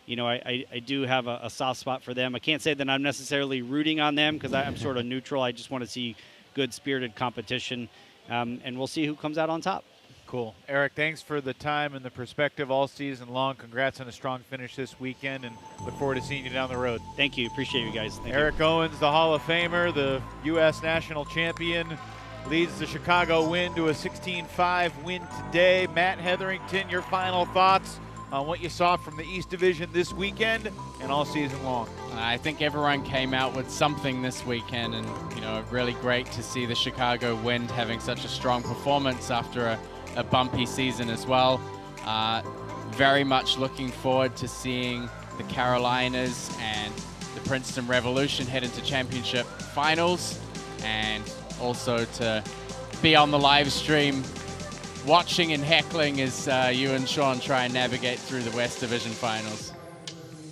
you know, I do have a soft spot for them. I can't say that I'm necessarily rooting on them because I'm sort of neutral. I just want to see good spirited competition. And we'll see who comes out on top. Cool. Eric, thanks for the time and the perspective all season long. Congrats on a strong finish this weekend, and look forward to seeing you down the road. Thank you. Appreciate you guys. Thank Eric you. Owens, the Hall of Famer, the U.S. national champion, leads the Chicago win to a 16-5 win today. Matt Hetherington, your final thoughts on what you saw from the East Division this weekend and all season long? I think everyone came out with something this weekend, and, you know, really great to see the Chicago Wind having such a strong performance after a bumpy season as well. Very much looking forward to seeing the Carolinas and the Princeton Revolution head into championship finals, and also to be on the live stream watching and heckling as you and Sean try and navigate through the West Division finals.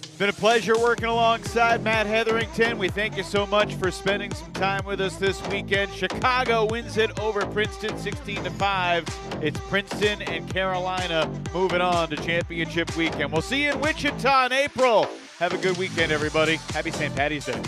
It's been a pleasure working alongside Matt Hetherington. We thank you so much for spending some time with us this weekend. Chicago wins it over Princeton 16-5. It's Princeton and Carolina moving on to championship weekend. We'll see you in Wichita in April. Have a good weekend, everybody. Happy St. Patty's Day.